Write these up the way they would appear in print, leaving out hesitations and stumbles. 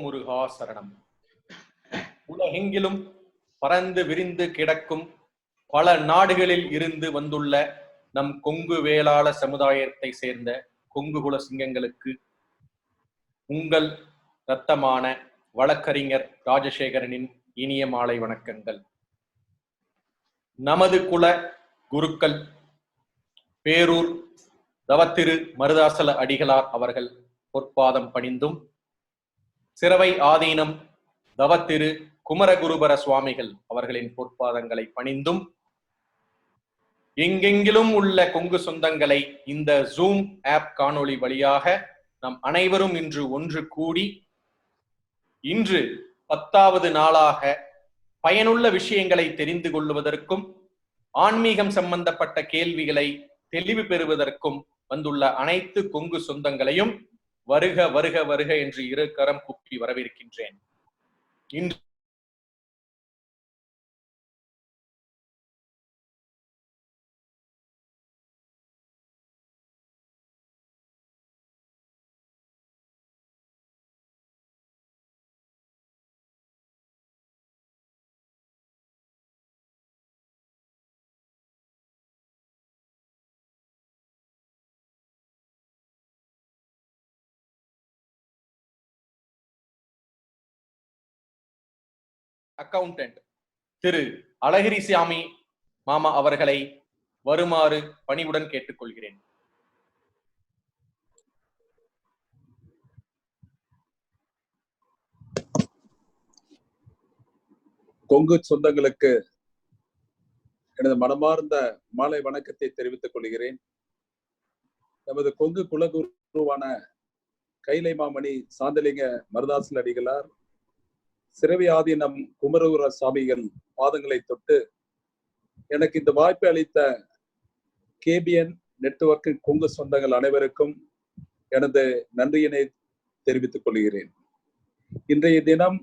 முருகா சரணம். உலகெங்கிலும் பறந்து விரிந்து கிடக்கும் பல நாடுகளில் இருந்து வந்துள்ள நம் கொங்கு வேளாள சமுதாயத்தை சேர்ந்த கொங்கு குல சிங்கங்களுக்கு உங்கள் இரத்தமான வழக்கறிஞர் ராஜசேகரனின் இனிய மாலை வணக்கங்கள். நமது குல குருக்கள் பேரூர் தவத்திரு மருதாசல அடிகளார் அவர்கள் பொற்பாதம் பணிந்தும், சிரவை ஆதீனம் தவத்திரு குமரகுருபர சுவாமிகள் அவர்களின் பொற்பாதங்களை பணிந்தும், எங்கெங்கிலும் உள்ள கொங்கு சொந்தங்களை இந்த ஜூம் ஆப் காணொளி வழியாக நாம் அனைவரும் இன்று ஒன்று கூடி இன்று 10வது நாளாக பயனுள்ள விஷயங்களை தெரிந்து கொள்வதற்கும் ஆன்மீகம் சம்பந்தப்பட்ட கேள்விகளை தெளிவு பெறுவதற்கும் வந்துள்ள அனைத்து கொங்கு சொந்தங்களையும் வருக வருக வருக என்று இரு கரம் கூப்பி வரவேற்கின்றேன். இன்று அக்கவுண்டன்ட் திரு அழகிரிசாமி மாமா அவர்களை வருமாறு பணிவுடன் கேட்டுக்கொள்கிறேன். கொங்கு சொந்தங்களுக்கு எனது மனமார்ந்த மாலை வணக்கத்தை தெரிவித்துக் கொள்கிறேன். நமது கொங்கு குலகுருவான கைலை மாமணி சாந்தலிங்க மருதாசல அடிகளார் சிரவி ஆதீனம் குமரகுர சாமிகள் பாதங்களை தொட்டு எனக்கு இந்த வாய்ப்பை அளித்த கேபிஎன் நெட்வொர்க் கொங்கு சொந்தங்கள் அனைவருக்கும் எனது நன்றியினை தெரிவித்துக் கொள்கிறேன். இன்றைய தினம்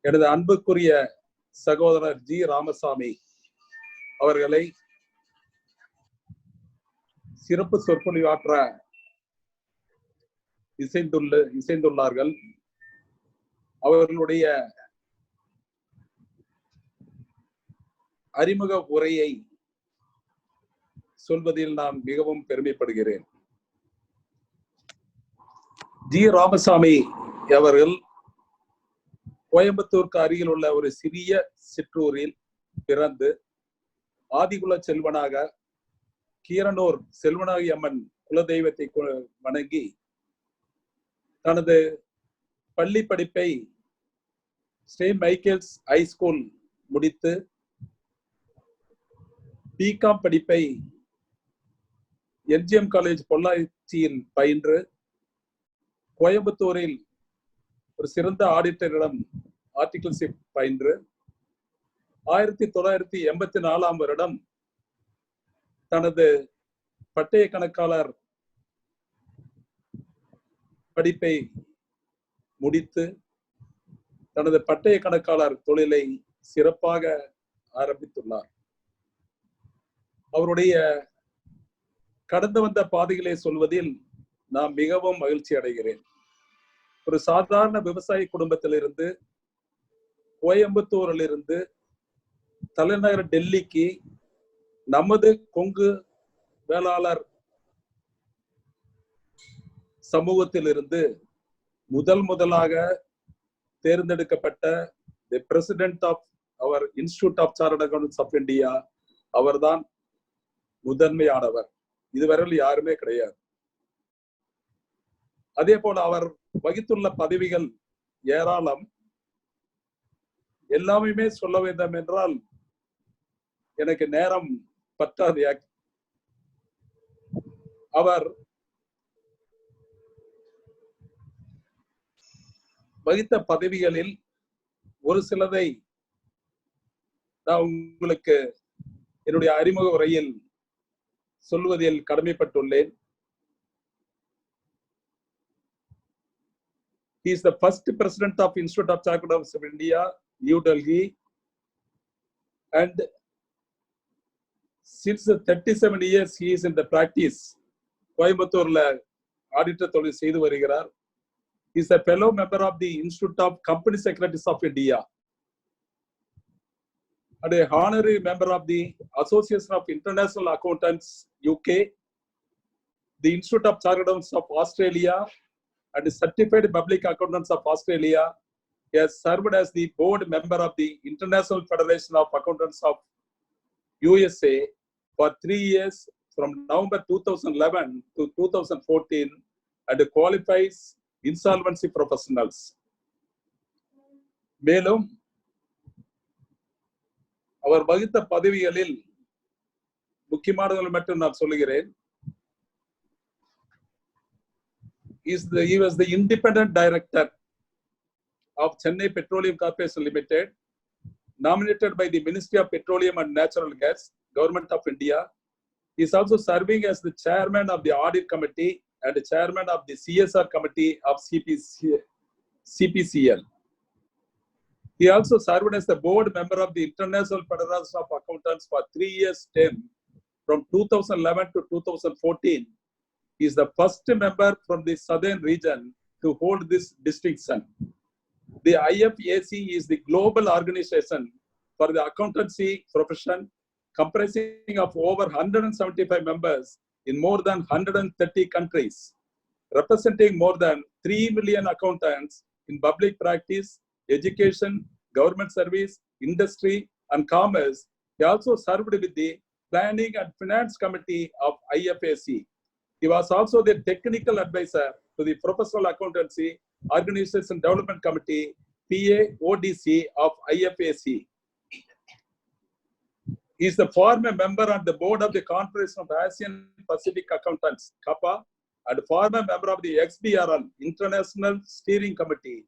எனது அன்புக்குரிய சகோதரர் ஜி ராமசாமி அவர்களை சிறப்பு சொற்பொழிவாற்ற இசைந்துள்ளார்கள். அவர்களுடைய அறிமுக உரையை சொல்வதில் நான் மிகவும் பெருமைப்படுகிறேன். ஜி ராமசாமி அவர்கள் கோயம்புத்தூருக்கு அருகில் உள்ள ஒரு சிறிய சிற்றூரில் பிறந்து ஆதிகுல செல்வனாக கீரனூர் செல்வனாகி அம்மன் குலதெய்வத்தை வணங்கி தனது பள்ளி படிப்பை செயின்ட் மைக்கேல்ஸ் ஹைஸ்கூல் முடித்து பிகாம் படிப்பை எம்ஜிஎம் காலேஜ் பொள்ளாச்சியில் பயின்று கோயம்புத்தூரில் ஒரு சிறந்த ஆடிட்டரிடம் ஆர்டிகிள்ஷிப் பயின்று 1984 வருடம் தனது பட்டய கணக்காளர் படிப்பை முடித்து தனது பட்டய கணக்காளர் தொழிலை சிறப்பாக ஆரம்பித்துள்ளார். அவருடைய கடந்து வந்த பாதைகளை சொல்வதில் நான் மிகவும் மகிழ்ச்சி அடைகிறேன். ஒரு சாதாரண விவசாய குடும்பத்திலிருந்து கோயம்புத்தூரிலிருந்து தலைநகர் டெல்லிக்கு நமது கொங்கு வேளாளர் சமூகத்திலிருந்து முதலாக தேர்ந்தெடுக்கப்பட்ட தி பிரசிடென்ட் ஆஃப் அவர் institute of chartered accountants of India அவர்தான் முதன்மையானவர். இதுவரையில் யாருமே கிடையாது. அதே போல அவர் வகித்துள்ள பதவிகள் ஏராளம். எல்லாமே சொல்ல வேண்டும் என்றால் எனக்கு நேரம் பற்றாது. அவர் வகித்த பதவிகளில் ஒரு சிலதை நான் உங்களுக்கு என்னுடைய அறிமுக உரையில் சொல்வதில் கடமைப்பட்டுள்ளேன். He is the first president of Institute of Chartered Accountants of India, New Delhi, and since 37 years he is in the practice. கோயம்புத்தூர்ல ஆடிட்டர் தொழில் செய்து வருகிறார். He is a fellow member of the Institute of Company Secretaries of India and a honorary member of the Association of International Accountants UK, the Institute of Chartered Accountants of Australia, and the Certified Public Accountants of Australia. He has served as the board member of the International Federation of Accountants of USA for 3 years from November 2011 to 2014 and qualifies insolvency professionals. மேலும் அவர் வகித்த பதவிகளில் முக்கியமானவர்கள் மட்டும் நான் சொல்லுகிறேன். He was the independent director of Chennai Petroleum Corporation Limited, nominated by the Ministry of Petroleum and Natural Gas, Government of India. He is also serving as the chairman of the Audit Committee and the chairman of the CSR Committee of CPCL. He also served as the board member of the International Federation of Accountants for 3 years term from 2011 to 2014. He is the first member from the southern region to hold this distinction. The IFAC is the global organization for the accountancy profession, comprising of over 175 members in more than 130 countries, representing more than 3 million accountants in public practice, education, government service, industry, and commerce. He also served with the Planning and Finance Committee of IFAC. He was also the technical advisor to the Professional Accountancy Organization Development Committee, PAODC of IFAC. He is the former member on the board of the Confederation of Asian Pacific Accountants, CAPA, and former member of the XBRL, International Steering Committee.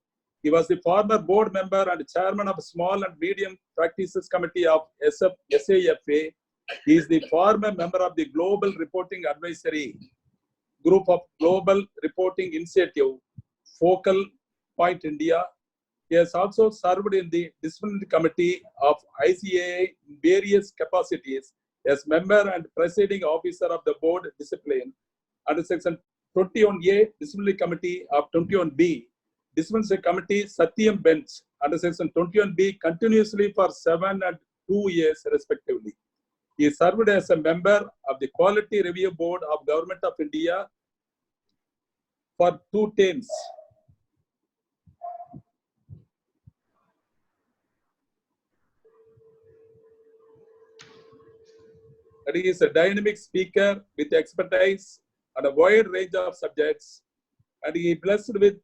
He was the former board member and chairman of Small and Medium Practices Committee of SAFA. He is the former member of the Global Reporting Advisory Group of Global Reporting Initiative, Focal Point India. He has also served in the disciplinary committee of ICAI in various capacities as member and presiding officer of the board discipline under section 21A disciplinary committee of 21B disciplinary committee Satyam Bench under section 21B continuously for 7 and 2 years respectively. He served as a member of the Quality Review Board of Government of India for 2 terms. And he is a dynamic speaker with expertise on a wide range of subjects, and he is blessed with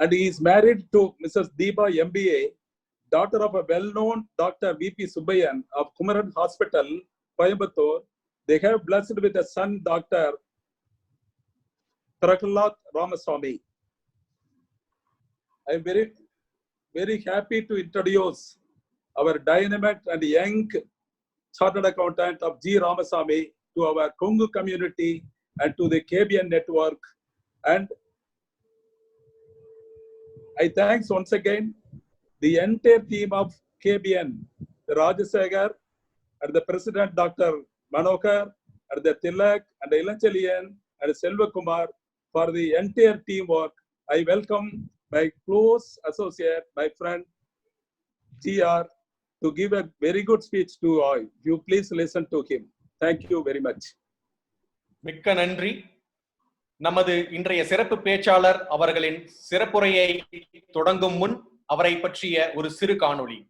and he is married to Mrs. Deepa MBA, daughter of a well-known Dr. V.P. Subbayan of Kumaran Hospital, Coimbatore. They have blessed with a son, Dr. Prahalad Ramaswamy. I am very, very happy to introduce our dynamic and young chartered accountant of G. Ramaswamy to our Kongu community and to the KBN network. And I thanks once again the entire team of KBN, the Rajasekhar and the president Dr. Manohar and the Tilak and the Ilanchalian and Selva Kumar for the entire teamwork. I welcome my close associate, my friend TR, to give a very good speech to all. You please listen to him. Thank you very much. மிக்க நன்றி. நமது இன்றைய சிறப்பு பேச்சாளர் அவர்களின் சிறப்புரையை தொடங்கும் முன் அவரை பற்றிய ஒரு சிறு காணொளி.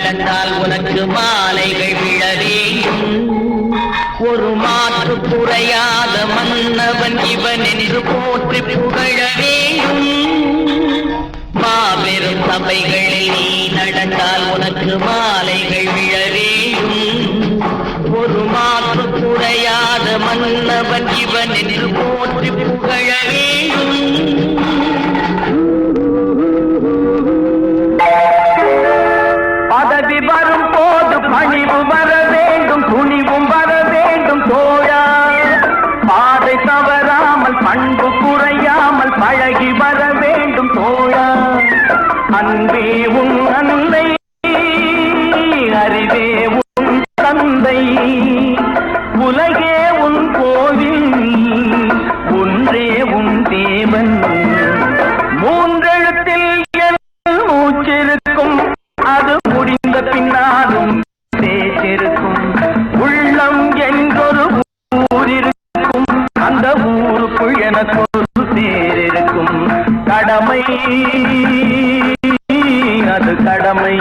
நடந்தால் உனக்கு மாலைகள் விழ வேண்டும். ஒரு மாற்று குறையாத மன்னவன் இவன் என்று போற்றி புகழ வேண்டும். மாபெரும் சபைகளில் நீ நடந்தால் உனக்கு மாலைகள் விழ வேண்டும். ஒரு மாற்று குறையாத மன்னவன் இவன் என்று போற்றி புகழ வேண்டும். பதவி வரும் போது பணிவு வர வேண்டும், துணிவும் வர வேண்டும் தோழா. பாதை தவறாமல் பண்பு குறையாமல் பழகி வர வேண்டும் தோழா. அன்பே உன் அன்னை, அறிவே உன் தந்தை, உலகே உன் கோவில், ஒன்றே உன் தேவன். மூன்றெழுத்தில் என் மூச்சிருக்கும், அது முடிந்த பின்னாலும் பேச்சிருக்கும். உள்ளம் என்றொரு ஊர் இருக்கும், அந்த ஊருக்குள் எனக்கு ஒரு பேர் இருக்கும். கடமை அது கடமை,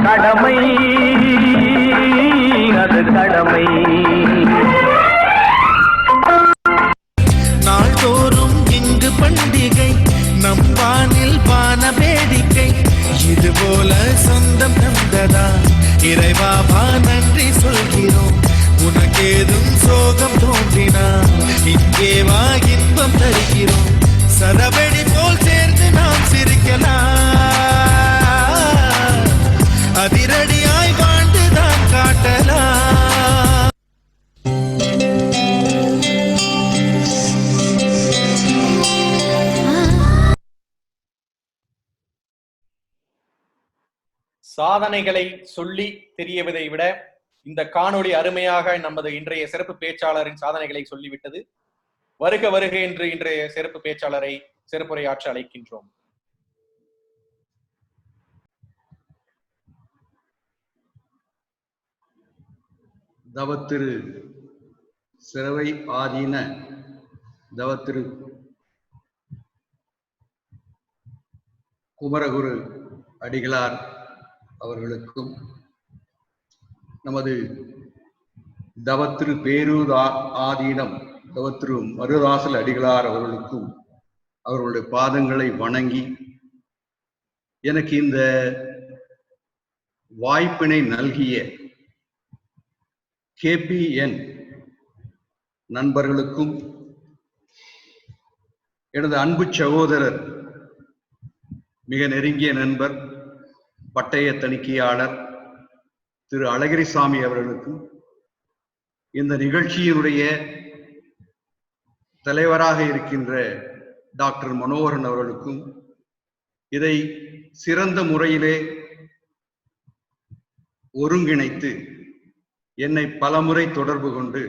கடமை அது கடமை. நாள்தோறும் இங்கு பண்டிகை, நம் வானில் வான வேடிக்கை. இதுபோல சொந்தம் தந்ததா இறைவாவா நன்றி சொல்கிறோம். உனக்கேதும் சோகம் தோன்றினா இங்கே வா இன்பம் தருகிறோம். சரவெடி போல் சேர்ந்து நாம் சிரிக்கலாம், அதிரடியாய் வாழ்ந்துதான் காட்டலாம். சாதனைகளை சொல்லி தெரியவதை விட இந்த காணொளி அருமையாக நமது இன்றைய சிறப்பு பேச்சாளரின் சாதனைகளை சொல்லிவிட்டது. வருக வருக என்று இன்றைய சிறப்பு பேச்சாளரை சிறப்புரையாற்ற அழைக்கின்றோம். தவத்திரு சிரவை ஆதீன தவத்திரு குமரகுரு அடிகளார் அவர்களுக்கும், நமது தவத்திரு பேரூர் ஆதீனம் தவத்திரு மருதாசல் அடிகளார் அவர்களுக்கும் அவர்களுடைய பாதங்களை வணங்கி, எனக்கு இந்த வாய்ப்பினை நல்கிய KBN நண்பர்களுக்கும், எனது அன்பு சகோதரர் மிக நெருங்கிய நண்பர் பட்டய தணிக்கையாளர் திரு அழகிரிசாமி அவர்களுக்கும், இந்த நிகழ்ச்சியினுடைய தலைவராக இருக்கின்ற டாக்டர் மனோகரன் அவர்களுக்கும், இதை சிறந்த முறையிலே ஒருங்கிணைத்து என்னை பலமுறை தொடர்பு கொண்டு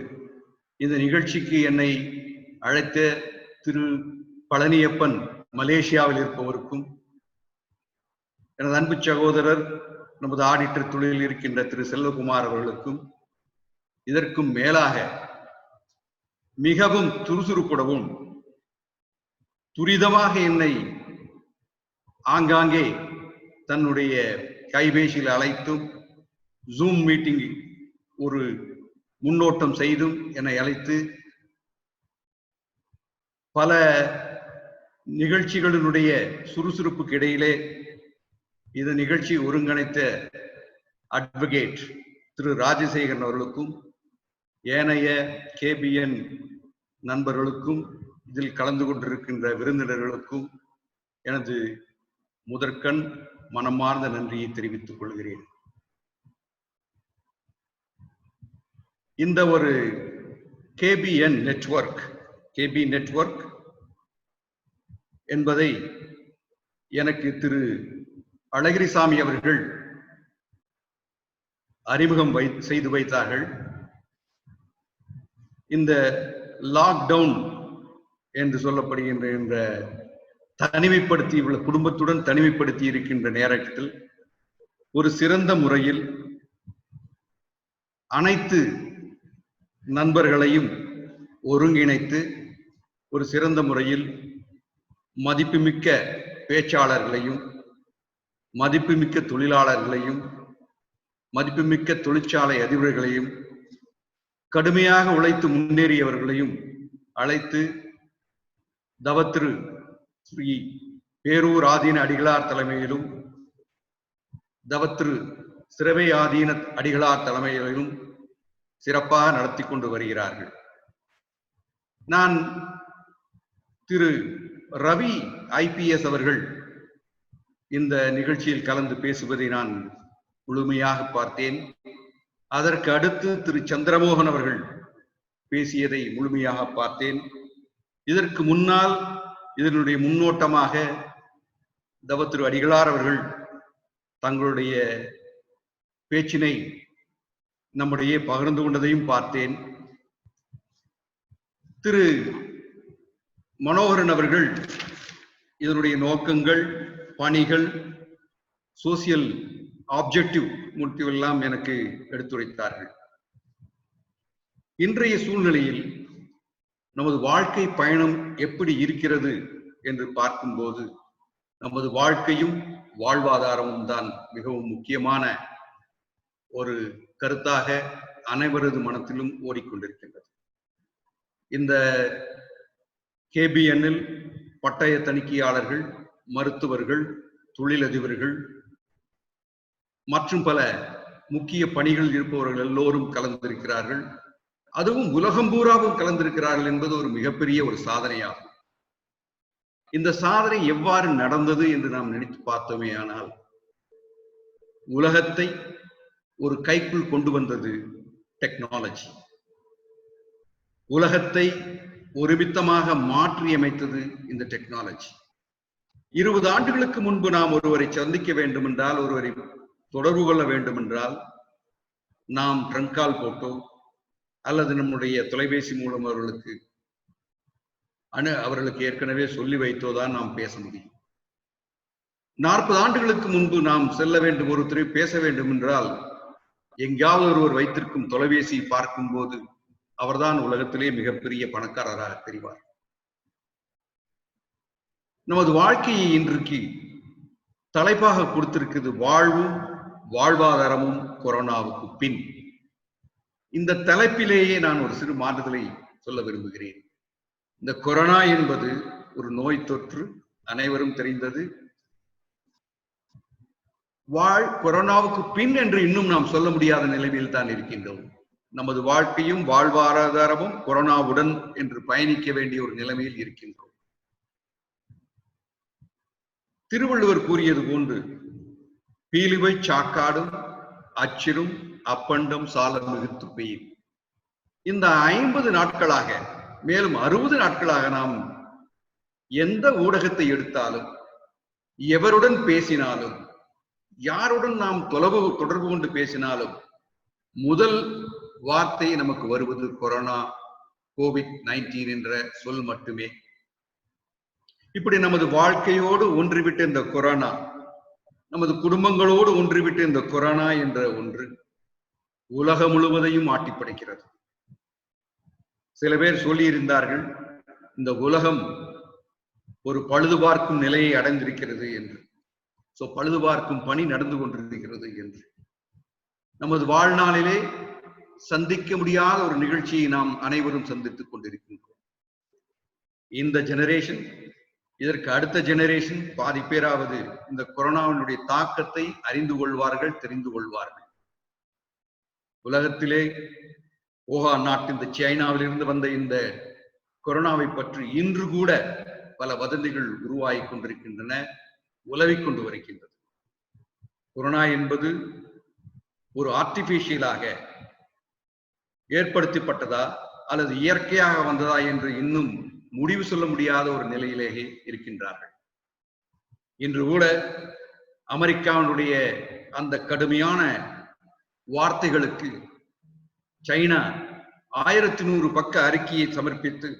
இந்த நிகழ்ச்சிக்கு என்னை அழைத்த திரு பழனியப்பன் மலேசியாவில் இருப்பவருக்கும், எனது அன்பு சகோதரர் நமது ஆடிட்டர் தொழிலில் இருக்கின்ற திரு செல்வகுமார் அவர்களுக்கும், இதற்கும் மேலாக மிகவும் சுறுசுறுப்புடவும் துரிதமாக என்னை ஆங்காங்கே தன்னுடைய கைபேசியில் அழைத்தும் ஜூம் மீட்டிங் ஒரு முன்னோட்டம் செய்தும் என்னை அழைத்து பல நிகழ்ச்சிகளினுடைய சுறுசுறுப்புக்கு இடையிலே இந்த நிகழ்ச்சி ஒருங்கிணைத்த அட்வொகேட் திரு ராஜசேகரன் அவர்களுக்கும், ஏனைய KBN நண்பர்களுக்கும், இதில் கலந்து கொண்டிருக்கின்ற விருந்தினர்களுக்கும் எனது முதற்கண் மனமார்ந்த நன்றியை தெரிவித்துக் கொள்கிறேன். இந்த ஒரு KBN நெட்வொர்க், KB நெட்வொர்க் என்பதை எனக்கு திரு அழகிரிசாமி அவர்கள் அறிமுகம் செய்து வைத்தார்கள். இந்த லாக்டவுன் என்று சொல்லப்படுகின்ற இந்த தனிமைப்படுத்தி குடும்பத்துடன் தனிமைப்படுத்தி இருக்கின்ற நேரத்தில் ஒரு சிறந்த முறையில் அனைத்து நண்பர்களையும் ஒருங்கிணைத்து ஒரு சிறந்த முறையில் மதிப்புமிக்க பேச்சாளர்களையும் மதிப்புமிக்க தொழிலாளர்களையும் மதிப்புமிக்க தொழிற்சாலை அதிபர்களையும் கடுமையாக உழைத்து முன்னேறியவர்களையும் அழைத்து தவத்திரு ஸ்ரீ பேரூர் ஆதீன அடிகளார் தலைமையிலும் தவத்திரு சிறவை ஆதீன அடிகளார் தலைமையிலும் சிறப்பாக நடத்தி கொண்டு வருகிறார்கள். நான் திரு ரவி IPS அவர்கள் இந்த நிகழ்ச்சியில் கலந்து பேசுவதை நான் முழுமையாக பார்த்தேன். அதற்கு அடுத்து திரு சந்திரமோகன் அவர்கள் பேசியதை முழுமையாக பார்த்தேன். இதற்கு முன்னால் இதனுடைய முன்னோட்டமாக தவத்திரு அடிகளார் அவர்கள் தங்களுடைய பேச்சினை நம்முடைய பகிர்ந்து கொண்டதையும் பார்த்தேன். திரு மனோகரன் அவர்கள் இதனுடைய நோக்கங்கள், பணிகள், சோசியல் ஆப்ஜெக்டிவ் எல்லாம் எனக்கு எடுத்துரைத்தார்கள். இன்றைய சூழ்நிலையில் நமது வாழ்க்கை பயணம் எப்படி இருக்கிறது என்று பார்க்கும்போது நமது வாழ்க்கையும் வாழ்வாதாரமும் தான் மிகவும் முக்கியமான ஒரு கருத்தாக அனைவரது மனத்திலும் ஓடிக்கொண்டிருக்கின்றது. இந்த KBNல் பட்டய தணிக்கையாளர்கள், மருத்துவர்கள், தொழிலதிபர்கள் மற்றும் பல முக்கிய பணிகளில் இருப்பவர்கள் எல்லோரும் கலந்திருக்கிறார்கள். அதுவும் உலகம் பூராவும் கலந்திருக்கிறார்கள் என்பது ஒரு மிகப்பெரிய ஒரு சாதனையாகும். இந்த சாதனை எவ்வாறு நடந்தது என்று நாம் நினைத்து பார்த்தோமே ஆனால், உலகத்தை ஒரு கைக்குள் கொண்டு வந்தது டெக்னாலஜி. உலகத்தை ஒருமித்தமாக மாற்றியமைத்தது இந்த டெக்னாலஜி. 20 ஆண்டுகளுக்கு முன்பு நாம் ஒருவரை சந்திக்க வேண்டும் என்றால், ஒருவரை தொடர்பு கொள்ள வேண்டும் என்றால், நாம் ட்ரங்க் கால் போட்டோ அல்லது நம்முடைய தொலைபேசி மூலம் அவர்களுக்கு ஏற்கனவே சொல்லி வைத்தோதான் நாம் பேச முடியும். 40 ஆண்டுகளுக்கு முன்பு நாம் செல்ல வேண்டும், ஒருத்தரை பேச வேண்டும் என்றால், எங்காவது ஒருவர் வைத்திருக்கும் தொலைபேசியை பார்க்கும் போது அவர்தான் உலகத்திலே மிகப்பெரிய பணக்காரராக தெரிவார். நமது வாழ்க்கையை இன்றைக்கு தலைப்பாக கொடுத்திருக்கிறது வாழ்வும் வாழ்வாதாரமும் கொரோனாவுக்கு பின். இந்த தலைப்பிலேயே நான் ஒரு சிறு மாறுதலை சொல்ல விரும்புகிறேன். இந்த கொரோனா என்பது ஒரு நோய் தொற்று, அனைவரும் தெரிந்தது. கொரோனாவுக்கு பின் என்று இன்னும் நாம் சொல்ல முடியாத நிலைமையில் தான் இருக்கின்றோம். நமது வாழ்க்கையும் வாழ்வாதாரமும் கொரோனாவுடன் என்று பயணிக்க வேண்டிய ஒரு நிலைமையில் இருக்கின்றோம். திருவள்ளுவர் கூறியது போன்று, பீலிவை சாக்காடும் அச்சிரும் அப்பண்டம் சால மிகுத்து பெய்யும். இந்த 50 நாட்களாக, மேலும் 60 நாட்களாக நாம் எந்த ஊடகத்தை எடுத்தாலும், எவருடன் பேசினாலும், யாருடன் நாம் தொடர்பு கொண்டு பேசினாலும் முதல் வார்த்தை நமக்கு வருவது கொரோனா, COVID-19 என்ற சொல் மட்டுமே. இப்படி நமது வாழ்க்கையோடு ஒன்றிவிட்ட இந்த கொரோனா, நமது குடும்பங்களோடு ஒன்றிவிட்ட இந்த கொரோனா என்ற ஒன்று உலகம் முழுவதையும் ஆட்டி படைக்கிறது. சில பேர் சொல்லியிருந்தார்கள், இந்த உலகம் ஒரு பழுது பார்க்கும் நிலையை அடைந்திருக்கிறது என்று. பழுது பார்க்கும் பணி நடந்து கொண்டிருக்கிறது என்று. நமது வாழ்நாளிலே சந்திக்க முடியாத ஒரு நிகழ்ச்சியை நாம் அனைவரும் சந்தித்துக் கொண்டிருக்கின்றோம். இந்த ஜெனரேஷன், இதற்கு அடுத்த ஜெனரேஷன் பாதி பேராவது இந்த கொரோனாவினுடைய தாக்கத்தை அறிந்து கொள்வார்கள், தெரிந்து கொள்வார்கள். உலகத்திலே ஊஹான் நாட்டு, இந்த சைனாவிலிருந்து வந்த இந்த கொரோனாவை பற்றி இன்று கூட பல வதந்திகள் உருவாகி கொண்டிருக்கின்றன, உலவிக் கொண்டு வருகின்றது. கொரோனா என்பது ஒரு ஆர்டிபிஷியலாக ஏற்படுத்தப்பட்டதா அல்லது இயற்கையாக வந்ததா என்று இன்னும் முடிவு சொல்ல முடியாத ஒரு நிலையிலேயே இருக்கின்றார்கள். இன்று கூட அமெரிக்காவினுடைய அந்த கடுமையான வார்த்தைகளுக்கு சைனா 1100 பக்க அறிக்கையை சமர்ப்பித்து,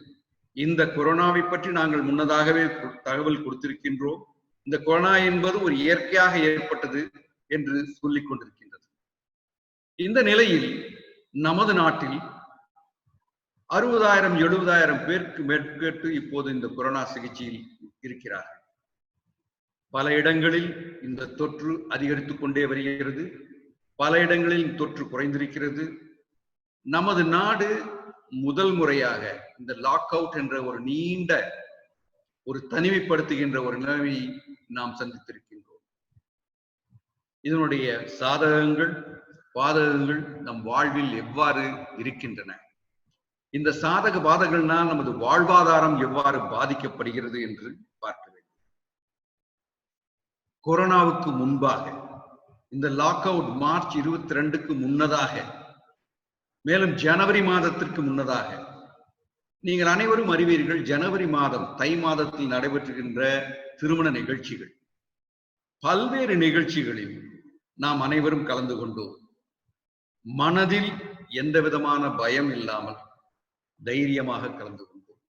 இந்த கொரோனாவை பற்றி நாங்கள் முன்னதாகவே தகவல் கொடுத்திருக்கின்றோம், இந்த கொரோனா என்பது ஒரு இயற்கையாக ஏற்பட்டது என்று சொல்லிக் கொண்டிருக்கின்றது. இந்த நிலையில் நமது நாட்டில் 60,000-70,000 பேருக்கு மேற்பட்டு இப்போது இந்த கொரோனா சிகிச்சையில் இருக்கிறார்கள். பல இடங்களில் இந்த தொற்று அதிகரித்துக் கொண்டே வருகிறது, பல இடங்களில் தொற்று குறைந்திருக்கிறது. நமது நாடு முதல் முறையாக இந்த லாக் அவுட் என்ற ஒரு நீண்ட ஒரு தனிமைப்படுத்துகின்ற ஒரு நிலைமையை நாம் சந்தித்திருக்கின்றோம். இதனுடைய சாதகங்கள் பாதகங்கள் நம் வாழ்வில் எவ்வாறு இருக்கின்றன, இந்த சாதக பாதகங்களால் நமது வாழ்வாதாரம் எவ்வாறு பாதிக்கப்படுகிறது என்று பார்க்க வேண்டும். கொரோனாவுக்கு முன்பாக இந்த லாக் அவுட் மார்ச் 22க்கு முன்னதாக, மேலும் ஜனவரி மாதத்திற்கு முன்னதாக, நீங்கள் அனைவரும் அறிவீர்கள், ஜனவரி மாதம் தை மாதத்தில் நடைபெற்றுகின்ற திருமண நிகழ்ச்சிகள், பல்வேறு நிகழ்ச்சிகளில் நாம் அனைவரும் கலந்து கொண்டோம். மனதில் எந்த விதமான பயம் இல்லாமல் தைரியமாக கலந்து கொண்டோம்.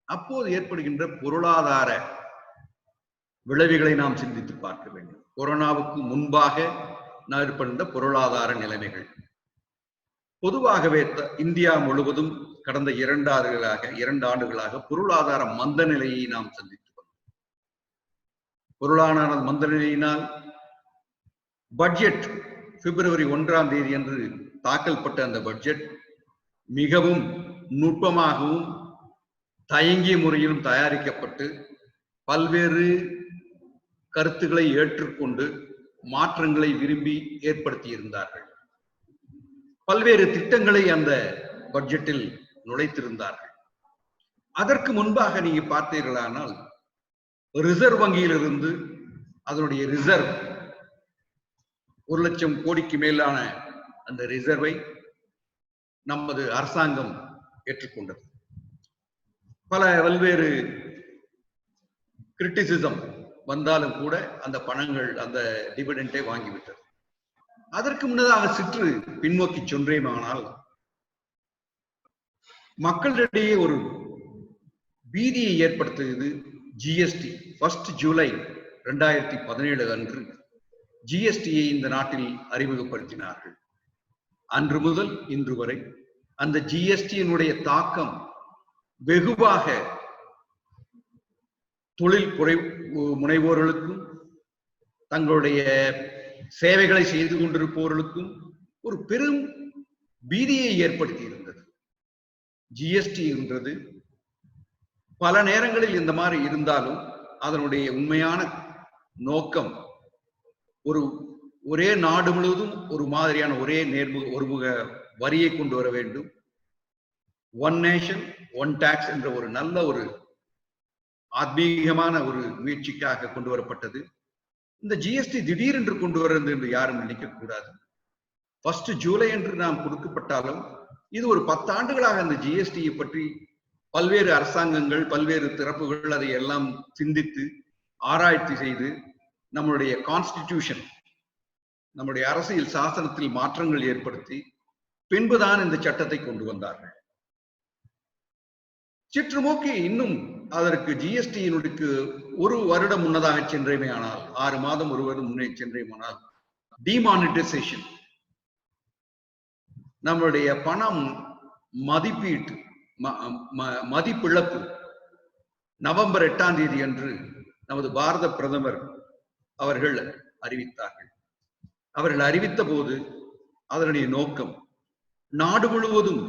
அப்போது ஏற்படுகின்ற பொருளாதார விளைவுகளை நாம் சிந்தித்து பார்க்க வேண்டும். கொரோனாவுக்கு முன்பாக ஏற்படுகின்ற பொருளாதார நிலைமைகள் பொதுவாகவே இந்தியா முழுவதும் கடந்த 2 ஆண்டுகளாக பொருளாதார மந்த நிலையை நாம் சந்தித்து வந்தோம். பொருளாதார மந்த நிலையினால் பட்ஜெட் பிப்ரவரி 1ஆம் தேதி அன்று தாக்கல்பட்ட அந்த பட்ஜெட் மிகவும் நுட்பமாகவும் தயங்கிய முறையிலும் தயாரிக்கப்பட்டு பல்வேறு கருத்துக்களை ஏற்றுக்கொண்டு மாற்றங்களை விரும்பி ஏற்படுத்தியிருந்தார்கள். பல்வேறு திட்டங்களை அந்த பட்ஜெட்டில் நுழைத்திருந்தார்கள். அதற்கு முன்பாக நீங்க பார்த்தீர்களானால் ரிசர்வ் வங்கியிலிருந்து அதனுடைய ரிசர்வ் 1 லட்சம் கோடிக்கு மேலான அந்த ரிசர்வை நமது அரசாங்கம் ஏற்றுக்கொண்டது. பல்வேறு கிரிட்டிசிசம் வந்தாலும் கூட அந்த பணங்கள் அந்த டிவிடெண்டை வாங்கிவிட்டது. அதற்கு முன்னதாக சிற்று பின்னோக்கி சென்றேமானால் மக்களிடையே ஒரு பீதியை ஏற்படுத்தியது ஜிஎஸ்டி. 1 ஜூலை 2017 அன்று ஜிஎஸ்டியை இந்த நாட்டில் அறிமுகப்படுத்தினார்கள். அன்று முதல் இன்று வரை அந்த ஜிஎஸ்டியினுடைய தாக்கம் வெகுவாக தொழில் முனைவோர்களுக்கும் தங்களுடைய சேவைகளை செய்து கொண்டிருப்பவர்களுக்கும் ஒரு பெரும் பீதியை ஏற்படுத்தி இருந்தது. ஜிஎஸ்டி என்றது பல நேரங்களில் இந்த மாதிரி இருந்தாலும் அதனுடைய உண்மையான நோக்கம் ஒரே நாடு முழுவதும் ஒரு மாதிரியான ஒரே ஒருமுக வரியை கொண்டு வர வேண்டும். 1 நேஷன் 1 டாக்ஸ் என்ற ஒரு நல்ல ஒரு ஆத்மீகமான ஒரு முயற்சிக்காக கொண்டு வரப்பட்டது. இந்த ஜிஎஸ்டி திடீரென்று கொண்டு வருவது என்று யாரும் நினைக்க கூடாது. 1 ஜூலை என்று நாம் கொடுக்கப்பட்டாலும் இது ஒரு 10 ஆண்டுகளாக அந்த ஜிஎஸ்டியை பற்றி பல்வேறு அரசாங்கங்கள் பல்வேறு தரப்புகள் அதை எல்லாம் சிந்தித்து ஆராய்ச்சி செய்து நம்மளுடைய கான்ஸ்டிடியூஷன் நம்முடைய அரசியல் சாசனத்தில் மாற்றங்கள் ஏற்படுத்தி பின்புதான் இந்த சட்டத்தை கொண்டு வந்தார்கள். சிற்றுமோக்கி இன்னும் அதற்கு ஜிஎஸ்டியினுக்கு 1 வருடம் முன்னதாக சென்றேமே ஆனால் 6 மாதம் 1 வருடம் முன்னே சென்றேமானால் டிமானிட்டைசேஷன் நம்மளுடைய பணம் மதிப்பீட்டு மதிப்பிழப்பு நவம்பர் 8ஆம் தேதி அன்று நமது பாரத பிரதமர் அவர்கள் அறிவித்தார்கள். அவர்கள் அறிவித்த போது அதனுடைய நோக்கம் நாடு முழுவதும்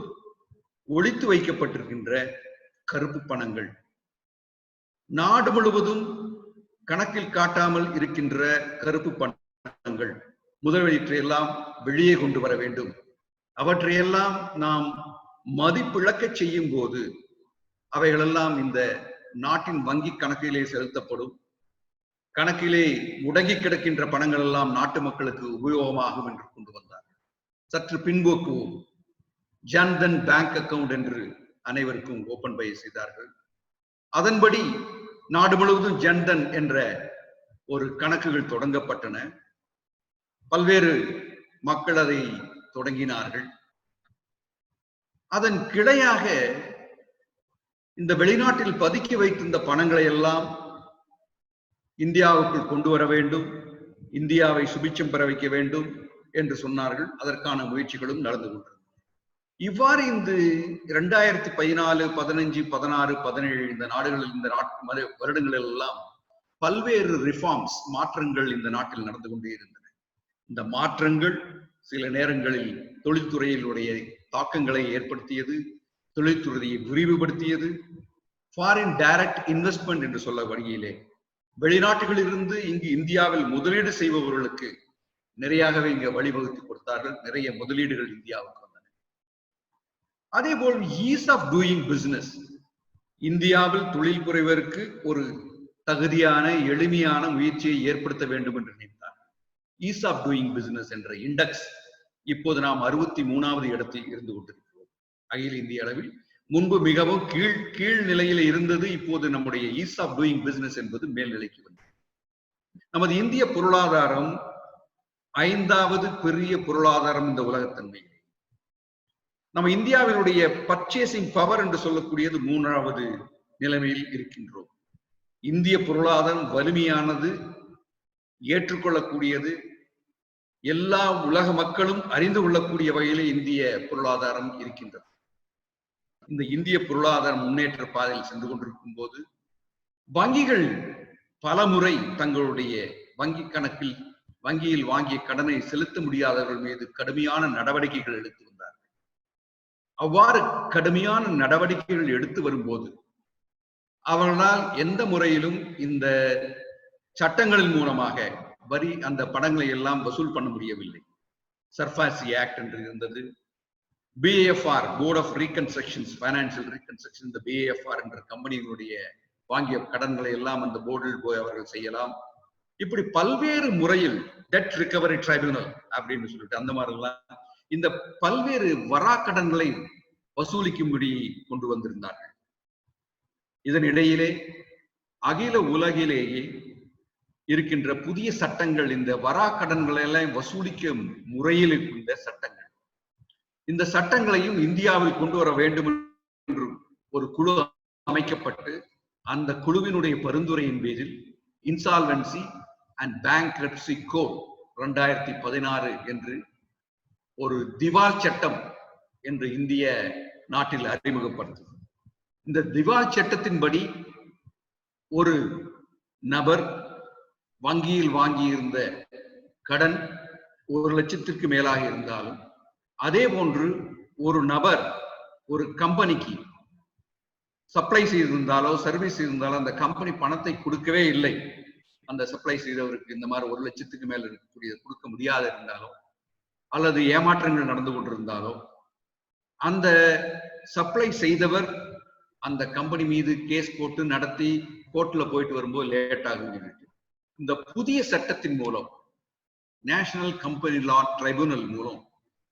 ஒளித்து வைக்கப்பட்டிருக்கின்ற கருப்பு பணங்கள், நாடு முழுவதும் கணக்கில் காட்டாமல் இருக்கின்ற கருப்பு பணங்கள் முதலீட்டையெல்லாம் வெளியே கொண்டு வர வேண்டும். அவற்றையெல்லாம் நாம் மதிப்பிழக்க செய்யும் போது அவைகளெல்லாம் இந்த நாட்டின் வங்கி கணக்கிலே செலுத்தப்படும். கணக்கிலே முடங்கி கிடக்கின்ற பணங்கள் எல்லாம் நாட்டு மக்களுக்கு உபயோகமாகும் என்று கொண்டு வந்தார். சற்று பின்போக்குவோம். ஜன்தன் பேங்க் அக்கவுண்ட் என்று அனைவருக்கும் ஓபன் பை செய்தார்கள். அதன்படி நாடு முழுவதும் ஜன்தன் என்ற ஒரு கணக்குகள் தொடங்கப்பட்டன. பல்வேறு மக்கள் அதை தொடங்கினார்கள். அதன் கிளையாக இந்த வெளிநாட்டில் பதுக்கி வைத்திருந்த பணங்களை எல்லாம் இந்தியாவுக்குள் கொண்டு வர வேண்டும், இந்தியாவை சுபிட்சம் பெற வைக்க வேண்டும் என்று சொன்னார்கள். அதற்கான முயற்சிகளும் நடந்து கொண்டது. இவ்வாறு இந்த 2014, 15, 16, 17 இந்த நாடுகளில் இந்த வருடங்களில் எல்லாம் பல்வேறு ரிஃபார்ம்ஸ், மாற்றங்கள் இந்த நாட்டில் நடந்து கொண்டே இருந்தன. இந்த மாற்றங்கள் சில நேரங்களில் தொழில்துறையிலுடைய தாக்கங்களை ஏற்படுத்தியது, தொழில்துறையை விரிவுபடுத்தியது. ஃபாரின் டைரக்ட் இன்வெஸ்ட்மெண்ட் என்று சொல்ல வழியிலே வெளிநாட்டுகளிலிருந்து இங்கு இந்தியாவில் முதலீடு செய்பவர்களுக்கு நிறையவே இங்க வழிவகுத்து கொடுத்தார்கள். நிறைய முதலீடுகள் இந்தியாவுக்கு வந்தன. அதே போல் ஈஸ் ஆஃப் டூயிங் பிசினஸ், இந்தியாவில் தொழில் புரிவதற்கு ஒரு தகுதியான எளிமையான முயற்சியை ஏற்படுத்த வேண்டும் என்று நினைத்தார். ஈஸ் ஆஃப் டூயிங் பிசினஸ் என்ற இண்டெக்ஸ் இப்போது நாம் 63வது இடத்தில் இருந்து கொண்டிருக்கிறோம் அகில இந்திய அளவில். முன்பு மிகவும் கீழ் நிலையில் இருந்தது. இப்போது நம்முடைய ஈஸ் ஆஃப் டூயிங் பிசினஸ் என்பது மேல்நிலைக்கு வந்தது. நமது இந்திய பொருளாதாரம் 5வது பெரிய பொருளாதாரம் இந்த உலகத்தன்மையில். நம்ம இந்தியாவினுடைய பர்ச்சேசிங் பவர் என்று சொல்லக்கூடியது 3வது நிலைமையில் இருக்கின்றோம். இந்திய பொருளாதாரம் வலிமையானது, ஏற்றுக்கொள்ளக்கூடியது, எல்லா உலக மக்களும் அறிந்து கொள்ளக்கூடிய வகையிலே இந்திய பொருளாதாரம் இருக்கின்றது. இந்த இந்திய பொருளாதாரம் முன்னேற்ற பாதையில் சென்று கொண்டிருக்கும் போது வங்கிகள் பல முறை தங்களுடைய வங்கி கணக்கில் வங்கியில் வாங்கிய கடனை செலுத்த முடியாதவர்கள் மீது கடுமையான நடவடிக்கைகள் எடுத்து வந்தார்கள். அவ்வாறு கடுமையான நடவடிக்கைகள் எடுத்து வரும்போது அவர்களால் எந்த முறையிலும் இந்த சட்டங்களின் மூலமாக வரி அந்த பணங்களை எல்லாம் வசூல் பண்ண முடியவில்லை. சர்ஃபாசி ஆக்ட் என்று இருந்தது. BAFR, board of reconstructions, financial reconstruction, இந்த BAFR என்ற கம்பெனிகளுடைய வாங்கிய கடன்களை எல்லாம் அந்த போர்டில் போய் அவர்கள் செய்யலாம். இப்படி பல்வேறு முறையில் டெட் ரிகவரி ட்ரைபியூனல் அப்படின்னு சொல்லிட்டு அந்த மாதிரி எல்லாம் இந்த பல்வேறு வராக்கடன்களை வசூலிக்கும்படி கொண்டு வந்திருந்தார்கள். இதனிடையிலே அகில உலகிலேயே இருக்கின்ற புதிய சட்டங்கள் இந்த வராக்கடன்களை எல்லாம் வசூலிக்கும் முறையில் இருக்கின்ற சட்டங்கள், இந்த சட்டங்களையும் இந்தியாவில் கொண்டு வர வேண்டும் என்று ஒரு குழு அமைக்கப்பட்டு அந்த குழுவினுடைய பரிந்துரையின் பேரில் இன்சால்வென்சி அண்ட் பேங்க்ரப்சி கோட் 2016 என்று ஒரு திவால் சட்டம் என்று இந்திய நாட்டில் அறிமுகப்படுத்தும். இந்த திவால் சட்டத்தின்படி ஒரு நபர் வங்கியில் வாங்கியிருந்த கடன் 1 லட்சத்திற்கு மேலாக இருந்தாலும், அதே போன்று ஒரு நபர் ஒரு கம்பெனிக்கு சப்ளை செய்திருந்தாலோ சர்வீஸ் இருந்தாலோ அந்த கம்பெனி பணத்தை கொடுக்கவே இல்லை, அந்த சப்ளை செய்தவருக்கு இந்த மாதிரி 1 லட்சத்துக்கு மேல இருக்கக்கூடிய கொடுக்க முடியாது இருந்தாலோ அல்லது ஏமாற்றங்கள் நடந்து கொண்டிருந்தாலோ அந்த சப்ளை செய்தவர் அந்த கம்பெனி மீது கேஸ் போட்டு நடத்தி கோர்ட்ல போயிட்டு வரும்போது லேட் ஆகும். இந்த புதிய சட்டத்தின் மூலம் நேஷனல் கம்பெனி லா ட்ரைபியூனல் மூலம்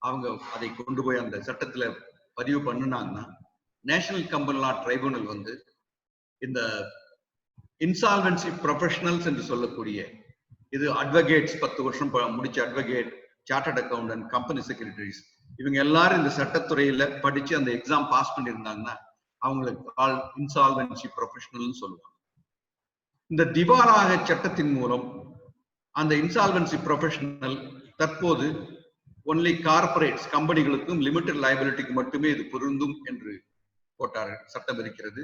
அவங்க அதை கொண்டு போய் அந்த சட்டத்துல பதிவு பண்ணினாங்கன்னா நேஷனல் கம்பெனி லா ட்ரைபியூனல் வந்து இந்த இன்சால்வென்சி ப்ரொஃபஷனல்ஸ் என்று சொல்லக்கூடிய இது அட்வொகேட்ஸ் 10 வருஷம் முடிச்ச advocate, chartered accountant, company secretaries இவங்க எல்லாரும் இந்த சட்டத்துறையில படிச்சு அந்த எக்ஸாம் பாஸ் பண்ணியிருந்தாங்கன்னா அவங்களுக்கு ஆல் இன்சால்வென்சி ப்ரொஃபஷனல்னு சொல்லுவாங்க. இந்த திவாலாக சட்டத்தின் மூலம் அந்த இன்சால்வென்சி ப்ரொஃபஷனல் தற்போது ஒன்லி கார்பரேட்ஸ் கம்பெனிகளுக்கும் லிமிடெட் லைபிலிட்டிக்கு மட்டுமே இது பொருந்தும் என்று போட்டார்கள், சட்டம் இருக்கிறது.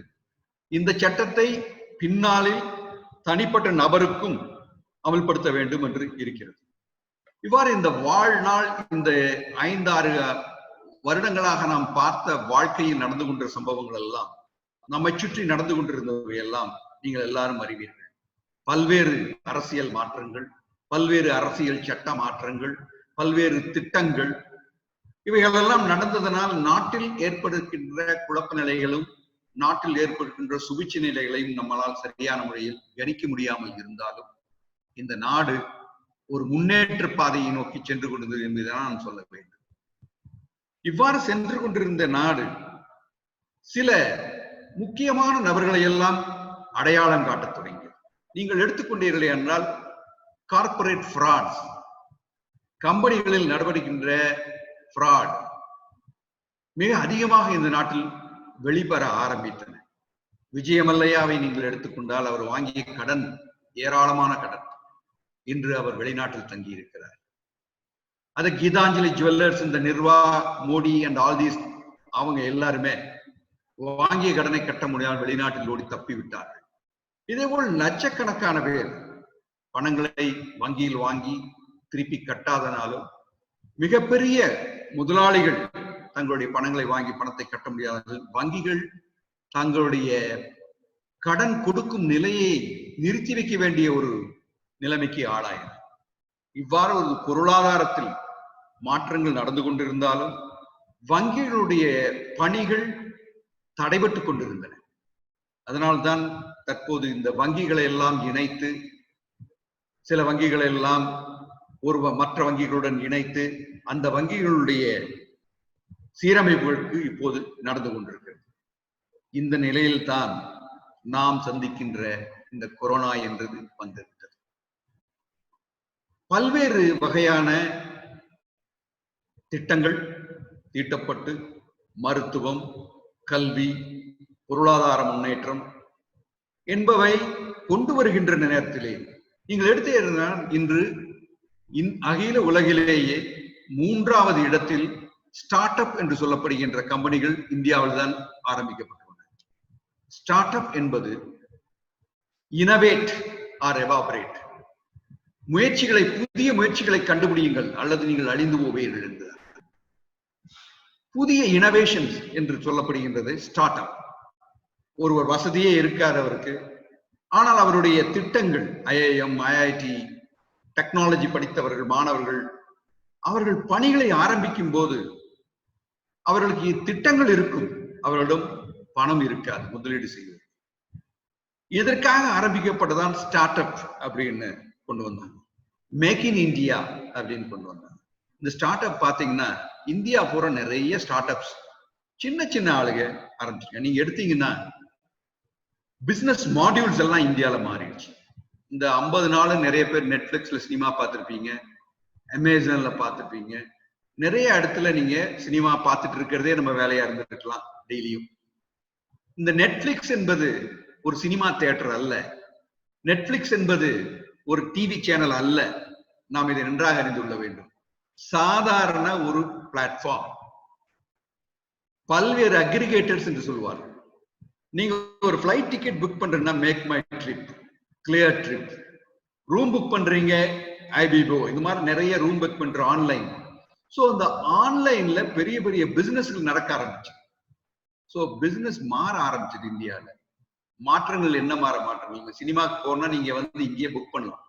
இந்த சட்டத்தை பின்னாளில் தனிப்பட்ட நபருக்கும் அமல்படுத்த வேண்டும் என்று இருக்கிறது. இவ்வாறு இந்த வாழ்நாள் இந்த 5-6 வருடங்களாக நாம் பார்த்த வாழ்க்கையில் நடந்து கொண்ட சம்பவங்கள் எல்லாம் நம்மை சுற்றி நடந்து கொண்டிருந்தவை எல்லாம் நீங்கள் எல்லாரும் அறிவீர்கள். பல்வேறு அரசியல் மாற்றங்கள், பல்வேறு அரசியல் சட்ட மாற்றங்கள், பல்வேறு திட்டங்கள் இவைகளெல்லாம் நடந்ததனால் நாட்டில் ஏற்படுகின்ற குழப்ப நிலைகளும் நாட்டில் ஏற்படுகின்ற சுபிட்ச நிலைகளையும் நம்மளால் சரியான முறையில் கணிக்க முடியாமல் இருந்தாலும் இந்த நாடு ஒரு முன்னேற்ற பாதையை நோக்கி சென்று கொண்டது என்பதுதான் நான் சொல்ல வேண்டும். இவ்வாறு சென்று கொண்டிருந்த நாடு சில முக்கியமான நபர்களை எல்லாம் அடையாளம் காட்டத் தொடங்கியது. நீங்கள் எடுத்துக்கொண்டீர்களே என்றால் கார்பரேட் ஃப்ராட்ஸ், கம்பெனிகளில் நடவடிக்கின்ற ஃப்ராட் மிக அதிகமாக இந்த நாட்டில் வெளிப்பெற ஆரம்பித்தன. விஜயமல்லையாவை நீங்கள் எடுத்துக்கொண்டால் அவர் வாங்கிய கடன் ஏராளமான கடன், இன்று அவர் வெளிநாட்டில் தங்கி இருக்கிறார். அது கீதாஞ்சலி ஜுவல்லர்ஸ், இந்த நிர்வா மோடி அண்ட் ஆல் தீஸ் அவங்க எல்லாருமே வாங்கிய கடனை கட்ட முடியாமல் வெளிநாட்டில் ஓடி தப்பி விட்டார்கள். இதேபோல் லட்சக்கணக்கான பேர் பணங்களை வங்கியில் வாங்கி திருப்பி கட்டாதனாலும், மிகப்பெரிய முதலாளிகள் தங்களுடைய பணங்களை வாங்கி பணத்தை கட்ட முடியாத வங்கிகள் தங்களுடைய கடன் கொடுக்கும் நிலையை நிறுத்தி வைக்க வேண்டிய ஒரு நிலைமைக்கு ஆளாயின. இவ்வாறு ஒரு பொருளாதாரத்தில் மாற்றங்கள் நடந்து கொண்டிருந்தாலும் வங்கிகளுடைய பணிகள் தடைபட்டுக் கொண்டிருந்தன. அதனால்தான் தற்போது இந்த வங்கிகளை எல்லாம் இணைத்து, சில வங்கிகளை எல்லாம் மற்ற வங்கிகளுடன் இணைத்து அந்த வங்கிகளுடைய சீரமைப்புகளுக்கு இப்போது நடந்து கொண்டிருக்கிறது. இந்த நிலையில்தான் நாம் சந்திக்கின்ற இந்த கொரோனா என்றது வந்திருக்கிறது. பல்வேறு வகையான திட்டங்கள் தீட்டப்பட்டு மருத்துவம், கல்வி, பொருளாதார முன்னேற்றம் என்பவை கொண்டு வருகின்ற நேரத்திலே நீங்கள் எடுத்து இன்று அகில உலகிலேயே 3வது இடத்தில் ஸ்டார்ட் அப் என்று சொல்லப்படுகின்ற கம்பெனிகள் இந்தியாவில் தான் ஆரம்பிக்கப்பட்டுள்ளன. ஸ்டார்ட் அப் என்பது இனோவேட் ஆர் எவாபரேட், புதிய முயற்சிகளை கண்டுபிடியுங்கள் அல்லது நீங்கள் அழிந்து போவீர்கள் என்பது. புதிய இனோவேஷன்ஸ் என்று சொல்லப்படுகின்றது ஸ்டார்ட் அப். ஒருவர் வசதியே இருக்காதவருக்கு, ஆனால் அவருடைய திட்டங்கள் ஐஐஎம், ஐஐடி, டெக்னாலஜி படித்தவர்கள் மாணவர்கள் அவர்கள் பணிகளை ஆரம்பிக்கும் போது அவர்களுக்கு திட்டங்கள் இருக்கும், அவர்களிடம் பணம் இருக்காது முதலீடு செய்வது. இதற்காக ஆரம்பிக்கப்பட்டதான் ஸ்டார்ட் அப் அப்படின்னு கொண்டு வந்தாங்க. மேக் இன் இந்தியா அப்படின்னு கொண்டு வந்தாங்க. இந்த ஸ்டார்ட் அப் பாத்தீங்கன்னா இந்தியா பூரா நிறைய ஸ்டார்ட் அப்ஸ் சின்ன சின்ன ஆளுங்க ஆரம்பிச்சிருக்காங்க. நீங்க எடுத்தீங்கன்னா பிசினஸ் மாடியூல்ஸ் எல்லாம் இந்தியால மாறிடுச்சு. இந்த 50 நாள் நிறைய பேர் நெட்ஃபிளிக்ஸ்ல சினிமா பார்த்திருப்பீங்க, அமேசான்ல பார்த்திருப்பீங்க, நிறைய இடத்துல நீங்க சினிமா பார்த்துட்டு இருக்கிறதே நம்ம வேலையா இருந்திருக்கலாம் டெய்லியும். இந்த நெட்ஃபிளிக்ஸ் என்பது ஒரு சினிமா தியேட்டர் அல்ல, நெட்ஃபிளிக்ஸ் என்பது ஒரு டிவி சேனல் அல்ல. நாம் இதை நன்றாக அறிந்து கொள்ள வேண்டும். சாதாரண ஒரு பிளாட்ஃபார்ம். பல்வேறு அக்ரிகேட்டர்ஸ் என்று சொல்வார்கள். நீங்க ஒரு ஃபிளைட் டிக்கெட் புக் பண்றீங்கன்னா make my trip, clear trip, room book பண்றீங்க ஐபிபோ, இந்த மாதிரி நிறைய ரூம் புக் பண்ற ஆன்லைன். சோ இந்த ஆன்லைன்ல பெரிய பெரிய பிசினஸ்கள் நடக்க ஆரம்பிச்சு. சோ பிசினஸ் மாற ஆரம்பிச்சது இந்தியாவில். மாற்றங்கள் என்ன மாற்றம்? நீங்க சினிமாக்கு போனா நீங்க வந்து இங்கேயே புக் பண்ணலாம்.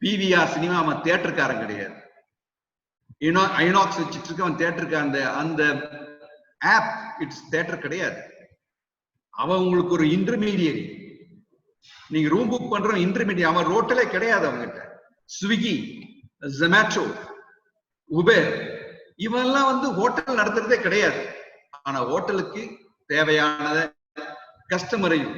பிவிஆர் சினிமா அவன் தியேட்டருக்காரன் கிடையாது. ஐநாக்ஸ் வச்சுட்டு இருக்க அவன் தியேட்டருக்கு அந்த ஆப் இட்ஸ் தியேட்டர் கிடையாது. அவன் உங்களுக்கு ஒரு இன்டர்மீடியரி. நீங்க ரூம் புக் பண்ற இன்டர்மீடியட், அவன் ரோட்டலே கிடையாது அவங்ககிட்ட. ஸ்விக்கி, ஜொமேட்டோ, உபேர் இவெல்லாம் வந்து ஹோட்டல் நடத்துறதே கிடையாது. ஆனா ஹோட்டலுக்கு தேவையான கஸ்டமரையும்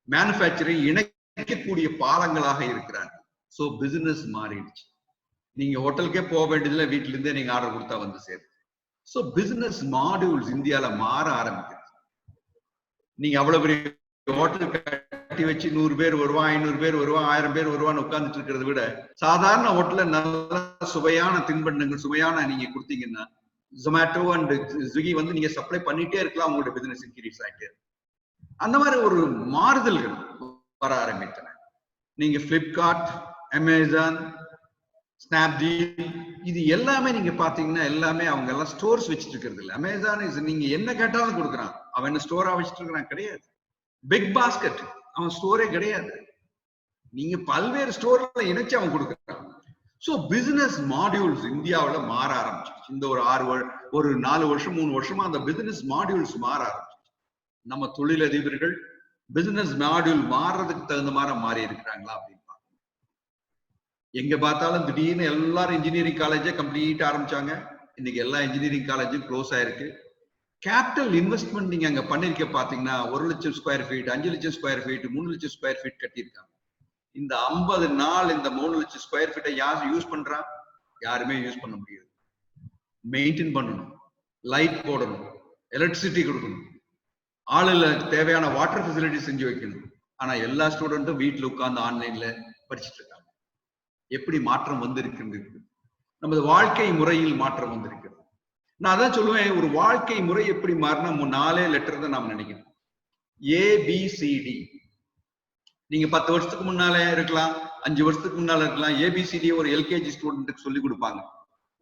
மேனுபேக்சரையும் இணைக்கக்கூடிய பாலங்களாக இருக்கிறாங்க. சோ பிசினஸ் மாறிடுச்சு. நீங்க ஹோட்டலுக்கே போக வேண்டியதுல வீட்டுல இருந்தே நீங்க ஆர்டர் கொடுத்தா வந்து சேரும். சோ பிசினஸ் மாடியூல்ஸ் இந்தியால மாற ஆரம்பிக்கிறது. நீங்க அவ்வளவு பெரிய ஹோட்டல் கட்டி வச்சு 100 பேர் வருவான், 500 பேர் வருவான், 1000 பேர் வருவான்னு உட்கார்ந்துட்டு இருக்கிறத விட சாதாரண ஹோட்டல்ல நல்ல சுவையான தின்பண்டங்கள் சுவையான நீங்க கொடுத்தீங்கன்னா ஜொமேட்டோ அண்ட் ஸ்விக்கி வந்து நீங்க சப்ளை பண்ணிட்டே இருக்கலாம். உங்களோட பிசினஸ் இன்க்ரீஸ் ஆகிட்டே இருக்கும். அந்த மாதிரி ஒரு மாறுதல்கள் வர ஆரம்பித்தன. நீங்க பிளிப்கார்ட், அமேசான், ஸ்னாப்டீல் இது எல்லாமே நீங்க பாத்தீங்கன்னா எல்லாமே அவங்க எல்லாம் ஸ்டோர்ஸ் வச்சுட்டு இருக்கிறது இல்லை. அமேசான் நீங்க என்ன கேட்டாலும் கொடுக்குறான். அவன் என்ன ஸ்டோரா வச்சுட்டு இருக்கிறான் கிடையாது. பிக் பாஸ்கெட் அவன் ஸ்டோரே கிடையாது. நீங்க பல்வேறு ஸ்டோர்ல இணைச்சு அவன் கொடுக்குறான். சோ பிசினஸ் மாடியூல்ஸ் இந்தியாவில மாற ஆரம்பிச்சிருச்சு. இந்த ஒரு 4 வருஷம் 3 வருஷமா அந்த பிசினஸ் மாடியூல்ஸ் மாற ஆரம்பிச்சிருச்சு. நம்ம தொழிலதிபர்கள் பிசினஸ் மாடியூல் மாறுறதுக்கு தகுந்த மாதிரி மாறி இருக்கிறாங்களா அப்படின்னு எங்க பார்த்தாலும் திடீர்னு எல்லாரும் இன்ஜினியரிங் காலேஜே கம்ப்ளீட் ஆரம்பிச்சாங்க. இன்னைக்கு எல்லா இன்ஜினியரிங் காலேஜும் க்ளோஸ் ஆயிருக்கு. கேபிட்டல் இன்வெஸ்ட்மெண்ட் நீங்க அங்க பண்ணிருக்க பாத்தீங்கன்னா 1 லட்சம் ஸ்கொயர் ஃபீட், 5 லட்சம் ஸ்கொயர் ஃபீட், 3 லட்சம் ஸ்கொயர் ஃபீட் கட்டியிருக்காங்க. இந்த 50 நாள் இந்த 3 லட்சம் ஸ்கொயர் ஃபீட்டை யார் யூஸ் பண்றா? யாருமே யூஸ் பண்ண முடியாது. மெயின்டைன் பண்ணணும், லைட் போடணும், எலக்ட்ரிசிட்டி கொடுக்கணும், ஆளுல தேவையான வாட்டர் ஃபெசிலிட்டி செஞ்சு வைக்கணும். ஆனா எல்லா ஸ்டூடெண்ட்டும் வீட்டுல உட்கார்ந்து ஆன்லைன்ல படிச்சுட்டு இருக்காங்க. எப்படி மாற்றம் வந்திருக்கின்றது? நமது வாழ்க்கை முறையில் மாற்றம் வந்திருக்கிறது. நான் அதான் சொல்லுவேன், ஒரு வாழ்க்கை முறை எப்படி மாறினா 4 லெட்டர் தான் நாம் நினைக்கணும். ABCD. நீங்க 10 வருஷத்துக்கு முன்னாலே இருக்கலாம், 5 வருஷத்துக்கு முன்னால இருக்கலாம். ஏபிசிடி ஒரு எல்கேஜி ஸ்டூடெண்ட்டுக்கு சொல்லி கொடுப்பாங்க.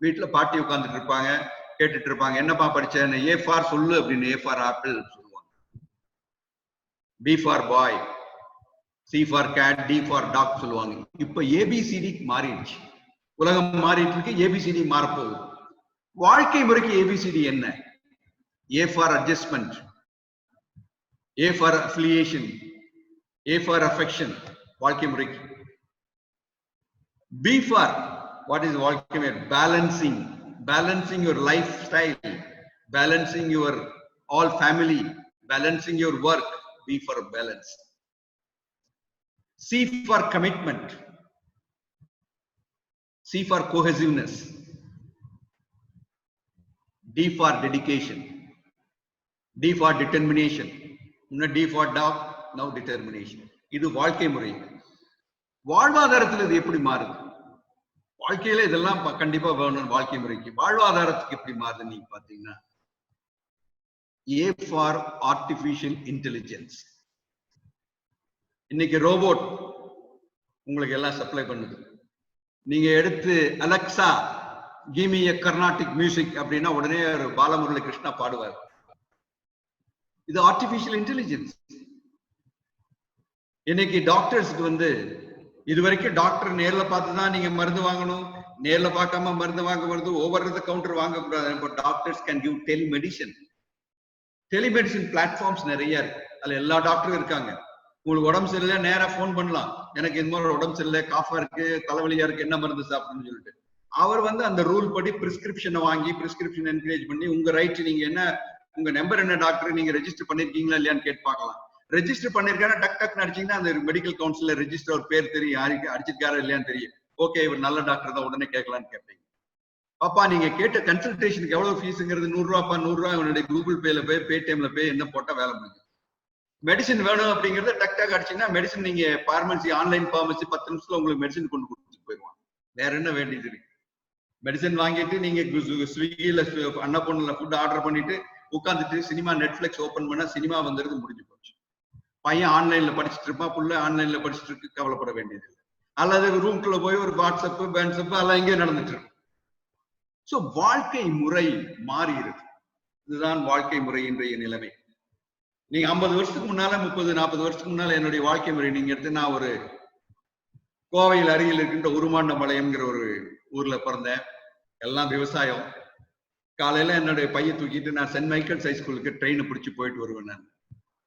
வீட்டுல பாட்டி உட்கார்ந்துட்டு இருப்பாங்க, கேட்டுட்டு இருப்பாங்க. என்னப்பா படிச்சேன்னு, ஏ ஃபார் சொல்லு அப்படின்னு, ஏ ஃபார் ஆப்பிள் சொல்லுவாங்க, B for boy, C for cat, D for dog சொல்லுவாங்க. இப்ப ஏபிசிடி மாறிடுச்சு, உலகம் மாறிட்டு இருக்கு, ஏபிசிடி மாறப்போகுது. வாழ்க்கை முறைக்கு ஏபிசிடி என்ன? A for adjustment, A for affiliation, A for affection வாழ்க்கை முறைக்கு. பி ஃபார் what is வாழ்க்கை முறை? balancing your lifestyle, balancing your all family, balancing your work. B for balance. C for commitment, C for cohesiveness, D for dedication, D for determination. D for dog, now determination. இது வாழ்க்கை முறை. வாழ்வாதாரத்தில் இது எப்படி மாறுது? வாழ்க்கையில இதெல்லாம் கண்டிப்பா வேணும். வாழ்க்கை முறைக்கு வாழ்வாதாரத்துக்கு எப்படி மாறுது நீங்க பாத்தீங்கன்னா, ஏ ஃபார் ஆர்டிபிஷியல் இன்டெலிஜென்ஸ். இன்னைக்கு ரோபோட் உங்களுக்கு எல்லாம் சப்ளை பண்ணுது. நீங்க எடுத்து Alexa give me a Carnatic music அப்படின்னா உடனே ஒரு பாலமுரளி கிருஷ்ணா பாடுவார். இது ஆர்டிபிஷியல் இன்டெலிஜென்ஸ். இன்னைக்கு டாக்டர்ஸ்க்கு இது வரைக்கும் டாக்டர் நேர்ல பார்த்துதான் நீங்க மருந்து வாங்கணும், நேர்ல பார்க்காம மருந்து வாங்க வருது, ஓவர் த கவுண்டர் வாங்க கூடாது. இப்போ doctors can give telemedicine. Telemedicine platforms நிறைய இருக்கு, அதுல எல்லா டாக்டரும் இருக்காங்க. உங்களுக்கு உடம்பு சரியில்லை, நேரா போன் பண்ணலாம், எனக்கு இந்த மாதிரி உடம்பு சரியில்லை, காஃபா இருக்கு, தலைவலியா இருக்கு, என்ன மருந்து சாப்பிடணும்னு சொல்லிட்டு அவர் அந்த ரூல் படி பிரிஸ்கிரிப்ஷனை வாங்கி, பிரிஸ்கிரிப்ஷன் என்கரேஜ் பண்ணி, உங்க ரைட், நீங்க என்ன, உங்க நம்பர் என்ன டாக்டர், நீங்க ரெஜிஸ்டர் பண்ணிருக்கீங்களா இல்லையான்னு கேட்டு பார்க்கலாம். ரெஜிஸ்டர் பண்ணிருக்காரு, டக் டக் அடிச்சீங்கன்னா அந்த மெடிக்கல் கவுன்சிலர் ரெஜிஸ்டர் ஒரு பேர் தெரியும், யாருக்கு அடிச்சிருக்காரு இல்லையான்னு தெரியும். ஓகே, இவர் நல்ல டாக்டர் தான், உடனே கேட்கலான்னு கேட்பீங்க. பாப்பா நீங்க கேட்ட கன்சல்டேஷனுக்கு எவ்வளவு ஃபீஸுங்கிறது 100 ரூபாப்பா, 100 ரூபாய் உன்னுடைய கூகுள் பேல போய், பேடிஎம்ல போய் என்ன போட்டா வேலை முடியும். மெடிசன் வேணும் அப்படிங்கறத டக் டக் அடிச்சீங்கன்னா மெடிசன், நீங்க பார்மசி, ஆன்லைன் பார்மசி 10 நிமிஷத்துல உங்களுக்கு மெடிசன் கொண்டு கொடுத்துட்டு போயிடுவாங்க. வேற என்ன வேண்டியது இருக்கு? மெடிசன் வாங்கிட்டு நீங்க ஸ்விக்கில அன்னபூர்ணில ஃபுட் ஆர்டர் பண்ணிட்டு உட்காந்துட்டு சினிமா நெட்ஃபிளிக்ஸ் ஓபன் பண்ணா சினிமா வந்துருது, முடிஞ்சு போச்சு. பையன் ஆன்லைன்ல படிச்சுட்டு இருப்பான், புள்ள ஆன்லைன்ல படிச்சுட்டு இருக்கு, கவலைப்பட வேண்டியது இல்லை. அல்லது ரூம்குள்ள போய் ஒரு வாட்ஸ்அப், பேன்ஸ்அப் எல்லாம் எங்கேயும் நடந்துட்டு இருக்கு. சோ வாழ்க்கை முறை மாறுகிறது. இதுதான் வாழ்க்கை முறை இன்றைய நிலைமை. நீங்க 50 வருஷத்துக்கு முன்னால, 30-40 வருஷத்துக்கு முன்னால என்னுடைய வாழ்க்கை முறை நீங்க எடுத்து, நான் ஒரு கோவையில் அருகில் இருக்கின்ற உருமாண்டம்பாளையம்ங்கிற ஒரு ஊர்ல பிறந்தேன். எல்லாம் விவசாயம். காலையில என்னுடைய பையை தூக்கிட்டு நான் சென்ட் மைக்கேல்ஸ் ஹைஸ்கூலுக்கு ட்ரெயினை பிடிச்சி போயிட்டு வருவேன். நான்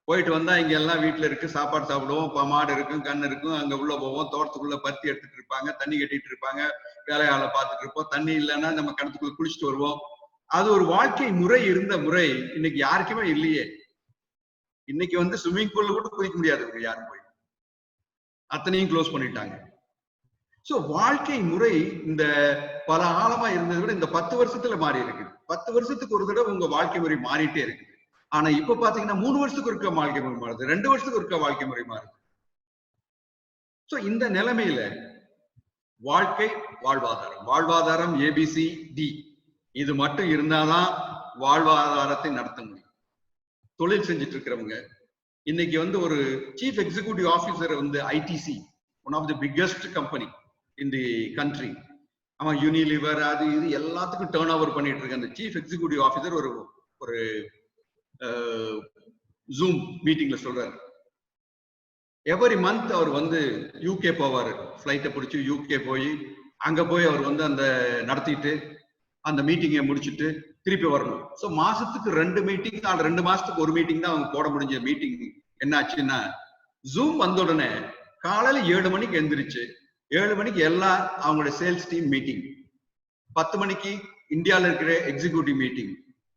போயிட்டு வந்தா இங்க எல்லாம் வீட்டுல இருக்கு, சாப்பாடு சாப்பிடுவோம், மாடு இருக்கும், கண்ணு இருக்கும், அங்க உள்ள போவோம், தோட்டத்துக்குள்ள பருத்தி எடுத்துட்டு இருப்பாங்க, தண்ணி கட்டிட்டு இருப்பாங்க, வேலையாள பார்த்துட்டு இருப்போம். தண்ணி இல்லைன்னா நம்ம கிணத்துக்குள்ள குளிச்சுட்டு வருவோம். அது ஒரு வாழ்க்கை முறை இருந்த முறை இன்னைக்கு யாருக்குமே இல்லையே. இன்னைக்கு ஸ்விம்மிங் பூல்ல கூட குளிக்க முடியாது யாரும், போய் அத்தனையும் க்ளோஸ் பண்ணிட்டாங்க. சோ வாழ்க்கை முறை இந்த பல ஆழமா இருந்ததை விட இந்த 10 வருஷத்துல மாறி இருக்கு. 10 வருஷத்துக்கு ஒரு தடவை உங்க வாழ்க்கை முறை மாறிட்டே இருக்கு. ஆனா இப்ப பாத்தீங்கன்னா 3 வருஷத்துக்கு இருக்க வாழ்க்கை முறை மாறுது, 2 வருஷத்துக்கு இருக்க வாழ்க்கை முறை மாறுது. சோ இந்த நிலைமையில வாழ்க்கை, வாழ்வாதாரம் ABCD இது மட்டும் இருந்தாதான் வாழ்வாதாரத்தை நடத்த முடியும். தொழில் செஞ்சுட்டு இருக்கிறவங்க இன்னைக்கு ஒரு chief executive officer ITC, one of the biggest company in the country, அவன் யூனிலிவர் அது இது எல்லாத்துக்கும் டேர்ன் ஓவர் பண்ணிட்டு இருக்க அந்த சீஃப் எக்ஸிகியூட்டிவ் ஆபீசர் ஒரு ஜூம் மீட்டிங்ல சொல்றாரு, எவரி மந்த் அவர் UK போவாரு, ஃபிளைட்டை பிடிச்சி UK போய் அங்க போய் அவர் அந்த நடத்திட்டு அந்த மீட்டிங்கை முடிச்சுட்டு திருப்பி வரணும். ஸோ மாசத்துக்கு 2 மீட்டிங், 2 மாசத்துக்கு ஒரு மீட்டிங் தான் அவங்க போட முடிஞ்ச மீட்டிங். என்ன ஆச்சுன்னா, ஜூம் வந்த உடனே காலையில 7 மணிக்கு எந்திரிச்சு 7 மணிக்கு எல்லாம் அவங்களோட சேல்ஸ் டீம் மீட்டிங், 10 மணிக்கு இந்தியாவில் இருக்கிற எக்ஸிகியூட்டிவ் மீட்டிங்,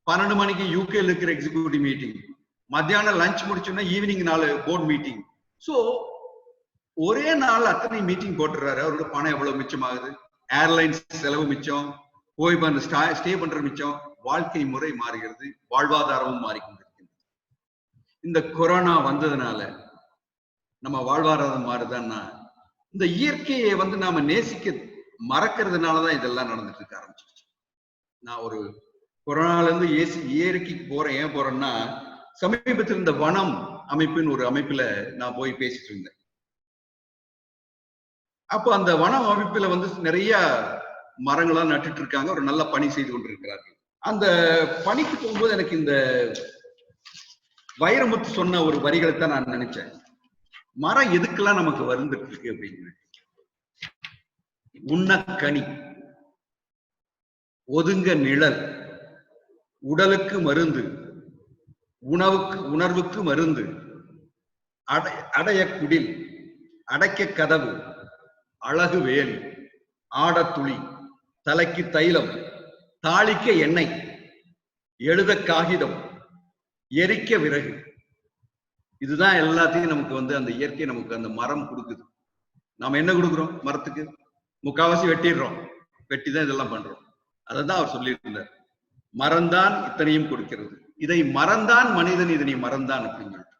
12 மணிக்கு UKல இருக்கிற எக்ஸிகியூட்டிவ் மீட்டிங், மத்தியானம் லஞ்ச் முடிச்சோன்னா ஈவினிங் 4 போர்ட் மீட்டிங். ஸோ ஒரே நாள் அத்தனை மீட்டிங் போட்டுறாரு. அவரோட பணம் எவ்வளவு மிச்சமாகுது, ஏர்லைன்ஸ் செலவு மிச்சம், போய் ஸ்டே பண்ற மிச்சம். வாழ்க்கை முறை மாறுகிறது, வாழ்வாதாரமும் மாறிக்கொண்டிருக்கிறது. இந்த கொரோனா வந்ததுனால நம்ம வாழ்வாதாரம் மாறுதான்னா, இந்த இயற்கையை நாம நேசிக்க மறக்கிறதுனாலதான் இதெல்லாம் நடந்துட்டு இருக்க ஆரம்பிச்சிருச்சு. நான் ஒரு கொரோனால இருந்து இயற்கைக்கு போறேன். ஏன் போறேன்னா, சமீபத்தில் இந்த வனம் அமைப்பின் ஒரு அமைப்புல நான் போய் பேசிட்டு இருந்தேன். அப்போ அந்த வன அமைப்புல வந்து நிறைய மரங்கள்லாம் நட்டுட்டு இருக்காங்க, ஒரு நல்ல பணி செய்து கொண்டிருக்கிறார்கள். அந்த பணிக்கு போகும்போது எனக்கு இந்த வைரமுத்து சொன்ன ஒரு வரிகளை தான் நான் நினைச்சேன். மரம் எதுக்கெல்லாம் நமக்கு வந்துட்டு இருக்கு அப்படின்னு. உண்ணக்கனி, ஒதுங்க நிழல், உடலுக்கு மருந்து, உணர்வுக்கு மருந்து, அடைய குடில், அடைக்க கதவு, அழகு வேல், ஆடத்துளி, தலைக்கு தைலம், தாளிக்க எண்ணெய், எழுத காகிதம், எரிக்க விறகு. இதுதான் எல்லாத்தையும் நமக்கு வந்து அந்த இயற்கை நமக்கு அந்த மரம் கொடுக்குது. நாம என்ன கொடுக்குறோம் மரத்துக்கு? முக்காவாசி வெட்டிடுறோம், வெட்டி தான் இதெல்லாம் பண்றோம். அதான் அவர் சொல்லியிருந்தார், மரம்தான் இத்தனையும் கொடுக்கிறது, இதை மறந்தான் மனிதன், இதனை மறந்தான் அப்படின்னு சொல்லிட்டு.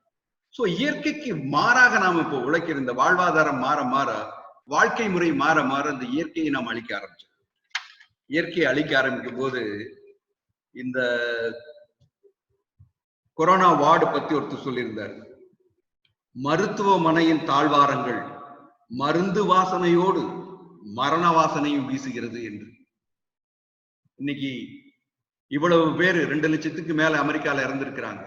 சோ இயற்கைக்கு மாறாக நாம இப்போ உழைக்கிற இந்த வாழ்வாதாரம் மாற மாற, வாழ்க்கை முறை மாற மாற இந்த இயற்கையை நாம் அழிக்க ஆரம்பிச்சோம். இயற்கையை அழிக்க ஆரம்பிக்கும் போது இந்த கொரோனா வார்டு பத்தி ஒருத்தர் சொல்லியிருந்தார், மருத்துவமனையின் தாழ்வாரங்கள் மருந்து வாசனையோடு மரண வாசனையும் வீசுகிறது என்று. இன்னைக்கு இவ்வளவு பேர் 2 லட்சத்துக்கு மேல அமெரிக்கால இறந்திருக்கிறாங்க.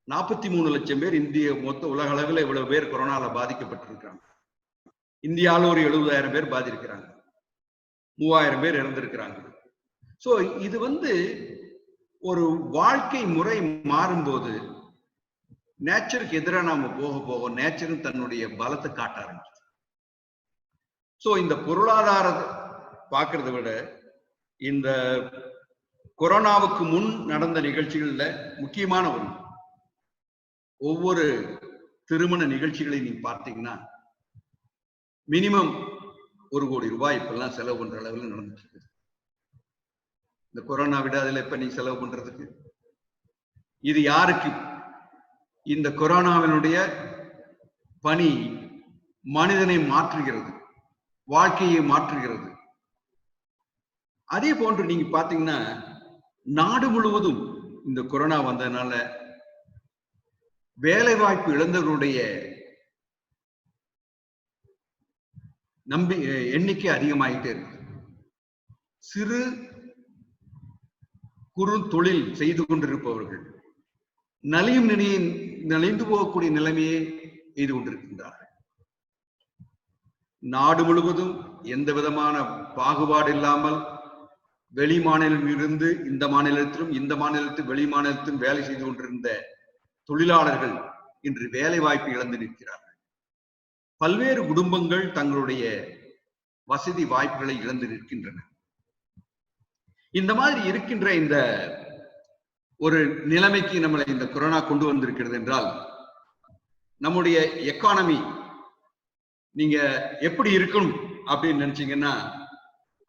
43 லட்சம் பேர் இந்திய மொத்த உலக அளவில் இவ்வளவு பேர் கொரோனால பாதிக்கப்பட்டிருக்காங்க. இந்தியாவில் ஒரு 70,000 பேர் பாதிக்கிறாங்க, 3000 பேர் இறந்திருக்கிறாங்க. சோ இது வந்து ஒரு வாழ்க்கை முறை மாறும்போது நேச்சருக்கு எதிராக நாம போக போக நேச்சரும் தன்னுடைய பலத்தை காட்ட ஆரம்பிச்சு. சோ இந்த பொருளாதாரத்தை பார்க்கறத விட இந்த கொரோனாவுக்கு முன் நடந்த நிகழ்ச்சிகள்ல முக்கியமான ஒன்று, ஒவ்வொரு திருமண நிகழ்ச்சிகளை நீங்க பார்த்தீங்கன்னா மினிமம் 1 கோடி ரூபாய் இப்பெல்லாம் செலவு பண்ற அளவில் நடந்துட்டு இருக்கு. இந்த கொரோனா விட அதுல இப்ப நீங்க செலவு பண்றதுக்கு இது யாருக்கு? இந்த கொரோனாவினுடைய பணி மனிதனை மாற்றுகிறது, வாழ்க்கையை மாற்றுகிறது. அதே போன்று நீங்க பாத்தீங்கன்னா நாடு முழுவதும் இந்த கொரோனா வந்ததுனால வேலை வாய்ப்பு இழந்தவர்களுடைய எண்ணிக்கை அதிகமாயிட்டே இருக்கு. சிறு குறு தொழில் செய்து கொண்டிருப்பவர்கள் நலிந்து போகக்கூடிய நிலைமையை செய்து கொண்டிருக்கின்றார்கள். நாடு முழுவதும் எந்த விதமான பாகுபாடு இல்லாமல் வெளி மாநிலம் இருந்து இந்த மாநிலத்திலும், இந்த மாநிலத்தில் வெளி மாநிலத்திலும் வேலை செய்து கொண்டிருந்த தொழிலாளர்கள் இன்று வேலை வாய்ப்பு இழந்து நிற்கிறார்கள். பல்வேறு குடும்பங்கள் தங்களுடைய வசதி வாய்ப்புகளை இழந்து நிற்கின்றன. இந்த மாதிரி இருக்கின்ற இந்த ஒரு நிலைமைக்கு நம்மளை இந்த கொரோனா கொண்டு வந்திருக்கிறது என்றால், நம்முடைய எக்கானமி நீங்க எப்படி இருக்கும் அப்படின்னு நினைச்சீங்கன்னா,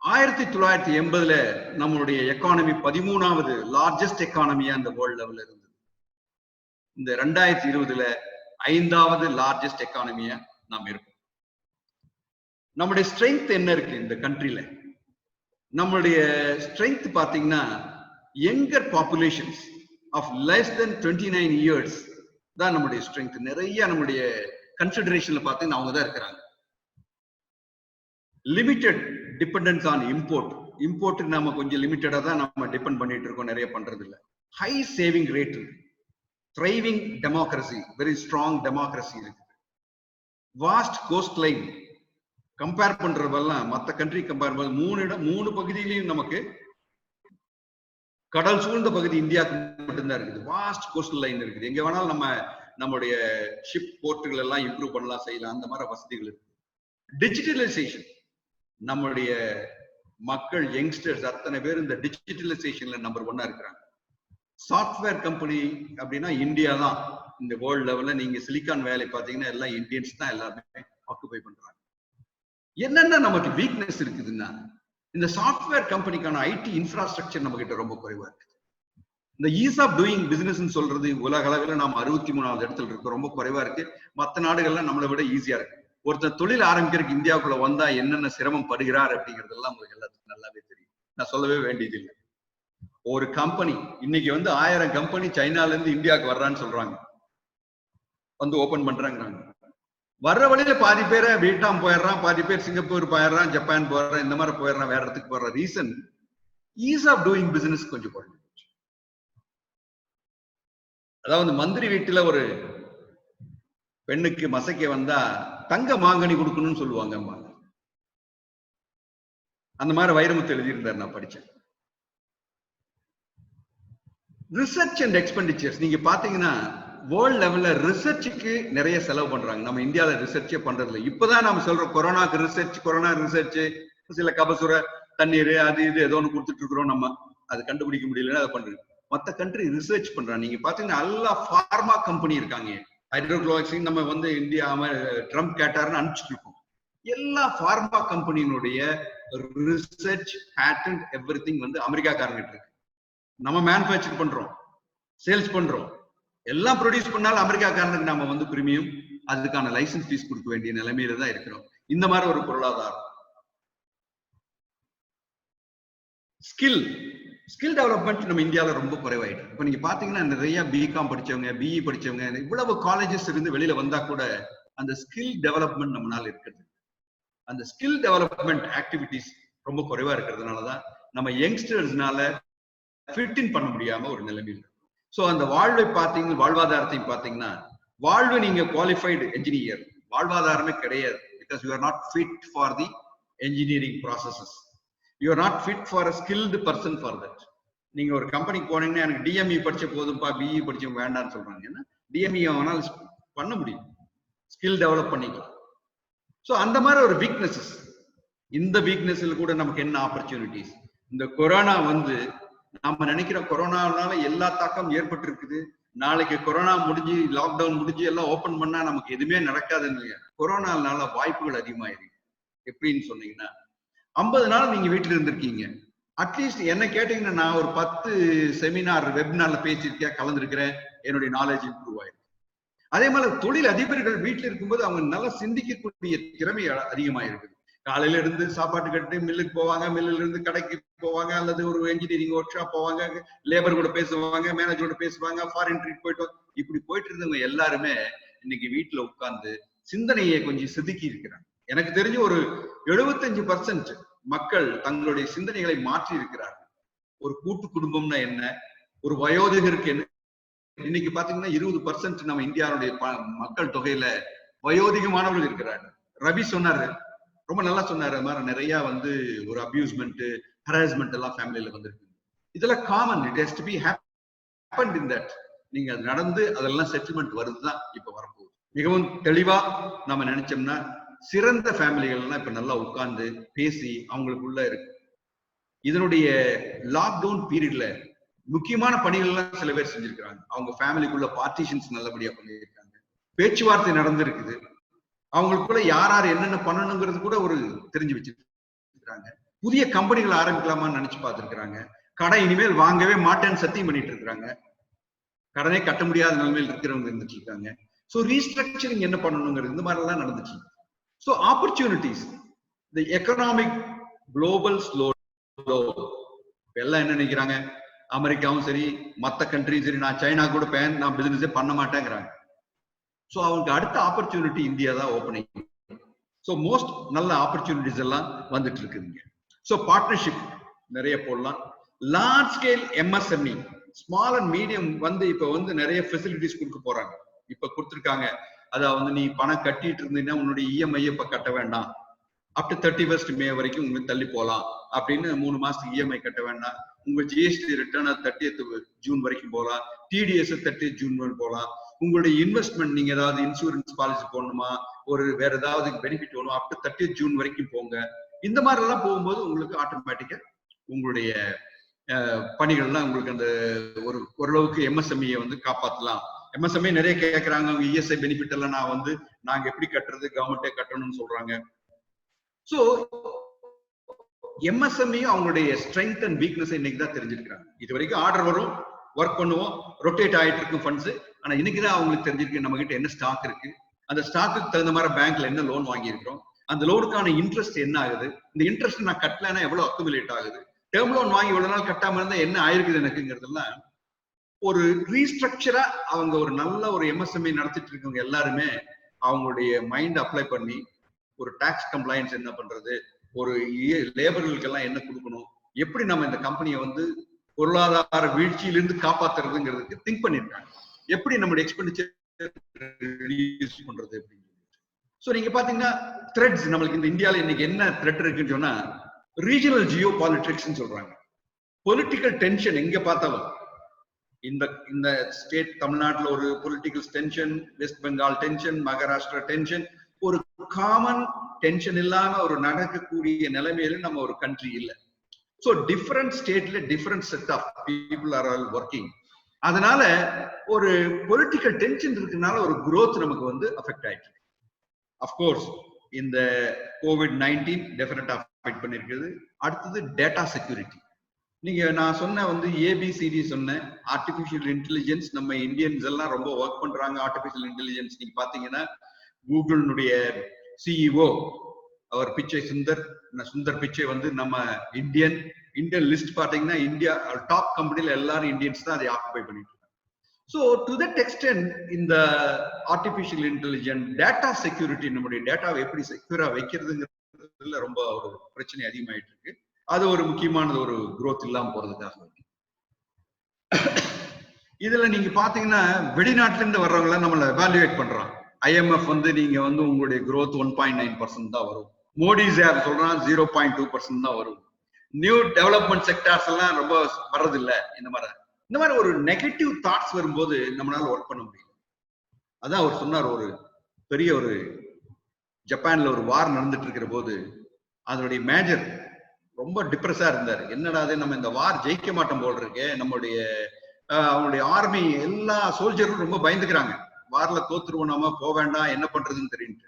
1980 நம்மளுடைய எக்கானமி 13வது லார்ஜஸ்ட் எக்கானமியா இந்த வேர்ல்ட் லெவல்ல இருந்தது. இந்த 2020 5வது லார்ஜஸ்ட் எக்கானமியா நாம் இருக்கோம். நம்முடைய ஸ்ட்ரென்த் என்ன இருக்கு இந்த கண்ட்ரில? நம்மளுடைய ஸ்ட்ரென்த் பாத்தீங்கன்னா younger populations of less than 29 years தான் நம்முடைய ஸ்ட்ரென்த். நிறைய நம்முடைய கன்சிடரேஷன்ல பாத்தீங்கன்னா அவங்க தான் இருக்கிறாங்க. லிமிட்டெட் டிபெண்டன்ஸ் ஆன் இம்போர்ட் நம்ம கொஞ்சம் லிமிட்டடா தான் நம்ம டிபெண்ட் பண்ணிட்டு இருக்கோம், நிறைய பண்றது இல்ல. ஹை சேவிங் ரேட் இருக்கு, thriving democracy, very strong democracy இருக்கு. வாஸ்ட் கோஸ்ட் லைன் கம்பேர் பண்றதெல்லாம் மற்ற கண்ட்ரி கம்பேர் பண்ணும்போது 3 பகுதியிலையும் நமக்கு கடல் சூழ்ந்த பகுதி இந்தியாவுக்கு மட்டும்தான் இருக்குது. வாஸ்ட் கோஸ்டல் லைன் இருக்குது. எங்க வேணாலும் நம்முடைய ஷிப் போர்ட்டுகள் எல்லாம் இம்ப்ரூவ் பண்ணலாம், செய்யலாம். அந்த மாதிரி வசதிகள் இருக்கு. டிஜிட்டலைசேஷன், நம்முடைய மக்கள் யங்ஸ்டர்ஸ் அத்தனை பேர் இந்த டிஜிட்டலைசேஷன்ல நம்பர் 1 இருக்கிறாங்க. சாஃப்ட்வேர் கம்பெனி அப்படின்னா இந்தியா தான். இந்த வேர்ல்ட் லெவல்ல நீங்க சிலிகான் வேலி பாத்தீங்கன்னா எல்லாம் இந்தியன்ஸ் தான் எல்லாருமே ஆக்குபை பண்றாங்க. என்னென்ன நமக்கு வீக்னஸ் இருக்குதுன்னா, இந்த சாஃப்ட்வேர் கம்பெனிக்கான ஐடி இன்ஃப்ராஸ்ட்ரக்சர் நம்ம கிட்ட ரொம்ப குறைவா இருக்கு. இந்த ஈஸ் ஆஃப் டூயிங் பிசினஸ் சொல்றது உலக அளவில் நாம் 63வது இடத்துல இருக்கு, ரொம்ப குறைவா இருக்கு. மற்ற நாடுகள்லாம் நம்மளை விட ஈஸியா இருக்கு. ஒருத்தர் தொழில் ஆரம்பிக்கிறதுக்கு இந்தியாவுக்குள்ள வந்தா என்னென்ன சிரமம் படுகிறார் அப்படிங்கிறதெல்லாம் உங்களுக்கு எல்லாத்துக்கும் நல்லாவே தெரியும். நான் சொல்லவே வேண்டியதில்லை. ஒரு கம்பெனி இன்னைக்கு 1000 கம்பெனி சைனால இருந்து இந்தியாவுக்கு வர்றான்னு சொல்றாங்க, வந்து ஓபன் பண்றாங்க. வர்ற வழியில பாதி பேரை வியட்நாம் போயிடுறான், பாதி பேர் சிங்கப்பூர் போயிடுறான், ஜப்பான் போயிடுறான், இந்த மாதிரி போயிடுறான். வேற இடத்துக்கு போற reason ease of doing business கொஞ்சம் குறைஞ்சு போச்சு. அதாவது மந்திரி வீட்டுல ஒரு பெண்ணுக்கு மசைக்க வந்தா தங்க மாங்கனி கொடுக்கணும்னு சொல்லுவாங்க. அந்த மாதிரி வைரமுத்து எழுதியிருந்தார், நான் படிச்சேன். ரிசர்ச் அண்ட் எக்ஸ்பெண்டிச்சர்ஸ் நீங்க பாத்தீங்கன்னா வேர்ல்ட் லெவல்ல ரிசர்ச்சுக்கு நிறைய செலவு பண்றாங்க. நம்ம இந்தியாவில ரிசர்ச்சே பண்றது இல்லை. இப்பதான் நம்ம சொல்றோம் கொரோனாக்கு ரிசர்ச், கொரோனா ரிசர்ச், சில கபசுர தண்ணீர் அது இது ஏதோ ஒன்று கொடுத்துட்டு இருக்கிறோம். நம்ம அது கண்டுபிடிக்க முடியலன்னா அதை பண்றது. மற்ற கண்ட்ரி ரிசர்ச் பண்றாங்க. நீங்க பாத்தீங்கன்னா எல்லா ஃபார்மா கம்பெனி இருக்காங்க. ஹைட்ரோக்ளோக்சின் நம்ம வந்து இந்தியா ட்ரம்ப் கேட்டாருன்னு அனுப்பிச்சுட்டு இருக்கோம். எல்லா ஃபார்மா கம்பெனியினுடைய ரிசர்ச், பேட்டன்ட், எவ்ரிதிங் வந்து அமெரிக்காக்காரங்கிட்ட இருக்கு. நம்ம மேனுஃபேக்சர் பண்றோம், சேல்ஸ் பண்றோம், எல்லாம் ப்ரொடியூஸ் பண்ணாலும் அமெரிக்காக்காரனுக்கு நம்ம வந்து பிரீமியம், அதுக்கான லைசன்ஸ் ஃபீஸ் கொடுக்க வேண்டிய நிலைமையில தான் இருக்கிறோம். இந்த மாதிரி ஒரு பொருளாதாரம். ஸ்கில் டெவலப்மெண்ட் நம்ம இந்தியாவில ரொம்ப குறைவாயிட்டு. இப்ப நீங்க பாத்தீங்கன்னா நிறைய பிகாம் படிச்சவங்க, பிஇ படிச்சவங்க, இவ்வளவு காலேஜஸ் இருந்து வெளியில வந்தா கூட அந்த ஸ்கில் டெவலப்மெண்ட் நம்மளால இருக்கிறது. அந்த ஸ்கில் டெவலப்மெண்ட் ஆக்டிவிட்டிஸ் ரொம்ப குறைவா இருக்கிறதுனாலதான் நம்ம யங்ஸ்டர்ஸ்னால ஃபிட் இன் பண்ண முடியாம ஒரு நிலைமையில். சோ அந்த வாழ்வை பார்த்தீங்கன்னா, வாழ்வாதாரத்தையும் பாத்தீங்கன்னா, வாழ்வு நீங்க குவாலிஃபைடு என்ஜினியர், வாழ்வாதாரமே கிடையாது. Because you are not fit for the engineering processes. You are not fit for a skilled person for that. நீங்க ஒரு கம்பெனிக்கு போனீங்கன்னா எனக்கு டிஎம்இ படிச்ச போதும்பா, பிஇ படிச்ச வேண்டாம்னு சொல்றாங்க. ஏன்னா டிஎம்இ அவனால் பண்ண முடியும், ஸ்கில் டெவலப் பண்ணிக்கலாம். ஸோ அந்த மாதிரி ஒரு வீக்னஸஸ். இந்த வீக்னஸ்ல கூட நமக்கு என்ன ஆப்பர்ச்சுனிட்டிஸ்? இந்த கொரோனா வந்து நாம நினைக்கிற கொரோனானால எல்லா தாக்கம் ஏற்பட்டு இருக்குது. நாளைக்கு கொரோனா முடிஞ்சு, லாக்டவுன் முடிஞ்சு எல்லாம் ஓபன் பண்ணா நமக்கு எதுவுமே நடக்காதுன்னு இல்லையா? கொரோனானால வாய்ப்புகள் அதிகமாயிருக்கு. எப்படின்னு சொன்னீங்கன்னா, 50 நாள் நீங்க வீட்டுல இருந்திருக்கீங்க. அட்லீஸ்ட் என்ன கேட்டீங்கன்னா, நான் ஒரு 10 செமினார் வெபினார்ல பேசியிருக்கேன், கலந்துருக்கிறேன், என்னுடைய நாலேஜ் இம்ப்ரூவ் ஆயிருக்கு. அதே மாதிரி தொழில் அதிபர்கள் வீட்டுல இருக்கும்போது அவங்க நல்லா சிந்திக்கக்கூடிய திறமை அதிகமாயிருக்கு. காலையில இருந்து சாப்பாட்டு கட்டு மில்லுக்கு போவாங்க, மில்லுல இருந்து கடைக்கு போவாங்க, அல்லது ஒரு இன்ஜினியரிங் ஒர்க் ஷாப் போவாங்க, லேபர் கூட பேசுவாங்க, மேனேஜரோட பேசுவாங்க, ஃபாரின் ட்ரிப் போயிட்டு இப்படி போயிட்டு இருந்தவங்க எல்லாருமே இன்னைக்கு வீட்டுல உட்கார்ந்து சிந்தனையை கொஞ்சம் செதுக்கி இருக்கிறாங்க. எனக்கு தெரிஞ்சு ஒரு 75% மக்கள் தங்களுடைய சிந்தனைகளை மாற்றி இருக்கிறார்கள். ஒரு கூட்டு குடும்பம்னா என்ன, ஒரு வயோதிகருக்கு என்ன. இன்னைக்கு பாத்தீங்கன்னா 20% நம்ம இந்தியாவுடைய மக்கள் தொகையில வயோதிகமானவர்கள் இருக்கிறார்கள். ரவி சொன்னாரு, ரொம்ப நல்லா சொன்னாரு. அது மாதிரி நிறைய வந்து ஒரு அபியூஸ்மெண்ட், ஹராஸ்மெண்ட் எல்லாம் ஃபேமிலியில வந்திருக்கு. இதெல்லாம் common. It has to be happened in that. நீங்க அது நடந்து அதெல்லாம் செட்டில்மெண்ட் வருதுதான் இப்ப வரப்போகுது. மிகவும் தெளிவா நம்ம நினைச்சோம்னா சிறந்த ஃபேமிலிகள் எல்லாம் இப்ப நல்லா உட்கார்ந்து பேசி அவங்களுக்குள்ள இருக்கு. இதனுடைய லாக்டவுன் பீரியட்ல முக்கியமான பணிகள் எல்லாம் சில பேர் செஞ்சிருக்கிறாங்க. அவங்க ஃபேமிலிக்குள்ள பார்ட்டிஷன்ஸ் நல்லபடியா பண்ணியிருக்காங்க. பேச்சுவார்த்தை நடந்திருக்குது. அவங்களுக்குள்ள யார் யார் என்னென்ன பண்ணணுங்கிறது கூட ஒரு தெரிஞ்சு வச்சிருக்காங்க. புதிய கம்பெனிகள் ஆரம்பிக்கலாமான்னு நினைச்சு பார்த்திருக்கிறாங்க. கடை இனிமேல் வாங்கவே மாட்டேன்னு சத்தியம் பண்ணிட்டு இருக்காங்க. கடனே கட்ட முடியாத நிலைமையில் இருக்கிறவங்க இருந்துட்டு இருக்காங்க. ஸோ ரீஸ்ட்ரக்சரிங் என்ன பண்ணணுங்கிறது இந்த மாதிரி எல்லாம் நடந்துச்சு. So opportunities, the economic global slow எல்லாம் என்ன நினைக்கிறாங்க, அமெரிக்காவும் சரி மற்ற கண்ட்ரியும் சரி, நான் சைனா கூட நான் பிசினஸே பண்ண மாட்டேங்கிறாங்க. ஸோ அவங்களுக்கு அடுத்த ஆப்பர்ச்சுனிட்டி இந்தியா தான் ஓப்பனிங். ஸோ மோஸ்ட் நல்ல ஆப்பர்ச்சுனிட்டிஸ் எல்லாம் வந்துட்டு இருக்குதுங்க. ஸோ பார்ட்னர்ஷிப் நிறைய போடலாம். Large scale MSME, small and medium வந்து இப்ப வந்து நிறைய ஃபெசிலிட்டிஸ் கொடுக்க போறாங்க. இப்ப கொடுத்துருக்காங்க. அதாவது நீ பணம் கட்டிட்டு இருந்தீங்கன்னா உன்னுடைய இஎம்ஐ இப்ப கட்ட வேண்டாம், அப் டு 31st May வரைக்கும் உங்களுக்கு தள்ளி போகலாம் அப்படின்னு 3 மாசத்துக்கு இஎம்ஐ கட்ட வேண்டாம். உங்க ஜிஎஸ்டி ரிட்டர்ன் 30th June வரைக்கும் போகலாம், டிடிஎஸ் 30th June போகலாம். உங்களுடைய இன்வெஸ்ட்மெண்ட் நீங்க ஏதாவது இன்சூரன்ஸ் பாலிசி போடணுமா, ஒரு வேற ஏதாவது பெனிஃபிட் வேணும், அப் டு 30th June வரைக்கும் போங்க. இந்த மாதிரி எல்லாம் போகும்போது உங்களுக்கு ஆட்டோமேட்டிக்கா உங்களுடைய பணிகள்லாம் உங்களுக்கு அந்த ஓரளவுக்கு எம்எஸ்எம்இ வந்து காப்பாற்றலாம். எம்எஸ்எம்இ நிறைய கேட்கறாங்க. அவங்க இஎஸ்ஐ பெனிஃபிட் எல்லாம் நான் வந்து நாங்க எப்படி கட்டுறது, கவர்மெண்டே கட்டணும்னு சொல்றாங்க. சோ எம்எஸ்எம்இ அவங்களுடைய ஸ்ட்ரென்த் அண்ட் வீக்னஸ் இன்னைக்கு தான் தெரிஞ்சிருக்காங்க. இது வரைக்கும் ஆர்டர் வரும், ஒர்க் பண்ணுவோம், ரொட்டேட் ஆயிட்டு இருக்கும் ஃபண்ட்ஸ். ஆனா இன்னைக்குதான் அவங்களுக்கு தெரிஞ்சிருக்கு நம்ம கிட்ட என்ன ஸ்டாக் இருக்கு, அந்த ஸ்டாக்கு தகுந்த மாதிரி பேங்க்ல என்ன லோன் வாங்கி இருக்கிறோம், அந்த லோனுக்கான இன்ட்ரெஸ்ட் என்ன ஆகுது, இந்த இன்ட்ரெஸ்ட் நான் கட்டலன்னா எவ்வளவு அக்குமுலேட் ஆகுது, டேர்ம் லோன் வாங்கி இவ்வளவு நாள் கட்டாம இருந்தா என்ன ஆயிருக்குது எனக்குங்கிறதெல்லாம் ஒரு ரீஸ்ட்ரக்சரா அவங்க ஒரு நல்ல ஒரு எம்எஸ்எம்இ நடத்திட்டு இருக்கவங்க எல்லாருமே அவங்களுடைய மைண்ட் அப்ளை பண்ணி ஒரு டாக்ஸ் கம்ப்ளைன்ஸ் என்ன பண்றது, ஒரு லேபர்களுக்கெல்லாம் என்ன கொடுக்கணும், எப்படி நம்ம இந்த கம்பெனியை வந்து பொருளாதார வீழ்ச்சியிலிருந்து காப்பாத்துறதுங்கிறதுக்கு திங்க் பண்ணிருக்காங்க. எப்படி நம்மளுடைய எக்ஸ்பெண்டிச்சர் ரிடியூஸ் பண்றது அப்படின்னு. சோ நீங்க பாத்தீங்கன்னா த்ரெட்ஸ் நம்மளுக்கு இந்த இந்தியால இன்னைக்கு என்ன த்ரெட் இருக்குன்னு சொன்னா ரீஜனல் ஜியோ பாலிடிக்ஸ் சொல்றாங்க. பொலிட்டிக்கல் டென்ஷன் எங்க பார்த்தாலும், இந்த ஸ்டேட் தமிழ்நாட்டுல ஒரு political tension, West Bengal tension, Maharashtra tension, ஒரு காமன் டென்ஷன் இல்லாம ஒரு நடக்கக்கூடிய நிலைமையில நம்ம ஒரு கண்ட்ரி இல்ல. சோ டிஃபரெண்ட் ஸ்டேட்ல different set of people are all working. அதனால ஒரு பொலிட்டிக்கல் டென்ஷன் இருக்கனால ஒரு growth நமக்கு வந்து அஃபெக்ட் ஆயிட்டு. அஃப்கோர்ஸ் இந்த COVID-19 டெஃபினட்டா அஃபெக்ட் பண்ணிருக்குது. அடுத்தது டேட்டா செக்யூரிட்டி. நீங்க நான் சொன்ன வந்து ABCD சொன்ன ஆர்டிபிஷியல் இன்டெலிஜென்ஸ், நம்ம இந்தியன்ஸ் எல்லாம் ரொம்ப ஒர்க் பண்றாங்க ஆர்டிபிஷியல் இன்டெலிஜென்ஸ். நீங்க பாத்தீங்கன்னா கூகுள்னுடைய CEO அவர் பிச்சை சுந்தர் பிச்சை வந்து நம்ம இந்தியன் லிஸ்ட் பாத்தீங்கன்னா இந்தியா டாப் கம்பெனில எல்லாரும் இந்தியன்ஸ் தான் அதை ஆக்குபை பண்ணிட்டு இருக்காங்க. ஸோ டு தட் எக்ஸ்டென்ட் இந்த ஆர்டிபிஷியல் இன்டெலிஜென்ஸ் டேட்டா செக்யூரிட்டி, நம்முடைய டேட்டாவை எப்படி செக்யூரா வைக்கிறதுங்கிறதுல ரொம்ப ஒரு பிரச்சனை அதிகமாயிட்டு இருக்கு. அது ஒரு முக்கியமானது, ஒரு growth இல்லாம போறதுக்காக. இதுல நீங்க பாத்தீங்கன்னா வெளிநாட்டுல இருந்து வர்றவங்க நம்மள எவாலுவேட் பண்றான். IMF வந்து நீங்க வந்து உங்களுடைய growth 1.9% தான் வரும். மோடிஸ் யார் சொல்றான் 0.2% தான் வரும். நியூ டெவலப்மெண்ட் செக்டார்ஸ் எல்லாம் ரொம்ப வர்றது இல்ல. இந்த மாதிரி ஒரு நெகட்டிவ் தாட்ஸ் வரும்போது நம்மளால ஒர்க் பண்ண முடியும். அதான் அவர் சொன்னார், ஒரு பெரிய ஒரு ஜப்பான்ல ஒரு வார் நடந்துட்டு இருக்கிற போது அதனுடைய மேஜர் ரொம்ப டிப்ரெஸா இருந்தாரு. என்னடா நம்ம இந்த வார் ஜெயிக்க மாட்டோம் போல் இருக்கு, அவனுடைய ஆர்மி எல்லா சோல்ஜரும் ரொம்ப பயந்துக்கிறாங்க, வார்ல தோத்துருவோம், நாம போக வேண்டாம், என்ன பண்றதுன்னு தெரியுது.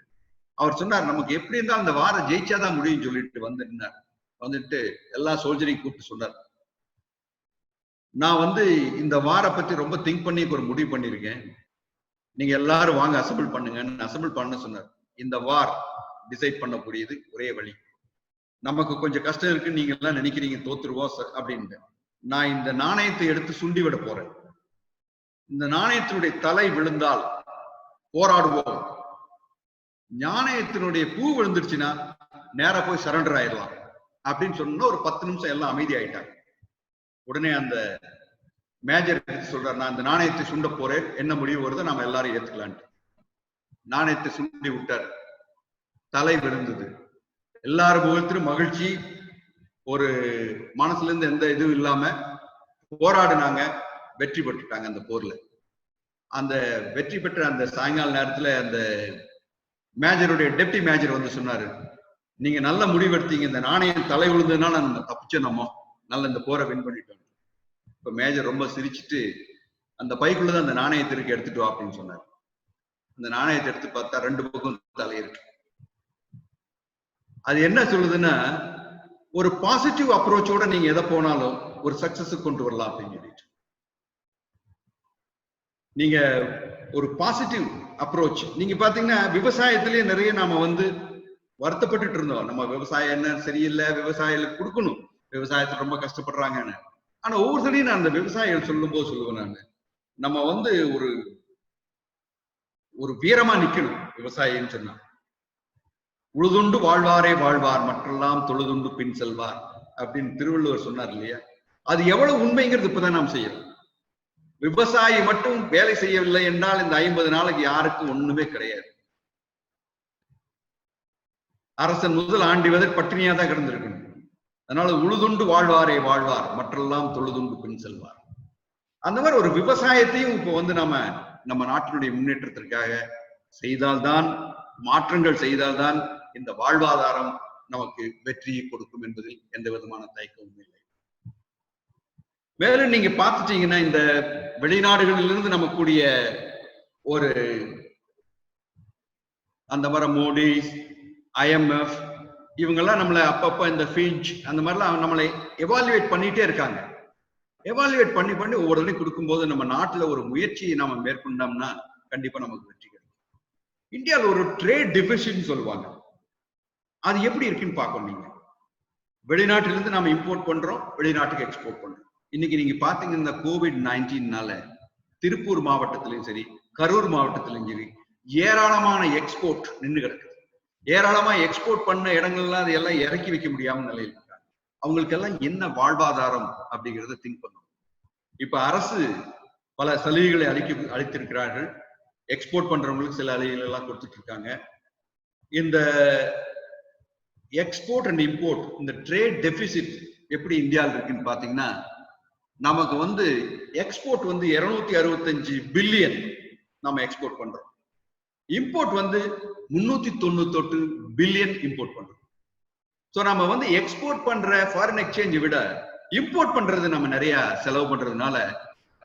அவர் சொன்னார் நமக்கு எப்படி இருந்தாலும் அந்த வாரை ஜெயிச்சாதான் முடியும் சொல்லிட்டு வந்துட்டு எல்லா சோல்ஜரையும் கூப்பிட்டு சொன்னார், நான் வந்து இந்த வாரை பத்தி ரொம்ப திங்க் பண்ணி ஒரு முடிவு பண்ணிருக்கேன், நீங்க எல்லாரும் வாங்க அசம்பிள் பண்ணுங்கன்னு அசம்பிள் பண்ண சொன்னார். இந்த வார் டிசைட் பண்ணக்கூடியது ஒரே வழி, நமக்கு கொஞ்சம் கஷ்டம் இருக்கு, நீங்க எல்லாம் நினைக்கிறீங்க தோத்துருவோம் அப்படின்ட்டு, நான் இந்த நாணயத்தை எடுத்து சுண்டி விட போறேன், இந்த நாணயத்தினுடைய தலை விழுந்தால் போராடுவோம், நாணயத்தினுடைய பூ விழுந்துருச்சுன்னா நேரா போய் சரண்டர் ஆயிடலாம் அப்படின்னு சொன்னா ஒரு 10 நிமிஷம் எல்லாம் அமைதி ஆயிட்டாங்க. உடனே அந்த மேஜர் சொல்றாரு, நான் இந்த நாணயத்தை சுண்ட போறேன், என்ன முடிவு வருதோ நாம எல்லாரும் ஏத்துக்கலான்ட்டு நாணயத்தை சுண்டி விட்டாரு. தலை விழுந்தது. எல்லாரும் முகத்திலும் மகிழ்ச்சி, ஒரு மனசுல இருந்து எந்த இதுவும் இல்லாம போராடினாங்க, வெற்றி பெற்றுட்டாங்க அந்த போர்ல. அந்த வெற்றி பெற்ற அந்த சாயங்கால நேரத்துல அந்த மேஜருடைய டெப்டி மேஜர் வந்து சொன்னாரு, நீங்க நல்ல முடிவெடுத்தீங்க, இந்த நாணயம் தலை விழுந்ததுனால நம்ம தப்பிச்சோம், நம்ம நல்ல இந்த போரை வின் பண்ணிட்டோம். இப்ப மேஜர் ரொம்ப சிரிச்சுட்டு அந்த பைக்குள்ளதான் அந்த நாணயத்தை இருக்கு, எடுத்துட்டு வா அப்படின்னு சொன்னாரு. அந்த நாணயத்தை எடுத்து பார்த்தா 2 பக்கம் தலை இருக்கு. அது என்ன சொல்லுதுன்னா, ஒரு பாசிட்டிவ் அப்ரோச்சோட நீங்க எதை போனாலும் ஒரு சக்சஸ் கொண்டு வரலாம் அப்படின்னு சொல்லிட்டு, நீங்க ஒரு பாசிட்டிவ் அப்ரோச். நீங்க பாத்தீங்கன்னா விவசாயத்திலேயே நிறைய நாம வந்து வருத்தப்பட்டுட்டு இருந்தோம், நம்ம விவசாயம் என்ன சரியில்லை, விவசாயிகளுக்கு கொடுக்கணும், விவசாயத்துல ரொம்ப கஷ்டப்படுறாங்கன்னு. ஆனா ஒவ்வொருத்தரையும் நான் அந்த விவசாயிகள் சொல்லும் போது சொல்லுவேன், நான் நம்ம வந்து ஒரு வீரமா நிக்கணும் விவசாயின்னு சொன்னா. உழுதுண்டு வாழ்வாரே வாழ்வார், மற்றெல்லாம் தொழுதுண்டு பின் செல்வார் அப்படின்னு திருவள்ளுவர் சொன்னார் இல்லையா? அது எவ்வளவு உண்மைங்கிறது இப்பதான் நாம் செய்யறோம். விவசாயி மட்டும் வேலை செய்யவில்லை என்றால் இந்த 50 நாளைக்கு யாருக்கும் ஒண்ணுமே கிடையாது. அரசன் முதல் ஆண்டி வரை பட்டினியா தான் கிடந்திருக்கணும். அதனால உழுதுண்டு வாழ்வாரே வாழ்வார், மற்றெல்லாம் தொழுதுண்டு பின் செல்வார். அந்த மாதிரி ஒரு விவசாயத்தையும் இப்போ வந்து நம்ம நாட்டினுடைய முன்னேற்றத்திற்காக செய்தால்தான், மாற்றங்கள் செய்தால்தான் இந்த வாழ்வாதாரம் நமக்கு வெற்றியை கொடுக்கும் என்பதில் எந்த விதமான தயக்கமும் இல்லை. மேலும் நீங்க பார்த்துட்டீங்கன்னா, இந்த வெளிநாடுகளிலிருந்து நம்ம கூடிய ஒரு அந்த மாதிரி மோடிஸ், IMF இவங்கெல்லாம் நம்மளை அப்பப்ப இந்த ஃபிஞ்ச் அந்த மாதிரிலாம் நம்மளை எவாலுவேட் பண்ணிட்டே இருக்காங்க. எவாலுவேட் பண்ணி ஒவ்வொரு தடவையும் கொடுக்கும்போது நம்ம நாட்டுல ஒரு முயற்சியை நாம மேற்கொண்டோம்னா கண்டிப்பா நமக்கு வெற்றி கிடைக்கும். இந்தியாவில் ஒரு ட்ரேட் டிஃபிஷியன்ட் சொல்லுவாங்க, அது எப்படி இருக்குன்னு பார்க்கணும். நீங்க வெளிநாட்டிலிருந்து நாம இம்போர்ட் பண்றோம், வெளிநாட்டுக்கு எக்ஸ்போர்ட் பண்றோம். இன்னைக்கு நீங்க பாத்தீங்கன்னா இந்த COVID-19னால திருப்பூர் மாவட்டத்திலையும் சரி, கரூர் மாவட்டத்திலையும் சரி, ஏராளமான எக்ஸ்போர்ட் நின்று கிடக்குது. ஏராளமா எக்ஸ்போர்ட் பண்ண இடங்கள்லாம் அதையெல்லாம் இறக்கி வைக்க முடியாம நிலையில் இருக்காங்க. அவங்களுக்கெல்லாம் என்ன வாழ்வாதாரம் அப்படிங்கிறத திங்க் பண்ணணும். இப்ப அரசு பல சலுகைகளை அளித்திருக்கிறார்கள். எக்ஸ்போர்ட் பண்றவங்களுக்கு சில சலுகைகள் எல்லாம் கொடுத்துட்டு இருக்காங்க. இந்த எக்ஸ்போர்ட் அண்ட் இம்போர்ட், இந்த ட்ரேட் டெபிசிட் எப்படி இந்தியாவில் இருக்குன்னு பாத்தீங்கன்னா, நமக்கு எக்ஸ்போர்ட் 265 பில்லியன் நம்ம எக்ஸ்போர்ட் பண்றோம். இம்போர்ட் 398 பில்லியன் இம்போர்ட் பண்றோம். சோ நம்ம எக்ஸ்போர்ட் பண்ற ஃபாரின் எக்ஸ்சேஞ்சை விட இம்போர்ட் பண்றது நம்ம நிறைய செலவு பண்றதுனால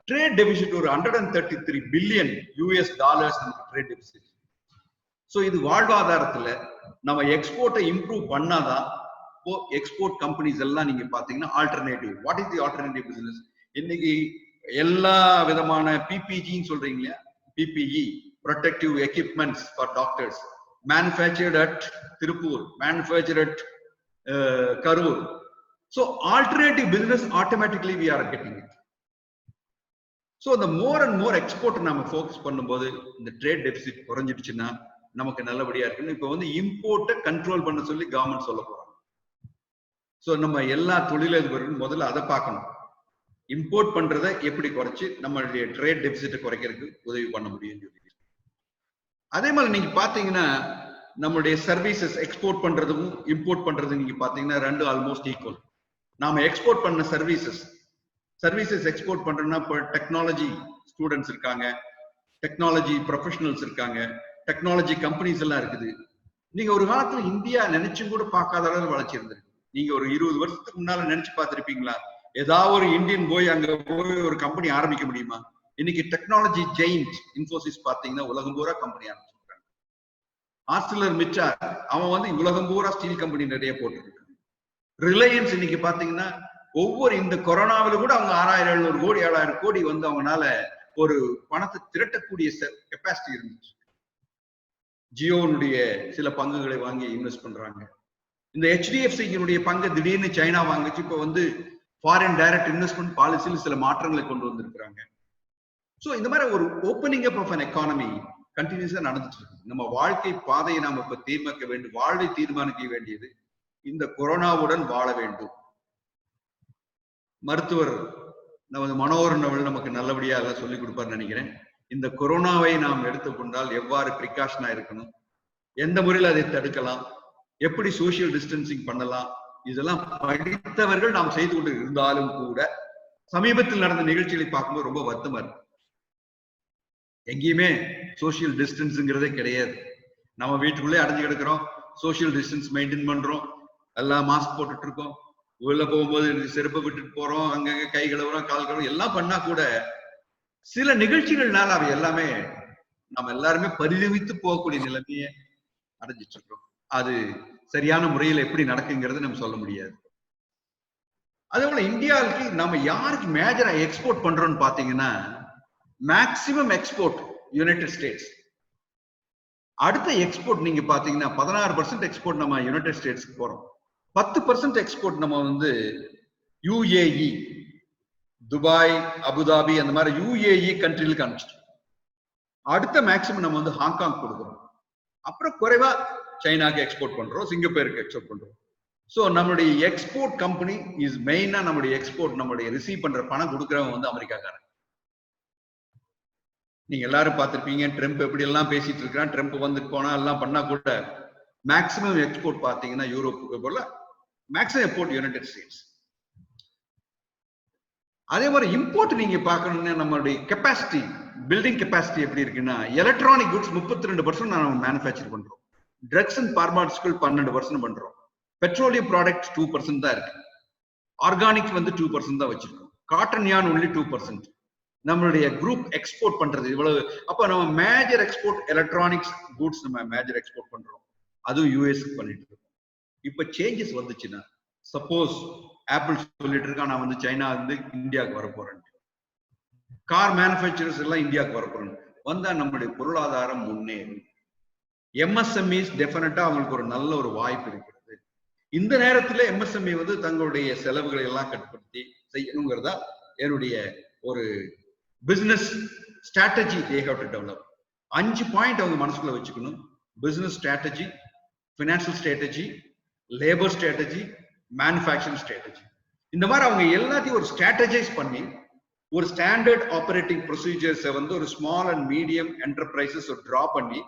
ட்ரேட் டெபிசிட் ஒரு 133 பில்லியன் யூஎஸ் டாலர்ஸ் நமக்கு ட்ரேட் டெபிசிட். சோ இது வாழ்வாதாரத்துல நம்ம எக்ஸ்போர்ட்டை இம்ப்ரூவ் பண்ணாதான் எக்ஸ்போர்ட் கம்பெனிஸ் எல்லாம் நீங்க பாத்தீங்கன்னா alternative. What is the alternative business? இன்னைக்கு எல்லா விதமான பிபிஜின்னு சொல்றீங்க இல்லையா, PPE protective equipments for doctors, manufactured at Tirupur, manufactured at Karur. So alternative business, automatically we are getting it. So the more and more export நாம focus பண்ணும்போது இந்த trade deficit குறைஞ்சிடுச்சுன்னா நமக்கு நல்லபடியா இருக்கு. இப்போ இம்போர்ட்டை கண்ட்ரோல் பண்ண சொல்லி கவர்மெண்ட் சொல்ல போறாங்க. சோ நம்ம எல்லா தொழிலதிபர்களும் முதல்ல அதை பார்க்கணும். இம்போர்ட் பண்றதை எப்படி குறைச்சு நம்மளுடைய ட்ரேட் டெபிசிட்டை குறைக்கிறதுக்கு உதவி பண்ண முடியும். அதே மாதிரி நீங்க பாத்தீங்கன்னா நம்மளுடைய சர்வீசஸ் எக்ஸ்போர்ட் பண்றதும் இம்போர்ட் பண்றதும் நீங்க பாத்தீங்கன்னா ரெண்டு ஆல்மோஸ்ட் ஈக்குவல். நாம எக்ஸ்போர்ட் பண்ண சர்வீசஸ் எக்ஸ்போர்ட் பண்றோம்னா இப்போ டெக்னாலஜி ஸ்டூடெண்ட்ஸ் இருக்காங்க, டெக்னாலஜி ப்ரொஃபஷனல்ஸ் இருக்காங்க, டெக்னாலஜி கம்பெனிஸ் எல்லாம் இருக்குது. நீங்க ஒரு காலத்துல இந்தியா நினைச்சும் கூட பார்க்காத அளவு வளர்ச்சி இருந்திருக்கு. நீங்க ஒரு 20 வருஷத்துக்கு முன்னால நினைச்சு பார்த்திருப்பீங்களா ஏதாவது ஒரு இந்தியன் அங்க போய் ஒரு கம்பெனி ஆரம்பிக்க முடியுமா? இன்னைக்கு டெக்னாலஜி ஜெயிண்ட் இன்ஃபோசிஸ் பாத்தீங்கன்னா உலகம் பூரா கம்பெனி ஆரம்பிச்சிருக்காங்க. ஆர்சிலர் மிட்டார் அவன் உலகம் பூரா ஸ்டீல் கம்பெனி நிறைய போட்டுருக்காங்க. ரிலையன்ஸ் இன்னைக்கு பாத்தீங்கன்னா ஒவ்வொரு இந்த கொரோனாவில கூட அவங்க 6700 கோடி 7000 கோடி அவங்கனால ஒரு பணத்தை திரட்டக்கூடிய கெப்பாசிட்டி இருந்துச்சு. ஜியோனுடைய சில பங்குகளை வாங்கி இன்வெஸ்ட் பண்றாங்க. இந்த HDFC பங்கு திடீர்னு சைனா வாங்கிச்சு. இப்போ ஃபாரின் டைரக்ட் இன்வெஸ்ட்மெண்ட் பாலிசியில் சில மாற்றங்களை கொண்டு வந்திருக்கிறாங்க. சோ இந்த மாதிரி ஒரு opening up of an economy கண்டினியூஸா நடந்துட்டு இருக்கு. நம்ம வாழ்க்கை பாதையை நாம இப்ப தீர்மானிக்க வேண்டும். வாழ்வை தீர்மானிக்க வேண்டியது இந்த கொரோனாவுடன் வாழ வேண்டும். மருத்துவர் நமது மனோகரன் அவர்கள் நமக்கு நல்லபடியா எல்லாம் சொல்லிக் கொடுப்பார்னு நினைக்கிறேன். இந்த கொரோனாவை நாம் எடுத்துக்கொண்டால் எவ்வாறு பிரிகாஷனா இருக்கணும், எந்த முறையில் அதை தடுக்கலாம், எப்படி சோசியல் டிஸ்டன்சிங் பண்ணலாம், இதெல்லாம் படித்தவர்கள் நாம் செய்து கொண்டு இருந்தாலும் கூட சமீபத்தில் நடந்த நிகழ்ச்சிகளை பார்க்கும்போது ரொம்ப வருத்தமா இருக்கு. எங்கேயுமே சோசியல் டிஸ்டன்ஸ்ங்கிறதே கிடையாது. நம்ம வீட்டுக்குள்ளே அடைஞ்சு கிடக்கிறோம், சோசியல் டிஸ்டன்ஸ் மெயின்டைன் பண்றோம், எல்லாம் மாஸ்க் போட்டுட்டு இருக்கோம், உள்ள போகும்போது செருப்பை விட்டுட்டு போறோம், அங்கங்க கை கழுவுறோம், கால் கழுவுறோம், எல்லாம் பண்ணா கூட சில நிகழ்ச்சிகள்னால அவை எல்லாமே நம்ம எல்லாருமே பரிதவித்து போகக்கூடிய நிலைமையை அடைஞ்சிட்டு இருக்கோம். அது சரியான முறையில் எப்படி நடக்குங்கிறது நம்ம சொல்ல முடியாது. அதே போல இந்தியாவுக்கு நம்ம யாருக்கு மேஜரா எக்ஸ்போர்ட் பண்றோம்னு பாத்தீங்கன்னா மேக்சிமம் எக்ஸ்போர்ட் யுனைடெட் ஸ்டேட்ஸ். அடுத்த எக்ஸ்போர்ட் நீங்க பாத்தீங்கன்னா 16% எக்ஸ்போர்ட் நம்ம யுனைடெட் ஸ்டேட்ஸ்க்கு போறோம். 10% எக்ஸ்போர்ட் நம்ம UAE, துபாய், அபுதாபி அந்த மாதிரி UAE கண்ட்ரிகளுக்கு அனுப்பிச்சிட்டோம். அடுத்த மேக்சிமம் நம்ம ஹாங்காங் கொடுக்குறோம். அப்புறம் குறைவா சைனாக்கு எக்ஸ்போர்ட் பண்றோம், சிங்கப்பூருக்கு எக்ஸ்போர்ட் பண்றோம். சோ நம்மளுடைய எக்ஸ்போர்ட் கம்பெனி இஸ் மெயினா நம்மளுடைய எக்ஸ்போர்ட், நம்மளுடைய ரிசீவ் பண்ற பணம் கொடுக்குறவங்க அமெரிக்காக்காரன். நீங்க எல்லாரும் பார்த்திருப்பீங்க ட்ரம்ப் எப்படி எல்லாம் பேசிட்டு இருக்கிறான். ட்ரம்ப் போனா எல்லாம் பண்ணா கூட மேக்சிமம் எக்ஸ்போர்ட் பாத்தீங்கன்னா யூரோப்புக்கு போல மேக்சிமம் எக்ஸ்போர்ட் யுனைடெட் ஸ்டேட்ஸ். அதே மாதிரி இம்போர்ட் நீங்க பாக்கணும்னா நம்மளுடைய கெப்பாசிட்டி, பில்டிங் கெப்பாசிட்டி எப்படி இருக்குன்னா எலக்ட்ரானிக் குட்ஸ் 32% நம்ம மேனுஃபேக்சர் பண்றோம், ட்ரக்ஸ் அண்ட் பார்மாசிட்டிகல் 12% பண்றோம், பெட்ரோலியம் ப்ராடக்ட் 2% தான் இருக்கு, ஆர்கானிக் 2% தான் வச்சிருக்கோம், காட்டன் யான் ஒன்லி 2%. நம்மளுடைய குரூப் எக்ஸ்போர்ட் பண்றது இவ்வளவு. அப்ப நம்ம மேஜர் எக்ஸ்போர்ட் எலக்ட்ரானிக்ஸ் குட்ஸ் நம்ம மேஜர் எக்ஸ்போர்ட் பண்றோம், அதுவும் யூஎஸ்க்கு பண்ணிட்டு இருக்கோம். இப்ப சேஞ்சஸ் வந்துச்சுன்னா சப்போஸ் ஆப்பிள் சொல்லிட்டு இருக்கா நான் சைனா இந்தியாவுக்கு வரப்போறேன், கார் மேனுஃபேக்சரர்ஸ் எல்லாம் இந்தியாவுக்கு வரப்போறேன் வந்தா நம்மளுடைய பொருளாதாரம் முன்னேறும். MSMEs டெஃபினட்டா அவங்களுக்கு ஒரு நல்ல ஒரு வாய்ப்பு இருக்கிறது. இந்த நேரத்துல MSME தங்களுடைய செலவுகளை எல்லாம் கட்டுப்படுத்தி செய்யணுங்கிறதா என்னுடைய ஒரு business strategy they have to develop. 5 point அவங்க மனசுக்குள்ள வச்சுக்கணும். Business strategy, financial strategy, labour strategy, manufacturing strategy. இந்த மாதிரி அவங்க எல்லாத்தையும் ஒரு ஸ்ட்ராட்டஜைஸ் பண்ணி ஒரு ஸ்டாண்டர்ட் ஆபரேட்டிங் ப்ரொசீஜர்ஸை வந்து ஒரு small and medium enterprises draw பண்ணி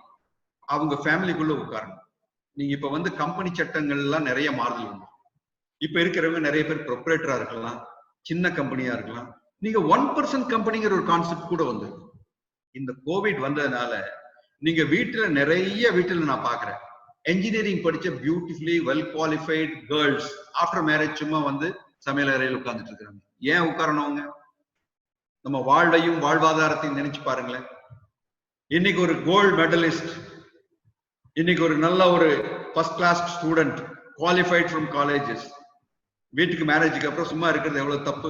அவங்க ஃபேமிலிக்குள்ள உட்காரணும். நீங்க இப்ப வந்து கம்பெனி சட்டங்கள் எல்லாம் நிறைய மாறுதல் உண்டு. இப்ப இருக்கிறவங்க நிறைய பேர் ப்ரொப்ரேட்டரா இருக்கலாம், சின்ன கம்பெனியா இருக்கலாம். நீங்க 1% கம்பெனிங்கிற ஒரு கான்செப்ட் கூட வந்து இந்த கோவிட் வந்ததுனால நீங்க வீட்டுல நான் பாக்குறேன் என்ஜினியரிங் படிச்ச beautifully well qualified girls after marriage சும்மா வந்து சமையல் அறையில் உட்கார்ந்துட்டு இருக்காங்க. ஏன் உட்காரணுங்க? நம்ம வாழ்வையும் வாழ்வாதாரத்தையும் நினைச்சு பாருங்களேன். இன்னைக்கு ஒரு கோல்டு மெடலிஸ்ட், இன்னைக்கு ஒரு நல்ல ஒரு first class student qualified from colleges வீட்டுக்கு மேரேஜுக்கு அப்புறம் சும்மா இருக்கிறது எவ்வளவு தப்பு?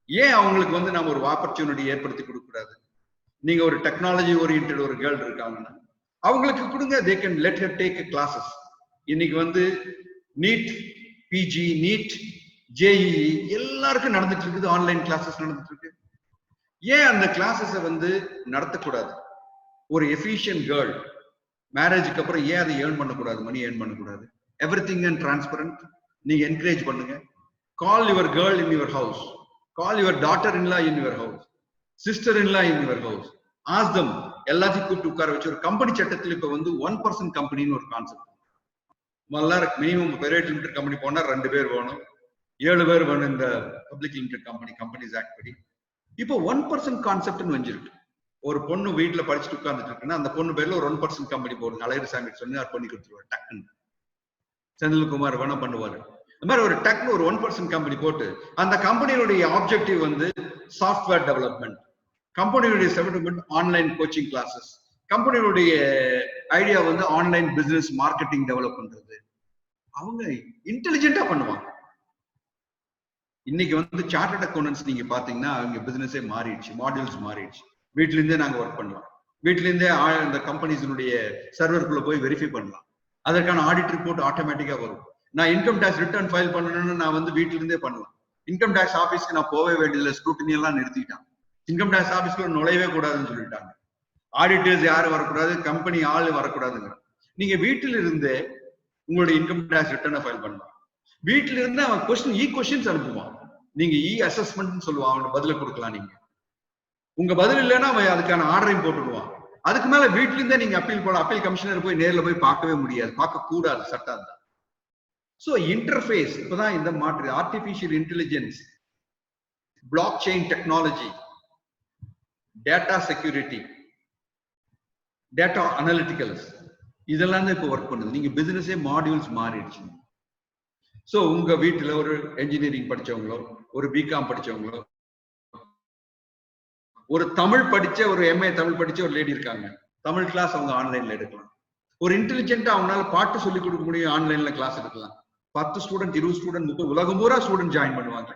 ஏன் அவங்களுக்கு வந்து நம்ம ஒரு ஆப்பர்ச்சுனிட்டி ஏற்படுத்தி கொடுக்க கூடாது? நீங்க ஒரு டெக்னாலஜி ஓரியன்டட் ஒரு கேர்ள் இருக்காங்கன்னா அவங்களுக்கு கொடுங்க. They can let her take classes. இன்னைக்கு வந்து நீட் பிஜி, நீட் ஜேஇஇ எல்லாருக்கும் நடந்துட்டு இருக்குது, ஆன்லைன் கிளாஸஸ் நடந்துட்டு இருக்கு. ஏன் அந்த கிளாஸஸை வந்து நடத்தக்கூடாது? ஒரு எஃபிஷியன்ட் கேர்ள் மேரேஜுக்கு அப்புறம் ஏன் அதை ஏர்ன் பண்ணக்கூடாது? மணி ஏர்ன் பண்ணக்கூடாது? Everything and transparent. நீங்க என்கரேஜ் பண்ணுங்க. Call your girl in your house, call your daughter in-law in your house, sister in law in your house, ask them. எல்லாத்தையும் கூப்பிட்டு உட்கார வச்சு ஒரு கம்பெனி சட்டத்தில் இப்ப வந்து 1% கம்பெனின்னு ஒரு concept. Minimum private limited company போனா 2 பேர் வேணும், 7 பேர் வேணும் இந்த பப்ளிக் லிமிடெட் கம்பெனிஸ் ஆக்ட் படி. இப்போ 1% கான்செப்ட்னு வச்சிருக்கு. ஒரு பொண்ணு வீட்டுல படிச்சுட்டு உட்கார்ந்துட்டு இருக்குன்னா அந்த பொண்ணு பேர்ல ஒரு 1% கம்பெனி போடுங்க. அழகிரி சாமி சொல்லி அவர் பண்ணி கொடுத்துருவாரு டக்குன்னு. செந்தில்குமார் வேணா பண்ணுவாரு. இந்த மாதிரி ஒரு டக்குன்னு ஒரு 1% கம்பெனி போட்டு அந்த கம்பெனியுடைய ஆப்ஜெக்டிவ் வந்து சாஃப்ட்வேர் டெவலப்மெண்ட், கம்பெனியுடைய டெவலப்மெண்ட் ஆன்லைன் கோச்சிங் கிளாஸஸ், கம்பெனியுடைய ஐடியா வந்து ஆன்லைன் பிசினஸ் மார்க்கெட்டிங் டெவலப் பண்றது. அவங்க இன்டெலிஜென்ட்டா பண்ணுவாங்க. இன்னைக்கு வந்து சார்ட்டர்ட் அக்கௌண்டன்ஸ் நீங்க பாத்தீங்கன்னா அவங்க பிசினஸே மாறிடுச்சு, மாடியூல்ஸ் மாறிடுச்சு. வீட்ல இருந்தே நாங்க ஒர்க் பண்ணலாம், வீட்ல இருந்தே இந்த கம்பெனிஸினுடைய சர்வருக்குள்ள போய் வெரிஃபை பண்ணலாம். அதற்கான ஆடிட் ரிப்போர்ட் ஆட்டோமேட்டிக்கா வரும். நான் இன்கம் டாக்ஸ் ரிட்டர்ன் ஃபைல் பண்ணணும்னு நான் வந்து வீட்டுல இருந்தே பண்ணலாம். இன்கம் டாக்ஸ் ஆபீஸ்க்கு நான் போகவே வேண்டியதில்லை, ஸ்க்ரூட்டினி எல்லாம் நிறுத்திட்டான். இன்கம் டாக்ஸ் ஆபீஸ்க்குள்ள நுழையவே கூடாதுன்னு சொல்லிட்டாங்க. ஆடிட்டர்ஸ் யாரும் வரக்கூடாது, கம்பெனி ஆள் வரக்கூடாதுங்க. நீங்க வீட்டில இருந்தே உங்களுடைய இன்கம் டாக்ஸ் ரிட்டர்னை ஃபைல் பண்ணலாம். வீட்டில இருந்து அவன் கொஸ்டின்ஸ் அனுப்புவான். நீங்க அசஸ்மெண்ட் சொல்லுவான், அவனுக்கு பதில கொடுக்கலாம். நீங்க உங்க பதில் இல்லைன்னா அவன் அதுக்கான ஆர்டரையும் போட்டுடுவான். அதுக்கு மேல வீட்டுல இருந்தே நீங்க அப்பீல் போல அப்பீல் கமிஷனர் போய் நேர்ல போய் பார்க்கவே முடியாது, பார்க்க கூடாது, சட்டம் தான். சோ இன்டர்ஃபேஸ் இப்பதான் இந்த மாற்று artificial intelligence, block chain technology, data security, data analyticals இதெல்லாம் தான் இப்போ ஒர்க் பண்ணுது. நீங்க பிசினஸே மாடியூல்ஸ் மாறிடுச்சு. சோ உங்க வீட்டுல ஒரு என்ஜினியரிங் படிச்சவங்களோ, ஒரு பிகாம் படிச்சவங்களோ, ஒரு தமிழ் படிச்ச ஒரு எம்ஏ தமிழ் படிச்ச ஒரு லேடி இருக்காங்க, தமிழ் கிளாஸ் அவங்க ஆன்லைன்ல எடுக்கலாம். ஒரு இன்டெலிஜென்ட்டா அவங்களால பாட்டு சொல்லி கொடுக்க முடியும், ஆன்லைன்ல கிளாஸ் எடுக்கலாம். 10 ஸ்டூடெண்ட் 20 ஸ்டூடெண்ட் 30 உலகம் பூரா ஸ்டூடெண்ட் ஜாயின் பண்ணுவாங்க.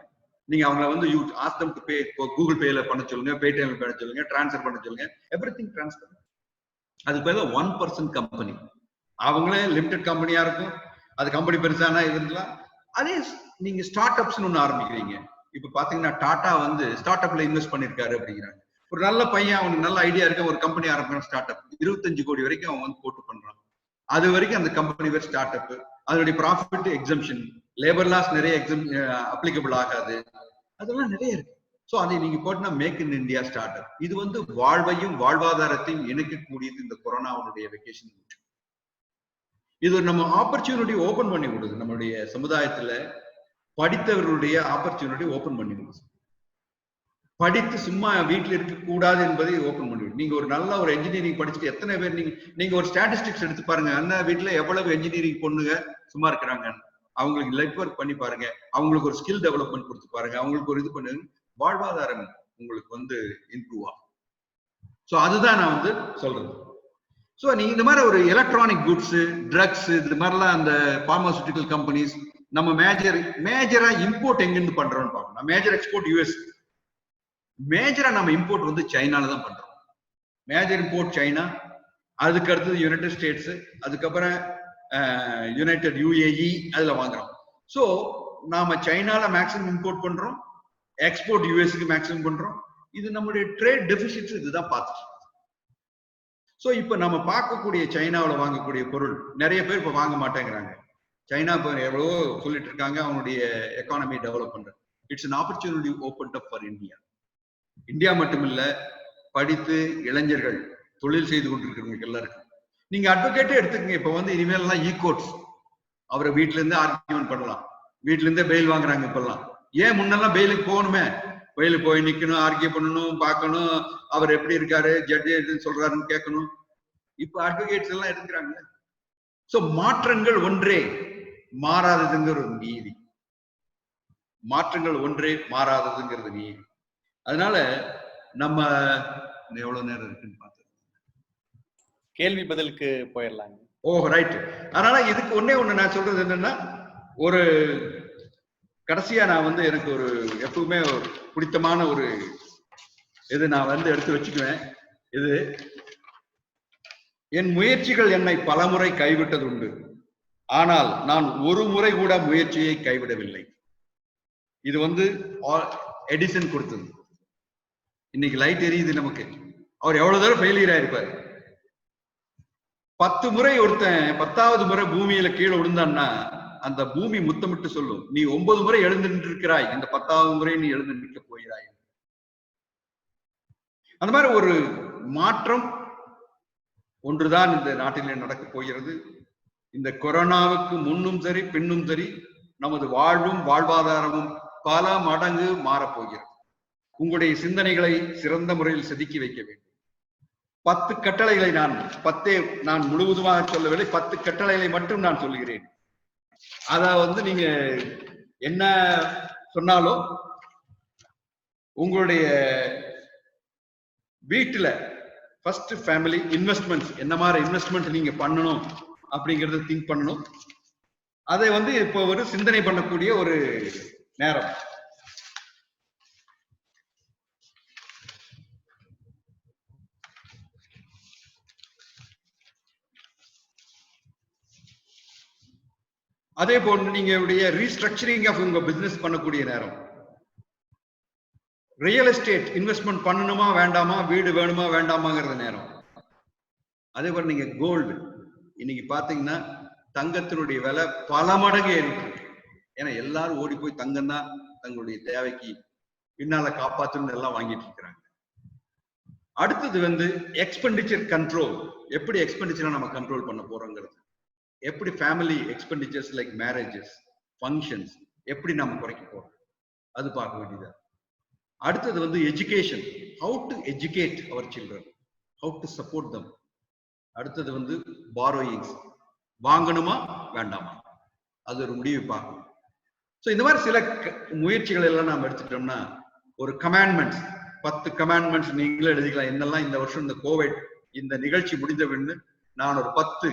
நீங்க அவங்கள வந்து ask them to pay, Google பேல பண்ண சொல்லுங்க, பேடிஎம் பண்ண சொல்லுங்க, டிரான்ஸ்ஃபர் பண்ண சொல்லுங்க, எவ்ரிதிங் டிரான்ஸ்ஃபர். அது பேர்ல 1% கம்பெனி. அவங்களே லிமிடெட் கம்பெனியா இருக்கும், அது கம்பெனி பெருசானா இருக்கலாம். அதே நீங்க ஸ்டார்ட் அப்ஸ்னு ஒண்ணு ஆரம்பிக்கிறீங்க. இப்ப பாத்தீங்கன்னா டாடா வந்து ஸ்டார்ட் அப்ல இன்வெஸ்ட் பண்ணிருக்காரு அப்படிங்கிறாங்க. ஒரு நல்ல பையன், அவனுக்கு நல்ல ஐடியா இருக்க, ஒரு கம்பெனி ஆரம்பிக்கிற ஸ்டார்ட் அப் 25 கோடி வரைக்கும் அவன் வந்து போட்டு பண்றான். அது வரைக்கும் அந்த கம்பெனி பேர் ஸ்டார்ட் அப். அதனுடைய ப்ராஃபிட் எக்ஸம்ஷன், லேபர் லாஸ் நிறைய அப்ளிகபிள் ஆகாது, அதெல்லாம் நிறைய இருக்கு. சோ அதை நீங்க போட்டுனா make in India start up. இது வந்து வாழ்வையும் வாழ்வாதாரத்தையும் இணைக்கக்கூடியது இந்த கொரோனாவுடைய வெக்கேஷன். இது நம்ம ஆப்பர்ச்சுனிட்டி ஓபன் பண்ணி கொடுக்குது. நம்மளுடைய சமுதாயத்துல படித்தவர்களுடைய ஆப்பர்ச்சுனிட்டி ஓபன் பண்ணி கொடுக்குது. படித்து சும்மா வீட்டுல இருக்க கூடாது என்பதை ஓபன் பண்ணிவிடும். நீங்க ஒரு நல்ல ஒரு என்ஜினியரிங் படிச்சுட்டு எத்தனை பேர் நீங்க ஒரு ஸ்டாட்டிஸ்டிக்ஸ் எடுத்து பாருங்க, அண்ணா வீட்டுல எவ்வளவு என்ஜினியரிங் பொண்ணுங்க சும்மா இருக்கிறாங்க. அவங்களுக்கு நெட்வொர்க் பண்ணி பாருங்க, அவங்களுக்கு ஒரு ஸ்கில் டெவலப்மெண்ட் கொடுத்து பாருங்க, அவங்களுக்கு ஒரு இது பண்ணுங்க, வாழ்வாதாரம் உங்களுக்கு வந்து இம்ப்ரூவ் ஆகும். சோ அதுதான் நான் வந்து சொல்றது. சோ நீங்க இந்த மாதிரி ஒரு எலக்ட்ரானிக் குட்ஸ், ட்ரக்ஸ், இது மாதிரிலாம் அந்த பார்மாசூட்டிக்கல் கம்பெனிஸ் நம்ம மேஜரா இம்போர்ட் எங்கிருந்து பண்றோம்னு பார்க்கணும். மேஜர் எக்ஸ்போர்ட் யூஎஸ், மேஜரா நம்ம இம்போர்ட் வந்து சைனால தான் பண்றோம். மேஜர் இம்போர்ட் சைனா, அதுக்கு அடுத்தது யுனைடெட் ஸ்டேட்ஸ், அதுக்கப்புறம் யுனைடெட் யுஏஇ அதுல வாங்குறோம். சோ நாம சைனால மேக்ஸிமம் இம்போர்ட் பண்றோம், எக்ஸ்போர்ட் யூஎஸ்க்கு மேக்ஸிமம் பண்றோம். இது நம்மளுடைய ட்ரேட் டெபிசிட்ஸ் இதுதான் பார்த்துட்டு. ஸோ இப்ப நம்ம பார்க்கக்கூடிய சைனாவில் வாங்கக்கூடிய பொருள் நிறைய பேர் இப்ப வாங்க மாட்டேங்கிறாங்க. சைனா இப்போ எவ்வளவோ சொல்லிட்டு இருக்காங்க அவனுடைய எக்கானமி டெவலப் பண்றது. It's an opportunity opened up for India. India மட்டும் இல்ல, படித்து இளைஞர்கள் தொழில் செய்து கொண்டிருக்கிறவங்க எல்லாருக்கும் நீங்க அட்வொகேட்டே எடுத்துக்கங்க. இப்ப வந்து இனிமேல் எல்லாம் கோர்ட்ஸ், அவரை வீட்டுல இருந்து ஆர்கியூமெண்ட் பண்ணலாம், வீட்டுல இருந்தே பெயில் வாங்குறாங்க இப்பெல்லாம். ஏன் முன்னெல்லாம் பெயிலுக்கு போகணுமே, பெயிலுக்கு போய் நிக்கணும், ஆர்கியூ பண்ணணும், பார்க்கணும், அவர் எப்படி இருக்காரு, ஜட்ஜி எதுன்னு சொல்றாருன்னு கேட்கணும். இப்ப அட்வொகேட்ஸ் எல்லாம் எடுக்கிறாங்க. சோ மாற்றங்கள் ஒன்றே மாறாததுங்கிற ஒரு நீதி, மாற்றங்கள் ஒன்றே மாறாததுங்கிறது நீதி. அதனால நம்ம எவ்வளவு நேரம் இருக்குன்னு பார்த்து கேள்வி பதிலுக்கு போயிடலாங்க. ஓ ரைட். அதனால இதுக்கு ஒண்ணு நான் சொல்றது என்னன்னா, ஒரு கடைசியா நான் வந்து எனக்கு ஒரு எப்பவுமே ஒரு பிடித்தமான ஒரு இது நான் வந்து எடுத்து வச்சுக்குவேன். இது என் முயற்சிகள் என்னை பலமுறை கைவிட்டது உண்டு, ஆனால் நான் ஒரு முறை கூட முயற்சியை கைவிடவில்லை. இது வந்து எடிசன் கொடுத்தது. இன்னைக்கு லைட் எரியுது நமக்கு. அவர் எவ்வளவு தடவை ஃபெயிலியர் ஆயிருப்பாரு. 10 முறை ஒருத்தன் 10வது முறை பூமியில கீழே விழுந்தான்னா அந்த பூமி முத்தமிட்டு சொல்லும், நீ 9 முறை எழுந்து நின்றிருக்கிறாய், இந்த 10வது முறை நீ எழுந்து நிற்க போகிறாய். அந்த மாதிரி ஒரு மாற்றம் ஒன்றுதான் இந்த நாட்டிலே நடக்க போகிறது. இந்த கொரோனாவுக்கு முன்னும் சரி பின்னும் சரி நமது வாழ்வும் வாழ்வாதாரமும் பல மடங்கு மாறப்போகிறது. உங்களுடைய சிந்தனைகளை சிறந்த முறையில் செதுக்கி வைக்க வேண்டும். 10 கட்டளைகளை நான் முழுவதுமாக சொல்லவில்லை, 10 கட்டளைகளை மட்டும் நான் சொல்லுகிறேன். அத வந்து நீங்க என்ன சொன்னாலும் உங்களுடைய வீட்டுல ஃபர்ஸ்ட் ஃபேமிலி இன்வெஸ்ட்மெண்ட்ஸ், என்ன மாதிரி இன்வெஸ்ட்மெண்ட் நீங்க பண்ணணும் அப்படிங்கறத திங்க் பண்ணணும். அதை வந்து இப்போ ஒரு சிந்தனை பண்ணக்கூடிய ஒரு நேரம். அதே போன்று நீங்க ரீஸ்ட்ரக்சரிங் ஆஃப் உங்க பிசினஸ் பண்ணக்கூடிய நேரம். ரியல் எஸ்டேட் இன்வெஸ்ட்மெண்ட் பண்ணணுமா வேண்டாமா, வீடு வேணுமா வேண்டாமாங்கிறது நேரம். அதே போல நீங்க கோல்டு, இன்னைக்கு பாத்தீங்கன்னா தங்கத்தினுடைய விலை பல மடங்கு ஏறிட்டு இருக்கு. ஏன்னா எல்லாரும் ஓடி போய் தங்கம் தான் தங்களுடைய தேவைக்கு பின்னால காப்பாற்றணும் எல்லாம் வாங்கிட்டு இருக்கிறாங்க. அடுத்தது வந்து எக்ஸ்பெண்டிச்சர் கண்ட்ரோல். எப்படி எக்ஸ்பெண்டிச்சரை நம்ம கண்ட்ரோல் பண்ண போறோங்கிறது, எப்படி family expenditures like marriages, functions எப்படி நம்ம குறைக்க போறோம், அது பார்க்க வேண்டியது. அடுத்தது வந்து education, how to educate our children, how to support them. அடுத்தது வந்து பாரோயிங்ஸ், வாங்கணுமா வேண்டாமா, அது ஒரு முடிவு பார்க்கணும். ஸோ இந்த மாதிரி சில முயற்சிகள் எல்லாம் நாம் எடுத்துட்டோம்னா ஒரு கமாண்ட்மெண்ட்ஸ், 10 கமாண்ட்மெண்ட்ஸ் நீங்களே எழுதிக்கலாம். என்னெல்லாம் இந்த வருஷம் இந்த கோவிட் இந்த நிகழ்ச்சி முடிந்த பின்னு நான் ஒரு 10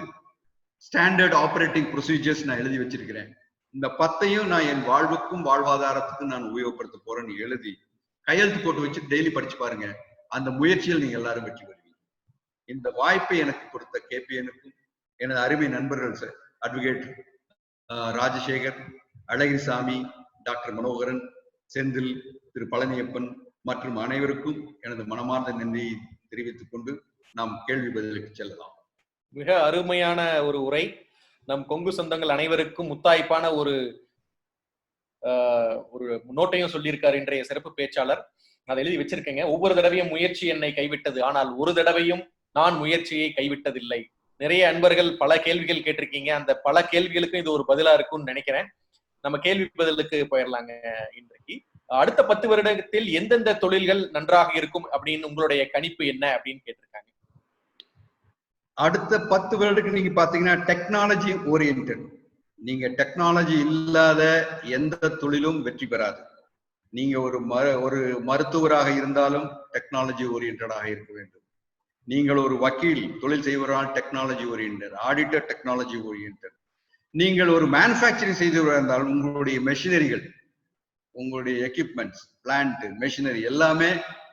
ஸ்டாண்டர்ட் ஆபரேட்டிங் ப்ரொசீஜர்ஸ் நான் எழுதி வச்சிருக்கிறேன். இந்த 10ஐயும் நான் என் வாழ்வுக்கும் வாழ்வாதாரத்துக்கும் நான் உபயோகப்படுத்த போறேன்னு எழுதி கையெழுத்து போட்டு வச்சு டெய்லி படிச்சு பாருங்க. அந்த முயற்சியில் நீங்க எல்லாரும் வெற்றி பெறுவீங்க. இந்த வாய்ப்பை எனக்கு கொடுத்த KPN-க்கும் எனது அருமை நண்பர்கள் sir advocate Rajasekar, Alagirisamy, doctor Manoharan, Senthil, Thiru Palaniappan மற்றும் அனைவருக்கும் எனது மனமார்ந்த நன்றியை தெரிவித்துக் கொண்டு நாம் கேள்வி பதிலுக்கு செல்லலாம். மிக அருமையான ஒரு உரை. நம் கொங்கு சொந்தங்கள் அனைவருக்கும் முத்தாய்ப்பான ஒரு நோட்டையும் சொல்லியிருக்காரு இன்றைய சிறப்பு பேச்சாளர். அதை எழுதி வச்சிருக்கேங்க. ஒவ்வொரு தடவையும் முயற்சி என்னை கைவிட்டது, ஆனால் ஒரு தடவையும் நான் முயற்சியை கைவிட்டதில்லை. நிறைய அன்பர்கள் பல கேள்விகள் கேட்டிருக்கீங்க. அந்த பல கேள்விகளுக்கும் இது ஒரு பதிலா இருக்கும்னு நினைக்கிறேன். நம்ம கேள்வி பதிலுக்கு போயிடலாங்க. இன்றைக்கு அடுத்த 10 வருடத்தில் எந்தெந்த தொழில்கள் நன்றாக இருக்கும் அப்படின்னு உங்களுடைய கணிப்பு என்ன அப்படின்னு கேட்டிருக்காங்க. அடுத்த 10 வருடத்துக்கு நீங்க பாத்தீங்கன்னா டெக்னாலஜி ஓரியன்டட். நீங்க டெக்னாலஜி இல்லாத எந்த தொழிலும் வெற்றி பெறாது. நீங்க ஒரு மருத்துவராக இருந்தாலும் டெக்னாலஜி ஓரியன்டாக இருக்க வேண்டும். நீங்கள் ஒரு வக்கீல் தொழில் செய்வரால் technology oriented, auditor technology oriented. நீங்கள் ஒரு மேனுஃபேக்சரிங் செய்தவராக இருந்தாலும் உங்களுடைய மெஷினரிகள், உங்களுடைய எக்யூப்மெண்ட்ஸ், பிளான்ட், மெஷினரி எல்லாமே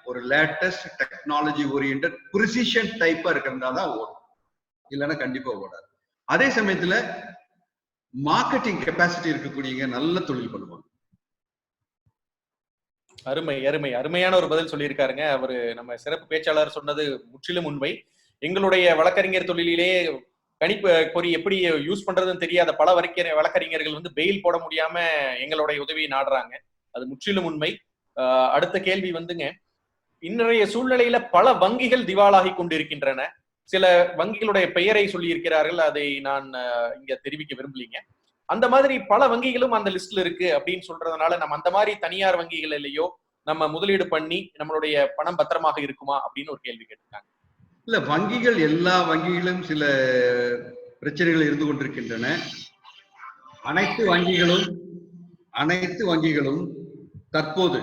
ஒரு லேட்டஸ்ட் டெக்னாலஜி ஓரியன்டட் ப்ரிசிஷன் டைப்பா இருக்கிறதா தான் ஓடும், இல்லைன்னா கண்டிப்பா ஓடாது. அதே சமயத்துல மார்க்கெட்டிங் கெப்பாசிட்டி இருக்கக்கூடியவங்க நல்ல தொழில் பண்ணுவாங்க. அருமையான ஒரு பதில் சொல்லியிருக்காருங்க. அவரு நம்ம சிறப்பு பேச்சாளர் சொன்னது முற்றிலும் உண்மை. எங்களுடைய வழக்கறிஞர் தொழிலிலே கணிப்பு பொறி எப்படி யூஸ் பண்றதுன்னு தெரியாத பல வழக்கறிஞர்கள் வந்து பெயில் போட முடியாம எங்களுடைய உதவியை நாடுறாங்க. அது முற்றிலும் உண்மை. அடுத்த கேள்வி வந்துங்க, இன்றைய சூழ்நிலையில பல வங்கிகள் திவாலாகி கொண்டிருக்கின்றன. சில வங்கிகளுடைய பெயரை சொல்லி இருக்கிறார்கள், அதை நான் இங்க தெரிவிக்க விரும்பலீங்க. அந்த மாதிரி பல வங்கிகளும் அந்த லிஸ்ட்ல இருக்கு அப்படின்னு சொல்றதுனால நம்ம அந்த மாதிரி தனியார் வங்கிகளிலேயோ நம்ம முதலீடு பண்ணி நம்மளுடைய பணம் பத்திரமாக இருக்குமா அப்படின்னு ஒரு கேள்வி கேட்டிருக்காங்க. இல்ல, வங்கிகள் எல்லா வங்கிகளும் சில பிரச்சனைகள் இருந்து கொண்டிருக்கின்றன. அனைத்து வங்கிகளும் தற்போது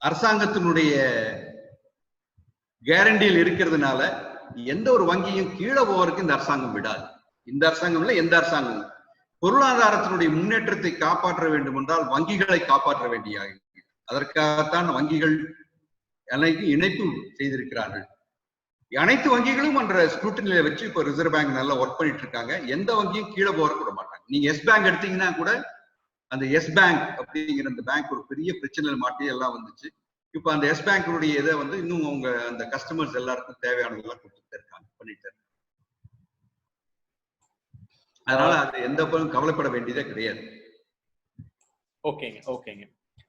அரசாங்கத்தினுடைய கேரண்டியில் இருக்கிறதுனால எந்த ஒரு வங்கியும் கீழே போவதற்கு இந்த அரசாங்கம் விடாது. இந்த அரசாங்கம் இல்ல, எந்த அரசாங்கம். பொருளாதாரத்தினுடைய முன்னேற்றத்தை காப்பாற்ற வேண்டும் என்றால் வங்கிகளை காப்பாற்ற வேண்டிய, அதற்காகத்தான் வங்கிகள் இணைப்பு செய்திருக்கிறார்கள். அனைத்து வங்கிகளும் என்ற ஸ்க்ரூட்டினில வச்சு இப்ப ரிசர்வ் பேங்க் நல்லா ஒர்க் பண்ணிட்டு இருக்காங்க. எந்த வங்கியும் கீழே போக கூட மாட்டாங்க. நீங்க எஸ் பேங்க் எடுத்தீங்கன்னா கூட அந்த எஸ் பேங்க் அப்படிங்கிற அந்த பேங்க் ஒரு பெரிய பிரச்சனையில மாட்டி எல்லாம் வந்துச்சு. இப்ப அந்த எஸ் பேங்க் இதை வந்து இன்னும் அவங்க அந்த கஸ்டமர்ஸ் எல்லாருக்கும் தேவையானதெல்லாம் கொடுத்துட்டு இருக்காங்க, பண்ணிட்டு இருக்காங்க. அதனால அது எந்த கவலைப்பட வேண்டியதே கிடையாது. ஓகேங்க.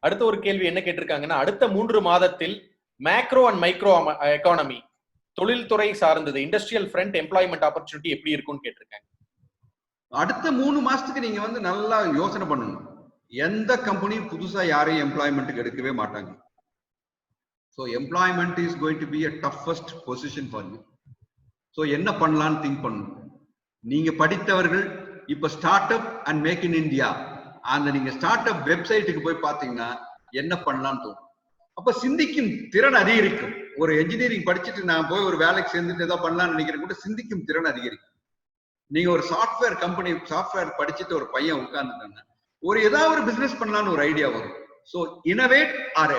அடுத்த ஒரு கேள்வி என்ன கேட்டிருக்காங்கன்னா, அடுத்த 3 மாதத்தில் மேக்ரோ அண்ட் மைக்ரோ எக்கானமி தொழில்துறை சார்ந்தது இண்டஸ்ட்ரியல் ஃப்ரண்ட் எம்ப்ளாய்மெண்ட் ஆப்பர்ச்சுனிட்டி எப்படி இருக்கும்னு கேட்டிருக்காங்க. அடுத்த 3 மாசத்துக்கு நீங்க வந்து நல்லா யோசனை பண்ணணும். எந்த கம்பெனியும் புதுசா யாரையும் எம்ப்ளாய்மெண்ட்டுக்கு எடுக்கவே மாட்டாங்க. So employment is going to be a toughest position for you. So என்ன பண்ணலாம்னு திங்க் பண்ணணும். நீங்க படித்தவர்கள் இப்ப start up and make in India அந்த நீங்க ஸ்டார்ட் அப் வெப்சைட்டுக்கு போய் பாத்தீங்கன்னா என்ன பண்ணலாம்னு தோணும். அப்ப சிந்திக்கும் திறன் அதிகரிக்கும். ஒரு என்ஜினியரிங் படிச்சுட்டு நான் போய் ஒரு வேலைக்கு சேர்ந்துட்டு ஏதோ பண்ணலாம்னு நினைக்கிறேன் கூட சிந்திக்கும் திறன் அதிகரிக்கும். நீங்க ஒரு சாஃப்ட்வேர் படிச்சுட்டு ஒரு பையன் உட்கார்ந்துட்டாங்க, ஏதாவது ஒரு பிசினஸ் பண்ணலாம்னு ஒரு ஐடியா வரும். So innovate or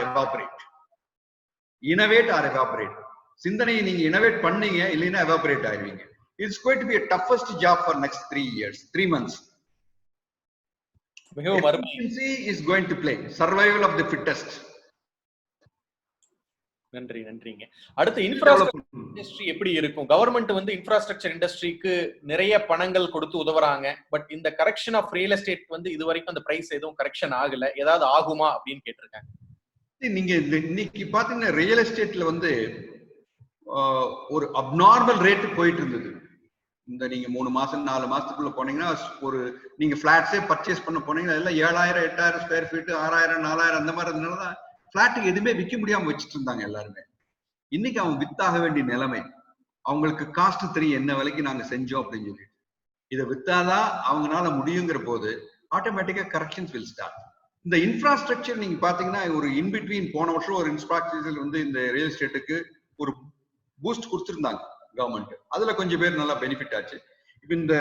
evaporate. சிந்தனையை நீங்க இனோவேட் பண்ணீங்க, இல்லைன்னா எவாபரேட் ஆயிடுவீங்க. It's going to be a toughest job for next 3 months. Efficiency is going to play. Survival of the fittest. நன்றிங்க. அடுத்து இன்ஃப்ராஸ்ட்ரக்சர் இண்டஸ்ட்ரி எப்படி இருக்கும்? கவர்மெண்ட் வந்து இன்ஃப்ராஸ்ட்ரக்சர் இண்டஸ்ட்ரிக்கு நிறைய பணங்கள் கொடுத்து உதவுறாங்க. பட் இந்த கரெக்ஷன் ஆஃப் ரியல் எஸ்டேட் வந்து இது வரைக்கும் அந்த பிரைஸ் எதுவும் கரெக்ஷன் ஆகல. ஏதாவது ஆகுமா அப்படின்னு கேட்டிருக்காங்க. நீங்க இன்னைக்கு பாத்தீங்கன்னா ரியல் எஸ்டேட்ல வந்து ஒரு அப்நார்மல் ரேட் போயிட்டு இருந்தது. இந்த நீங்க 3 மாசம் 4 மாசத்துக்குள்ள போனீங்கன்னா நீங்க பிளாட்ஸே பர்ச்சேஸ் பண்ண போனீங்கன்னா எல்லாம் 7,000 8,000 ஸ்கொயர் ஃபீட் 6,000 4,000 அந்த மாதிரி இருந்தனாலதான் பிளாட்டுக்கு எதுவுமே விற்க முடியாம வச்சுட்டு இருந்தாங்க எல்லாருமே. இன்னைக்கு அவங்க வித்தாக வேண்டிய நிலைமை. அவங்களுக்கு காஸ்ட் தெரியும் என்ன விலைக்கு நாங்க செஞ்சோம் அப்படின்னு சொல்லி. இதை வித்தாதான் அவங்களால முடியுங்கிற போது ஆட்டோமேட்டிக்கா கரெக்ஷன்ஸ் வில் ஸ்டார்ட். இந்த இன்ஃப்ராஸ்ட்ரக்சர் நீங்க பாத்தீங்கன்னா ஒரு இன்பிட்வீன் போன வருஷம் ஒரு இன்ஃப்ராஸ்ட்ரக்சர் வந்து இந்த ரியல் எஸ்டேட்டுக்கு ஒரு பூஸ்ட் கொடுத்திருந்தாங்க கவர்மெண்ட். அதுல கொஞ்சம் பேர் நல்லா பெனிஃபிட் ஆச்சு. இப்ப இந்த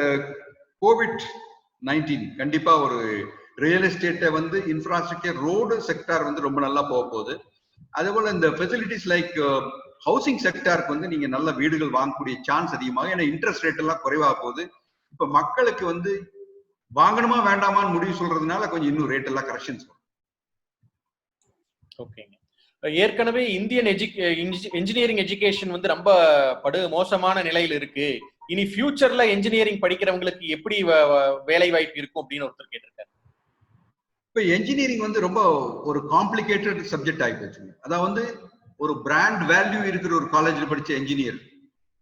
COVID-19 கண்டிப்பா ஒரு ரியல் எஸ்டேட்டை வந்து இன்ஃப்ராஸ்ட்ரக்சர் ரோடு செக்டார் வந்து ரொம்ப நல்லா போக போகுது. அதே போல இந்த ஃபெசிலிட்டிஸ் லைக் ஹவுசிங் செக்டாருக்கு வந்து நீங்க நல்ல வீடுகள் வாங்கக்கூடிய சான்ஸ் அதிகமாக, ஏன்னா இன்ட்ரெஸ்ட் ரேட் எல்லாம் குறைவா போகுது. இப்ப மக்களுக்கு வந்து வாங்கணுமா வேண்டாமான்னு முடிவு சொல்றதுனால கொஞ்சம் இன்னும் ரேட் எல்லாம் கரெக்ஷன்ஸ் வரும். ஓகேங்க. ஏற்கனவே இந்தியன் என்ஜினியரிங் எஜுகேஷன் வந்து ரொம்ப மோசமான நிலையில் இருக்கு. இனி ஃபியூச்சர்ல என்ஜினியரிங் படிக்கிறவங்களுக்கு எப்படி வேலை வாய்ப்பு இருக்கும் அப்படின்னு ஒருத்தர் கேட்டிருக்காரு. இப்ப என்ஜினியரிங் வந்து ரொம்ப ஒரு காம்ப்ளிகேட்டட் சப்ஜெக்ட் ஆயிப்போச்சு. அதாவது ஒரு பிராண்ட் வேல்யூ இருக்கிற ஒரு காலேஜ்ல படிச்ச என்ஜினியர்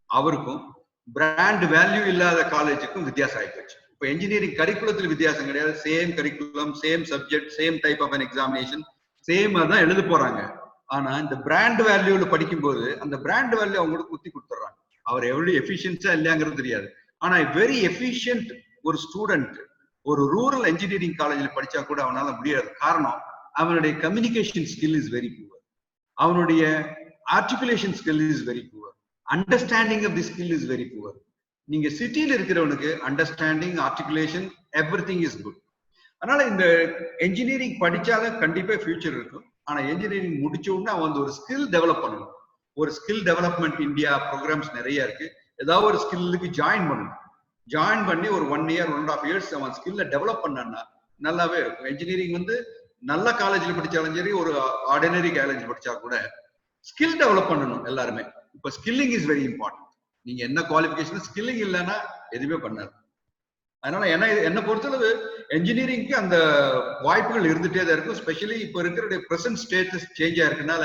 அவருக்கும் பிராண்ட் வேல்யூ இல்லாத காலேஜுக்கும் வித்தியாசம் ஆயிப்போச்சு. இப்ப என்ஜினியரிங் கரிக்குலத்துல வித்தியாசம் கிடையாது. Same curriculum, same subject, same type of an examination, same தான் எழுத போறாங்க. ஆனா இந்த பிராண்ட் வேல்யூல படிக்கும்போது அந்த பிராண்ட் வேல்யூ அவங்களுக்கு குத்தி கொடுத்துறாங்க. அவர் எவ்வளவு எஃபிஷியன்ஸா இல்லையாங்கிறது தெரியாது. ஆனா வெரி எஃபிஷியன்ட் ஒரு ஸ்டூடெண்ட் ஒரு ரூரல் என்ஜினியரிங் காலேஜ்ல படிச்சா கூட அவனால முடியாது. காரணம் அவனுடைய communication skill is very poor, அவனுடைய articulation skill is very poor, understanding of the skill is very poor. நீங்க சிட்டியில இருக்கிறவனுக்கு understanding, articulation, everything is good. அதனால இந்த என்ஜினியரிங் படிச்சாதான் கண்டிப்பா ஃபியூச்சர் இருக்கும். ஆனா என்ஜினியரிங் முடிச்ச உடனே அவன் வந்து ஒரு ஸ்கில் டெவலப் பண்ணணும். ஒரு ஸ்கில் டெவலப்மெண்ட் இந்தியா ப்ரோக்ராம்ஸ் நிறைய இருக்கு. ஏதாவது ஒரு ஸ்கில்லுக்கு ஜாயின் பண்ணணும். ஜாயின் பண்ணி ஒரு 1 year 1.5 years அவன் ஸ்கில்ல டெவலப் பண்ணா நல்லாவே இருக்கும். என்ஜினியரிங் வந்து நல்ல காலேஜ்ல படிச்சாலும் சரி, ஒரு ஆர்டினரி காலேஜ் படிச்சா கூட ஸ்கில் டெவலப் பண்ணணும் எல்லாருமே. இப்ப ஸ்கில்லிங் இஸ் வெரி இம்பார்ட்டன்ட். நீங்க என்ன குவாலிஃபிகேஷன், ஸ்கில்லிங் இல்லைன்னா எதுவுமே பண்ணாது. அதனால என்ன பொறுத்தளவு என்ஜினியரிங்க்கு அந்த வாய்ப்புகள் இருந்துட்டே தான் இருக்கும். ஸ்பெஷலி இப்ப இருக்கிற பிரசன்ட் ஸ்டேட்டஸ் சேஞ்ச் ஆயிருக்கனால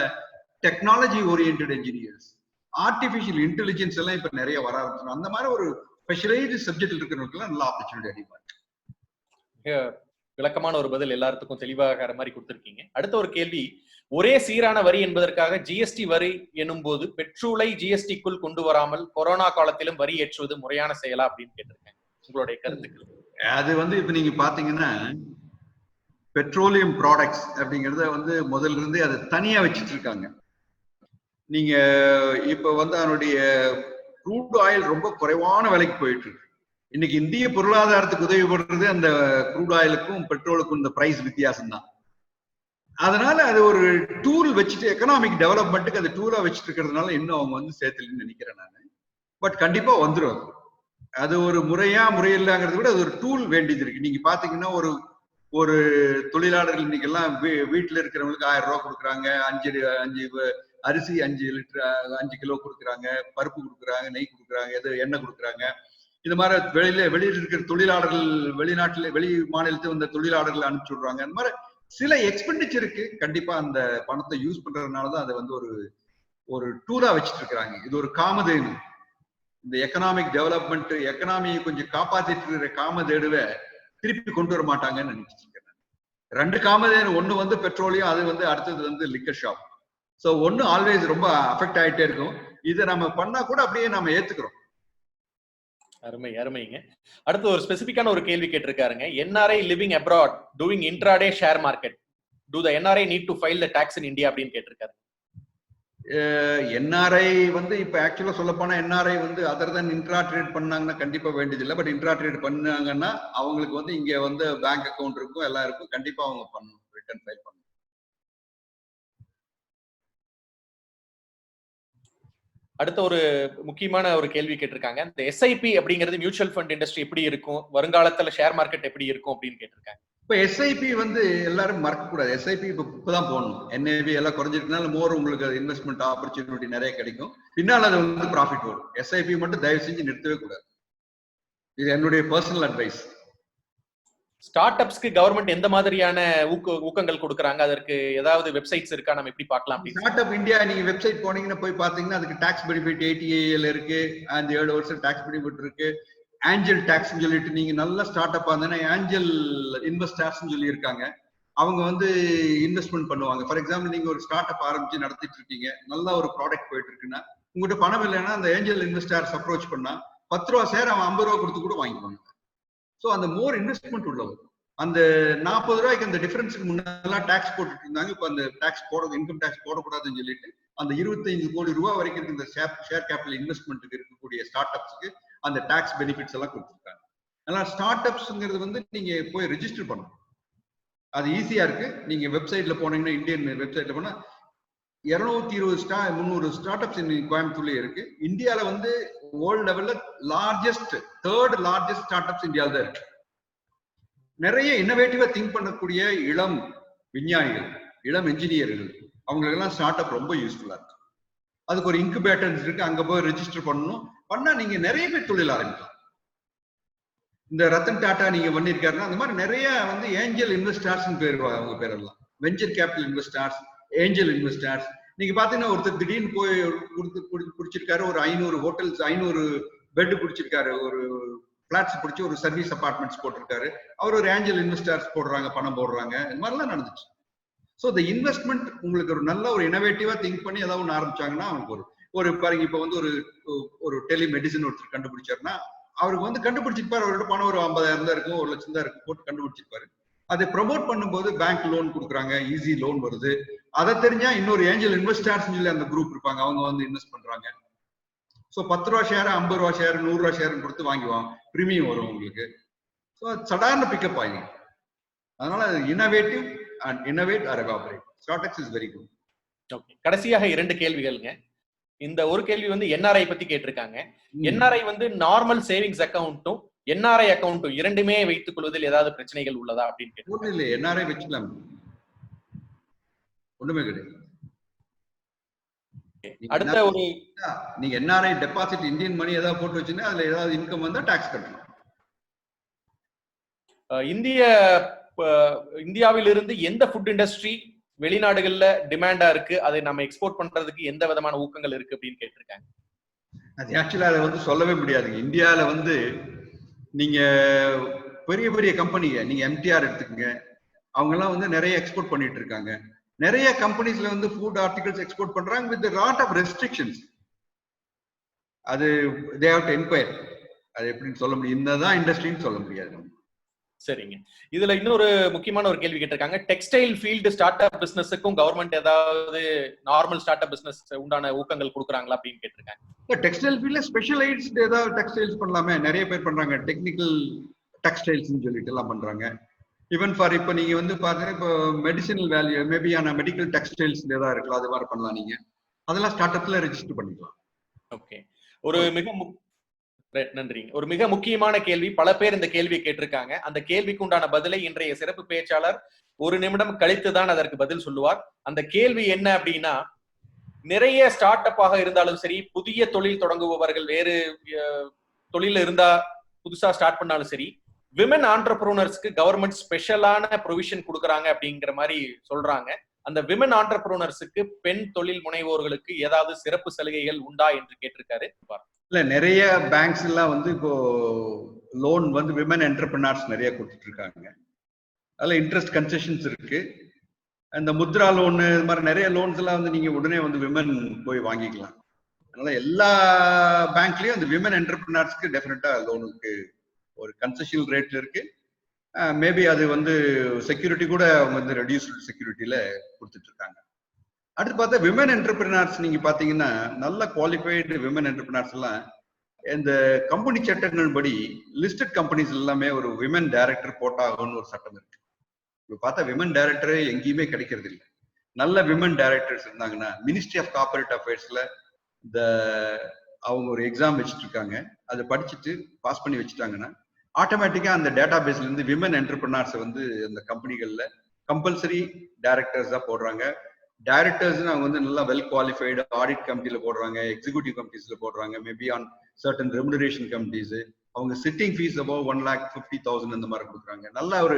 technology oriented engineers, artificial intelligence எல்லாம் இப்ப நிறைய வர ஆரம்பிச்சிடும். அந்த மாதிரி ஒரு ஸ்பெஷலைஸ்டு சப்ஜெக்ட் இருக்கிறவங்களுக்கு நல்ல ஆப்பர்ச்சுனிட்டி அதிகமா இருக்கு. விளக்கமான ஒரு பதில் எல்லாத்துக்கும் தெளிவாகிற மாதிரி கொடுத்திருக்கீங்க. அடுத்த ஒரு கேள்வி, ஒரே சீரான வரி என்பதற்காக ஜிஎஸ்டி வரி எனும் போது பெட்ரோலை ஜிஎஸ்டிக்குள் கொண்டு வராமல் கொரோனா காலத்திலும் வரி ஏற்றுவது முறையான செயலா அப்படின்னு கேட்டிருக்கேன். உங்களுடைய கருத்துக்கள்? அது இப்ப நீங்க பாத்தீங்கன்னா பெட்ரோலியம் ப்ராடக்ட்ஸ் அப்படிங்கறத முதல்ல இருந்தே அதை தனியா வச்சிட்டு இருக்காங்க. நீங்க இப்ப அதனுடைய க்ரூட் ஆயில் ரொம்ப குறைவான விலைக்கு போயிட்டு இருக்கு. இன்னைக்கு இந்திய பொருளாதாரத்துக்கு உதவி பண்றது அந்த க்ரூட் ஆயிலுக்கும் பெட்ரோலுக்கும் இந்த பிரைஸ் வித்தியாசம் தான். அதனால அது ஒரு டூல் வச்சுட்டு எக்கனாமிக் டெவலப்மெண்ட்டுக்கு அந்த டூலா வச்சுட்டு இருக்கிறதுனால இன்னும் அவங்க சேர்த்துலன்னு நினைக்கிறேன் நான். பட் கண்டிப்பா வந்துடும். அது ஒரு முறையில்லாங்கிறத விட அது ஒரு டூல் வேண்டியது இருக்கு. நீங்க பாத்தீங்கன்னா ஒரு தொழிலாளர்கள் இன்னைக்கு எல்லாம் வீட்டுல இருக்கிறவங்களுக்கு 1000 ரூபாய் கொடுக்குறாங்க, 5 அரிசி 5 லிட்டர் 5 கிலோ கொடுக்குறாங்க, பருப்பு கொடுக்குறாங்க, நெய் கொடுக்குறாங்க, எண்ணெய் கொடுக்குறாங்க. இந்த மாதிரி வெளியில இருக்கிற தொழிலாளர்கள் வெளி மாநிலத்தில் வந்த தொழிலாளர்கள் அனுப்பிச்சு விடுறாங்க. அந்த மாதிரி சில எக்ஸ்பெண்டிச்சருக்கு கண்டிப்பா அந்த பணத்தை யூஸ் பண்றதுனாலதான் அதை ஒரு டூலா வச்சுட்டு இருக்கிறாங்க. இது ஒரு காமதேனு. இந்த எக்கனாமிக் டெவலப்மெண்ட் எக்கனாமியை கொஞ்சம் காப்பாத்திட்டு இருக்கிற காமதேடுவை திருப்பி கொண்டு வர மாட்டாங்கன்னு நினைச்சிட்டு இருக்கேன். 2 காமதேனு, ஒண்ணு பெட்ரோலியம், அது அடுத்தது லிக்கர் ஷாப். சோ ஒண்ணு ஆல்வேஸ் ரொம்ப அஃபெக்ட் ஆயிட்டே இருக்கும். இதை நம்ம பண்ணா கூட அப்படியே நம்ம ஏத்துக்கிறோம். அருமைங்க. அடுத்து ஒரு ஸ்பெசிபிக்கான ஒரு கேள்வி கேட்டிருக்காருங்க. NRI living abroad doing intraday share market, do the NRI need to file the tax in India அப்படின்னு கேட்டிருக்காரு. NRI இப்ப ஆக்சுவலா சொல்ல போனா NRI அதர் தென் இன்ட்ரா ட்ரேட் பண்ணாங்கன்னா கண்டிப்பா வேண்டியது இல்லை. பட் இன்ட்ரா ட்ரேட் பண்ணாங்கன்னா அவங்களுக்கு இங்க பேங்க் அக்கௌண்ட் இருக்கும், எல்லாம் இருக்கும். கண்டிப்பா அவங்க பண்ணணும், ரிட்டர்ன் ஃபைல் பண்ணணும். அடுத்த ஒரு முக்கியமான ஒரு கேள்வி கேட்டிருக்காங்க. இந்த SIP அப்படிங்கிறது மியூச்சுவல் ஃபண்ட் இண்டஸ்ட்ரி எப்படி இருக்கும், வருங்காலத்துல ஷேர் மார்க்கெட் எப்படி இருக்கும் அப்படின்னு கேட்டிருக்காங்க. இப்ப SIP எல்லாரும் மறக்க கூடாது. SIP இப்பதான் போடணும். NAV எல்லாம் குறைஞ்சிருக்கனால மோர் உங்களுக்கு இன்வெஸ்ட்மெண்ட் ஆப்பர்ச்சுனிட்டி நிறைய கிடைக்கும். பின்னால் அது ப்ராஃபிட் வரும். SIP மட்டும் தயவு செஞ்சு நிறுத்தவே கூடாது. இது என்னுடைய பர்சனல் அட்வைஸ். ஸ்டார்ட் அப்ஸ்க்கு கவர்மெண்ட் எந்த மாதிரியான ஊக்கங்கள் கொடுக்குறாங்க, அதற்கு ஏதாவது வெப்சைட்ஸ் இருக்கா, நம்ம எப்படி பார்க்கலாம்? ஸ்டார்ட் அப் இந்தியா நீங்க வெப்சைட் போனீங்கன்னா போய் பாத்தீங்கன்னா அதுக்கு டாக்ஸ் பெனிஃபிட் 80AL இருக்கு, அந்த 7 வருஷம் டாக்ஸ் பெனிஃபிட் இருக்கு. ஆஞ்சல் டாக்ஸ் சொல்லிட்டு நீங்க நல்ல ஸ்டார்ட் அப் ஆனா ஆஞ்சல் இன்வெஸ்டர்ஸ் சொல்லி இருக்காங்க. அவங்க இன்வெஸ்ட்மெண்ட் பண்ணுவாங்க. ஃபார் எக்ஸாம்பிள் நீங்க ஒரு ஸ்டார்ட் அப் ஆரம்பிச்சு நடத்திட்டு இருக்கீங்க, நல்ல ஒரு ப்ராடக்ட் போயிட்டு இருக்குன்னா உங்ககிட்ட பணம் இல்லைன்னா அந்த ஏஞ்சல் இன்வெஸ்டர்ஸ் அப்ரோச் பண்ணா 10 ரூபா ஷேர் அவன் 50 ரூபா கொடுத்து கூட வாங்கிக்குவாங்க. ஸோ அந்த மோர் இன்வெஸ்ட்மெண்ட் உள்ளவர். அந்த 40 ரூபாய்க்கு அந்த டிஃபரன்ஸுக்கு முன்னெல்லாம் டாக்ஸ் போட்டுட்டு இருந்தாங்க. இப்போ அந்த டாக்ஸ் இன்கம் டாக்ஸ் போடக்கூடாதுன்னு சொல்லிட்டு அந்த 25 கோடி ரூபாய் வரைக்கும் இந்த ஷேர் கேபிட்டல் இன்வெஸ்ட்மெண்ட்டுக்கு இருக்கக்கூடிய ஸ்டார்ட் அப்ஸ்க்கு அந்த டாக்ஸ் பெனிஃபிட்ஸ் எல்லாம் கொடுத்துருக்காங்க. அதனால ஸ்டார்ட் அப்ஸ்ங்கிறது நீங்க போய் ரெஜிஸ்டர் பண்ணணும். அது ஈஸியா இருக்கு. நீங்க வெப்சைட்ல போனீங்கன்னா, இந்தியன் வெப்சைட்ல போனா 220 300 ஸ்டார்ட் அப்ஸ் கோயம்புத்தூர்ல இருக்கு. இந்தியால வேர்ல்ட் லெவல்ல தேர்ட் லார்ஜஸ்ட் ஸ்டார்ட் அப்ஸ் இந்தியாவில் தான் இருக்கு. நிறைய இன்னோவேட்டிவா திங்க் பண்ணக்கூடிய இளம் விஞ்ஞானிகள், இளம் என்ஜினியர்கள், அவங்களுக்கு எல்லாம் ஸ்டார்ட் அப் ரொம்ப யூஸ்ஃபுல்லா இருக்கு. அதுக்கு ஒரு இன்குபேட்டர்ஸ் இருக்கு, அங்க போய் ரெஜிஸ்டர் பண்ணணும். பண்ணா நீங்க நிறைய பேர் தொழில் ஆரம்பிக்கலாம். இந்த ரத்தன் டாடா நீங்க பண்ணிருக்காருன்னா அந்த மாதிரி நிறைய ஏஞ்சல் இன்வெஸ்டர்ஸ் பேர், அவங்க பேரெல்லாம் venture capital investors, angel investors. நீங்க பாத்தீங்கன்னா ஒருத்தர் திடீர்னு போய் பிடிச்சிருக்காரு, ஒரு 500 ஹோட்டல்ஸ் 500 பெட் பிடிச்சிருக்காரு, ஒரு பிளாட்ஸ் பிடிச்சி ஒரு சர்வீஸ் அபார்ட்மெண்ட்ஸ் போட்டிருக்காரு. அவர் ஒரு ஏஞ்சல் இன்வெஸ்டர்ஸ் போடுறாங்க, பணம் போடுறாங்க. இந்த மாதிரிலாம் நடந்துச்சு. ஸோ இந்த இன்வெஸ்ட்மெண்ட் உங்களுக்கு ஒரு நல்ல ஒரு இனோவேட்டிவா திங்க் பண்ணி ஏதாவது ஒன்று ஆரம்பிச்சாங்கன்னா அவங்களுக்கு ஒரு பாருங்க, இப்போ ஒரு டெலிமெடிசின் ஒருத்தர் கண்டுபிடிச்சாருன்னா அவருக்கு கண்டுபிடிச்சிருப்பாரு. அவரோட பணம் ஒரு 50,000 தான் இருக்கும், 1 லட்சம் தான் இருக்கும், போட்டு கண்டுபிடிச்சிருப்பாரு. அதை ப்ரொமோட் பண்ணும்போது பேங்க் லோன் கொடுக்குறாங்க, ஈஸி லோன் வருது. அதை தெரிஞ்சா இன்னொரு ஏஞ்சல் இன்வெஸ்டர்ஸ் சொல்லி அந்த குரூப் இருப்பாங்க, அவங்க இன்வெஸ்ட் பண்றாங்க. ஸோ 10 ரூபா ஷேர், 50 ரூபா ஷேர், 100 ரூபா ஷேர் கொடுத்து வாங்குவாங்க, பிரீமியம் வரும் உங்களுக்கு. ஸோ சடார்னு பிக்கப் ஆகும். அதனால innovative and innovate or evaporate. Start is very good. Okay, கடைசியாக 2 கேள்விகள்ங்க. இந்த ஒரு கேள்வி NRI பத்தி கேட்டிருக்காங்க. NRI நார்மல் சேவிங்ஸ் அக்கவுண்ட்டும் NRI அக்கவுண்ட்டும் இரண்டுமே வைத்துக் கொள்வதில் ஏதாவது பிரச்சனைகள் உள்ளதா அப்படின்னு கேட்டு. ஒண்ணு இல்லை, NRI வச்சுக்கலாம், ஒண்ணுமே கிடையாது. அடுத்த ஒரு நீங்க என்ஆர்ஐ டெபாசிட் இந்தியன் மணி ஏதாவது போட்டு வச்சுன்னா அதுல ஏதாவது இன்கம் வந்தா டாக்ஸ் கட்டணும். இந்தியாவிலிருந்து எந்த ஃபுட் இண்டஸ்ட்ரி வெளிநாடுகள்ல டிமாண்டா இருக்கு, அதை நம்ம எக்ஸ்போர்ட் பண்றதுக்கு எந்த விதமான ஊக்கங்கள் இருக்கு அப்படின்னு கேட்டிருக்காங்க. அது ஆக்சுவலா அதை வந்து சொல்லவே முடியாதுங்க. இந்தியாவில வந்து நீங்க பெரிய பெரிய கம்பெனிங்க, நீங்க எம்டிஆர் எடுத்துக்கங்க, அவங்க எல்லாம் வந்து நிறைய எக்ஸ்போர்ட் பண்ணிட்டு இருக்காங்க. நிறைய கம்பெனிஸ்ல வந்து ஃபுட் ஆர்டிகல்ஸ் எக்ஸ்போர்ட் பண்றாங்க வித் லாட் ஆஃப் ரெஸ்ட்ரிக்ஷன்ஸ். அது தே ஹேவ் டு என்கொயர். அது எப்படின்னு சொல்ல முடியும், என்னதான் இண்டஸ்ட்ரின்னு சொல்ல முடியாது. சரிங்க. இதுல இன்னொரு முக்கியமான ஒரு கேள்வி கேட்டிருக்காங்க. டெக்ஸ்டைல் ஃபீல்டு ஸ்டார்ட் அப் பிசினஸுக்கும் கவர்மெண்ட் ஏதாவது நார்மல் ஸ்டார்ட் அப் பிசினஸ் உண்டான ஊக்கங்கள் கொடுக்குறாங்களா அப்படின்னு கேட்டிருக்காங்க. டெக்ஸ்டைல் ஃபீல்ட்ல ஸ்பெஷலைஸ்ட் ஏதாவது டெக்ஸ்டைல்ஸ் பண்ணலாமே, நிறைய பேர் பண்றாங்க. டெக்னிக்கல் டெக்ஸ்டைல்ஸ்னு சொல்லிட்டு எல்லாம் பண்றாங்க. ஈவன் ஃபார் இப்போ நீங்க வந்து பாத்தீங்கன்னா இப்போ மெடிசினல் வேல்யூ மேபியான மெடிக்கல் டெக்ஸ்டைல்ஸ் ஏதாவது இருக்கலாம், அது மாதிரி பண்ணலாம். நீங்க அதெல்லாம் ஸ்டார்ட் அப்ல ரெஜிஸ்டர் பண்ணிக்கலாம். ஓகே. நன்றிங்க. ஒரு மிக முக்கியமான கேள்வி, பல பேர் இந்த கேள்வியை கேட்டிருக்காங்க. அந்த கேள்விக்கு உண்டான பதிலை இன்றைய சிறப்பு பேச்சாளர் 1 நிமிடம் கழித்துதான் அதற்கு பதில் சொல்லுவார். அந்த கேள்வி என்ன அப்படின்னா, நிறைய ஸ்டார்ட் அப்பாக இருந்தாலும் சரி, புதிய தொழில் தொடங்குபவர்கள் வேறு தொழில இருந்தா புதுசா ஸ்டார்ட் பண்ணாலும் சரி, விமன் ஆண்டர்பிரனர்ஸ்க்கு கவர்மெண்ட் ஸ்பெஷலான ப்ரொவிஷன் கொடுக்குறாங்க அப்படிங்கிற மாதிரி சொல்றாங்க. அந்த விமன் ஆண்டர்பிரனர்ஸுக்கு, பெண் தொழில் முனைவோர்களுக்கு ஏதாவது சிறப்பு சலுகைகள் உண்டா என்று கேட்டிருக்காரு. இல்ல, நிறைய பேங்க்ஸ் எல்லாம் வந்து இப்போ லோன் வந்து விமன் என்டர்பிரனர்ஸ் நிறைய கொடுத்துட்டு இருக்காங்க. அதுல இன்ட்ரெஸ்ட் கன்செஷன்ஸ் இருக்கு. அந்த முத்ரா லோன், இது மாதிரி நிறைய லோன்ஸ் எல்லாம் வந்து நீங்க உடனே வந்து விமன் போய் வாங்கிக்கலாம். அதனால எல்லா பேங்க்லயும் அந்த விமன் என்டர்பிரனர்ஸ்க்கு டெஃபினட்டா லோனுக்கு ஒரு கன்செஷன் ரேட்ல இருக்கு. மேபி அது வந்து செக்யூரிட்டி கூட அவங்க வந்து ரெடியூஸ்டு செக்யூரிட்டியில கொடுத்துட்டு இருக்காங்க. அடுத்து பார்த்தா விமன் என்டர்பிரினர்ஸ் நீங்க பாத்தீங்கன்னா நல்ல குவாலிஃபைடு விமன் என்டர்பிரினர்ஸ் எல்லாம் இந்த கம்பெனி சட்டங்கள் படி லிஸ்டட் கம்பெனிஸ் எல்லாமே ஒரு விமன் டைரக்டர் போட்டாகணும்னு ஒரு சட்டம் இருக்கு. இப்ப பார்த்தா விமன் டைரக்டரே எங்கேயுமே கிடைக்கிறது இல்லை. நல்ல விமன் டைரக்டர்ஸ் இருந்தாங்கன்னா மினிஸ்ட்ரி ஆஃப் கார்பரேட் அஃபேர்ஸ்ல இந்த அவங்க ஒரு எக்ஸாம் வச்சுட்டு இருக்காங்க. அதை படிச்சுட்டு பாஸ் பண்ணி வச்சுட்டாங்கன்னா ஆட்டோமேட்டிக்கா அந்த டேட்டா பேஸ்ல இருந்து விமன் என்டர்பிரினர்ஸ் வந்து அந்த கம்பெனிகள்ல கம்பல்சரி டைரக்டர்ஸ் தான் போடுறாங்க. டைரக்டர்ஸ் அவங்க வந்து நல்லா வெல் குவாலிஃபைடு ஆடிட் கமிட்டியில போடுறாங்க, எக்ஸிகூட்டிவ் கமிட்டிஸ்ல போடுறாங்க, maybe on certain remuneration committees. அவங்க சிட்டிங் ஃபீஸ் அபவ் 1,50,000 அந்த மாதிரி கொடுக்குறாங்க. நல்ல ஒரு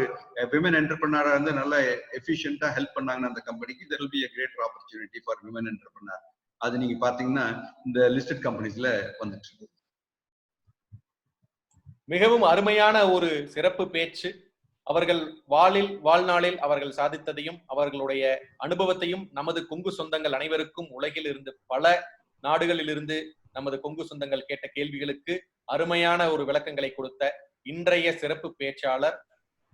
விமன் என்டர்பிரினரா இருந்து நல்லா எஃபிஷியன்டா ஹெல்ப் பண்ணாங்கன்னா அந்த கம்பெனிக்கு there will be a greater opportunity for women entrepreneur. அது நீங்க பாத்தீங்கன்னா இந்த லிஸ்டட் கம்பெனிஸ்ல வந்துட்டு இருக்கு. மிகவும் அருமையான ஒரு சிறப்பு பேச்சு. அவர்கள் வாழ்நாளில் அவர்கள் சாதித்ததையும் அவர்களுடைய அனுபவத்தையும் நமது கொங்கு சொந்தங்கள் அனைவருக்கும் உலகில் இருந்து பல நாடுகளில் இருந்து நமது கொங்கு சொந்தங்கள் கேட்ட கேள்விகளுக்கு அருமையான ஒரு விளக்கங்களை கொடுத்த இன்றைய சிறப்பு பேச்சாளர்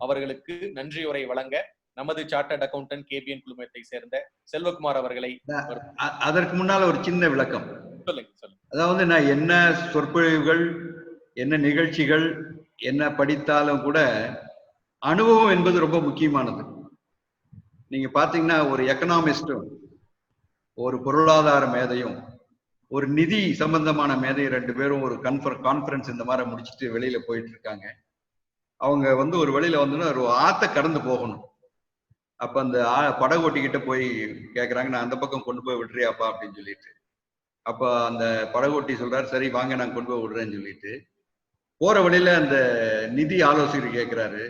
அவர்களுக்கு நன்றியுரை வழங்க நமது சார்ட்டர்ட் அக்கவுண்டன்ட் கேபிஎன் குழுமத்தை சேர்ந்த செல்வகுமார் அவர்களை. அதற்கு முன்னால ஒரு சின்ன விளக்கம் சொல்லுங்க. அதாவது நான் என்ன சொற்பொழிவுகள், என்ன நிகழ்ச்சிகள், என்ன படித்தாலும் கூட அனுபவம் என்பது ரொம்ப முக்கியமானது. நீங்க பாத்தீங்கன்னா ஒரு எக்கனாமிஸ்டும் ஒரு பொருளாதார மேதையும் ஒரு நிதி சம்பந்தமான மேதையும் 2 பேரும் ஒரு கான்ஃபரன்ஸ் இந்த மாதிரி முடிச்சுட்டு வெளியில போயிட்டு இருக்காங்க. அவங்க வந்து ஒரு வெளியில வந்து ஒரு ஆத்த கடந்து போகணும். அப்ப அந்த படகோட்டிக்கிட்ட போய் கேக்குறாங்க, நான் அந்த பக்கம் கொண்டு போய் விடுறியாப்பா அப்படின்னு சொல்லிட்டு. அப்ப அந்த படகோட்டி சொல்றாரு, சரி வாங்க நான் கொண்டு போய் விடுறேன்னு சொல்லிட்டு போற வழியில அந்த நிதி ஆலோசகர் கேட்கிறாரு,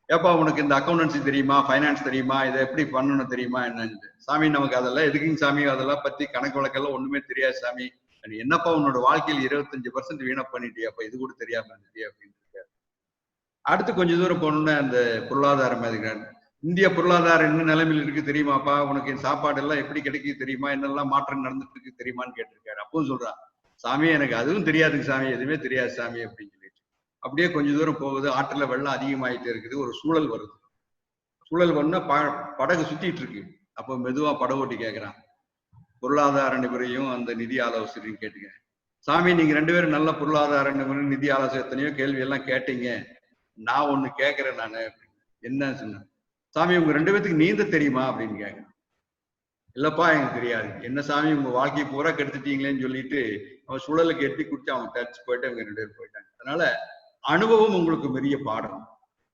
ஏப்பா உனக்கு இந்த அக்கௌண்டன்சி தெரியுமா, ஃபைனான்ஸ் தெரியுமா, இதை எப்படி பண்ணணும் தெரியுமா என்னன்னு. சாமி நமக்கு அதெல்லாம் எதுக்குங்க சாமி, அதெல்லாம் பத்தி கணக்கு வழக்கெல்லாம் ஒண்ணுமே தெரியாது சாமி. என்னப்பா உன்னோட வாழ்க்கையில் 25% வீணா பண்ணிட்டியாப்பா, இது கூட தெரியாம இருந்துட்டியா அப்படின்னு இருக்காரு. அடுத்து கொஞ்சம் தூரம் போனோம்னா அந்த பொருளாதார மேதைகள், இந்திய பொருளாதாரம் என்ன நிலைமையில் இருக்கு தெரியுமாப்பா, உனக்கு சாப்பாடு எல்லாம் எப்படி கிடைக்குது தெரியுமா, என்னெல்லாம் மாற்றம் நடந்துட்டு இருக்கு தெரியுமான்னு கேட்டிருக்காரு. அப்பவும் சொல்றான், சாமி எனக்கு அதுவும் தெரியாதுங்க சாமி, எதுவுமே தெரியாது சாமி அப்படின்னு சொல்லிட்டு. அப்படியே கொஞ்சம் தூரம் போகுது, ஆற்றுல வெள்ளம் அதிகமாயிட்டே இருக்குது, ஒரு சூழல் வருது. சூழல் வந்து படகு சுத்திட்டு இருக்கு. அப்போ மெதுவா படகோட்டி கேட்கிறான், பொருளாதார நிபுணரையும் அந்த நிதி ஆலோசனையும் கேட்டுங்க, சாமி நீங்க 2 பேரும் நல்ல பொருளாதார நிபுணர் நிதி ஆலோசனை எத்தனையோ கேள்வி எல்லாம் கேட்டீங்க, நான் ஒண்ணு கேட்கிறேன் நானு. என்ன சொன்னேன், சாமி உங்க 2 பேத்துக்கு நீந்த தெரியுமா அப்படின்னு கேட்கிறேன். இல்லப்பா எனக்கு தெரியாது. என்ன சாமி உங்க வாழ்க்கையை பூரா கெடுத்துட்டீங்களேன்னு சொல்லிட்டு அவன் சுழலுக்கு எட்டி குடிச்சு அவங்க டச் போயிட்டு அவங்க 2 பேரும் போயிட்டாங்க. அதனால அனுபவம் உங்களுக்கு பெரிய பாடம்.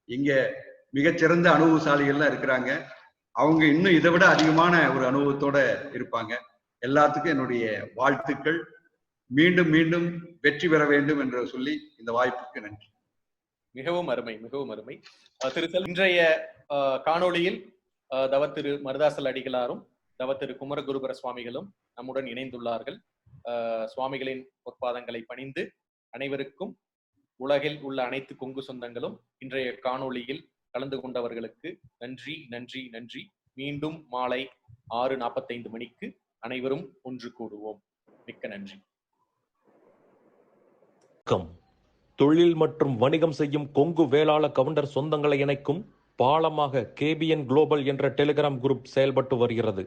இங்க மிகச்சிறந்த அனுபவசாலிகள்லாம் இருக்கிறாங்க. அவங்க இன்னும் இதை விட அதிகமான ஒரு அனுபவத்தோட இருப்பாங்க. எல்லாத்துக்கும் என்னுடைய வாழ்த்துக்கள். மீண்டும் மீண்டும் வெற்றி பெற வேண்டும் என்று சொல்லி இந்த வாய்ப்புக்கு நன்றி. மிகவும் அருமை, மிகவும் அருமை. இன்றைய காணொளியில் தவத்திரு மருதாசல அடிகளாரும் தவத்திரு குமரகுருபர சுவாமிகளும் நம்முடன் இணைந்துள்ளார்கள். சுவாமிகளின் பொற்பாதங்களை பணிந்து அனைவருக்கும் உலகில் உள்ள அனைத்து கொங்கு சொந்தங்களும் இன்றைய காணொளியில் கலந்து கொண்டவர்களுக்கு நன்றி நன்றி நன்றி. மீண்டும் மாலை 6:45 மணிக்கு அனைவரும் ஒன்று கூடுவோம். மிக்க நன்றி. தொழில் மற்றும் வணிகம் செய்யும் கொங்கு வேளாள கவுண்டர் சொந்தங்களை இணைக்கும் பாலமாக கேபிஎன் குளோபல் என்ற டெலிகிராம் குரூப் செயல்பட்டு வருகிறது.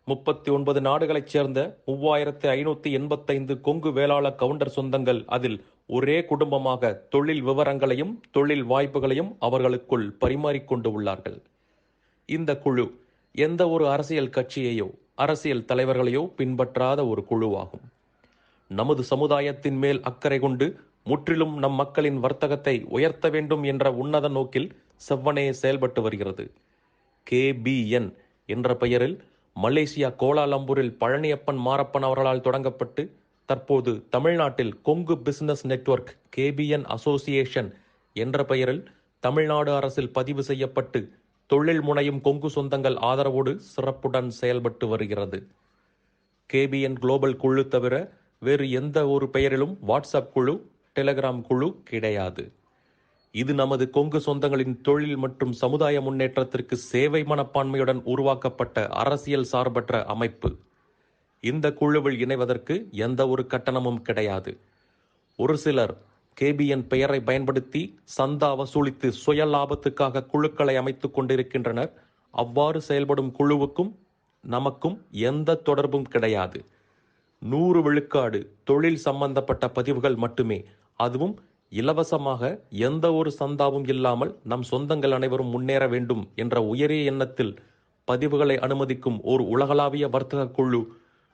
39 நாடுகளைச் சேர்ந்த 3585 கொங்கு வேளாள கவுண்டர் சொந்தங்கள் அதில் ஒரே குடும்பமாக தொழில் விவரங்களையும் தொழில் வாய்ப்புகளையும் அவர்களுக்குள் பரிமாறிக்கொண்டு உள்ளார்கள். இந்த குழு எந்த ஒரு அரசியல் கட்சியையோ அரசியல் தலைவர்களையோ பின்பற்றாத ஒரு குழுவாகும். நமது சமுதாயத்தின் மேல் அக்கறை கொண்டு முற்றிலும் நம் மக்களின் வர்த்தகத்தை உயர்த்த வேண்டும் என்ற உன்னத நோக்கில் செவ்வனே செயல்பட்டு வருகிறது. KBN என்ற பெயரில் மலேசியா கோலாலம்பூரில் பழனியப்பன் மாரப்பன் அவர்களால் தொடங்கப்பட்டு தற்போது தமிழ்நாட்டில் Kongu business network KBN association என்ற பெயரில் தமிழ்நாடு அரசில் பதிவு செய்யப்பட்டு தொழில் முனையும் கொங்கு சொந்தங்கள் ஆதரவோடு சிறப்புடன் செயல்பட்டு வருகிறது. KBN குளோபல் குழு தவிர வேறு எந்த ஒரு பெயரிலும் வாட்ஸ்அப் குழு, டெலிகிராம் குழு கிடையாது. இது நமது கொங்கு சொந்தங்களின் தொழில் மற்றும் சமுதாய முன்னேற்றத்திற்கு சேவை மனப்பான்மையுடன் உருவாக்கப்பட்ட அரசியல் சார்பற்ற அமைப்பு. இந்த குழுவில் இணைவதற்கு எந்த ஒரு கட்டணமும் கிடையாது. ஒரு சிலர் KBN பெயரை பயன்படுத்தி சந்தா வசூலித்து சுய லாபத்துக்காக குழுக்களை அமைத்துக் கொண்டிருக்கின்றனர். அவ்வாறு செயல்படும் குழுவுக்கும் நமக்கும் எந்த தொடர்பும் கிடையாது. 100 விழுக்காடு தொழில் சம்பந்தப்பட்ட பதிவுகள் மட்டுமே, அதுவும் இலவசமாக, எந்த ஒரு சந்தாவும் இல்லாமல் நம் சொந்தங்கள் அனைவரும் முன்னேற வேண்டும் என்ற உயரிய எண்ணத்தில் பதிவுகளை அனுமதிக்கும் ஓர் உலகளாவிய வர்த்தக குழு.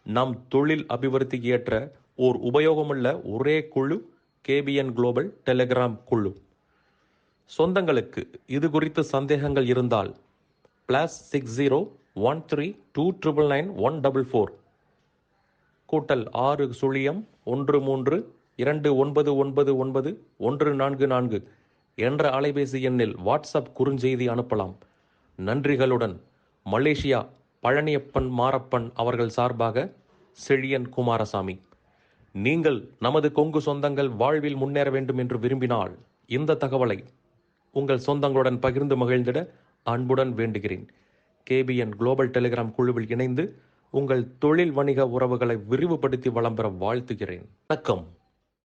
நம் தொழில் அபிவிருத்திக்கு ஏற்ற ஓர் உபயோகமுள்ள ஒரே குழு KBN குளோபல் டெலிகிராம் குழு. சொந்தங்களுக்கு இது குறித்து சந்தேகங்கள் இருந்தால் +60 13299144 +6 13 2999 என்ற அலைபேசி எண்ணில் வாட்ஸ்அப் குறுஞ்செய்தி அனுப்பலாம். நன்றிகளுடன் மலேசியா பழனியப்பன் மாரப்பன் அவர்கள் சார்பாக செழியன் குமாரசாமி. நீங்கள் நமது கொங்கு சொந்தங்கள் வாழ்வில் முன்னேற வேண்டும் என்று விரும்பினால் இந்த தகவலை உங்கள் சொந்தங்களுடன் பகிர்ந்து மகிழ்ந்திட அன்புடன் வேண்டுகிறேன். KBN குளோபல் டெலிகிராம் குழுவில் இணைந்து உங்கள் தொழில் வணிக உறவுகளை விரிவுபடுத்தி வளம் பெற வாழ்த்துகிறேன். வணக்கம்.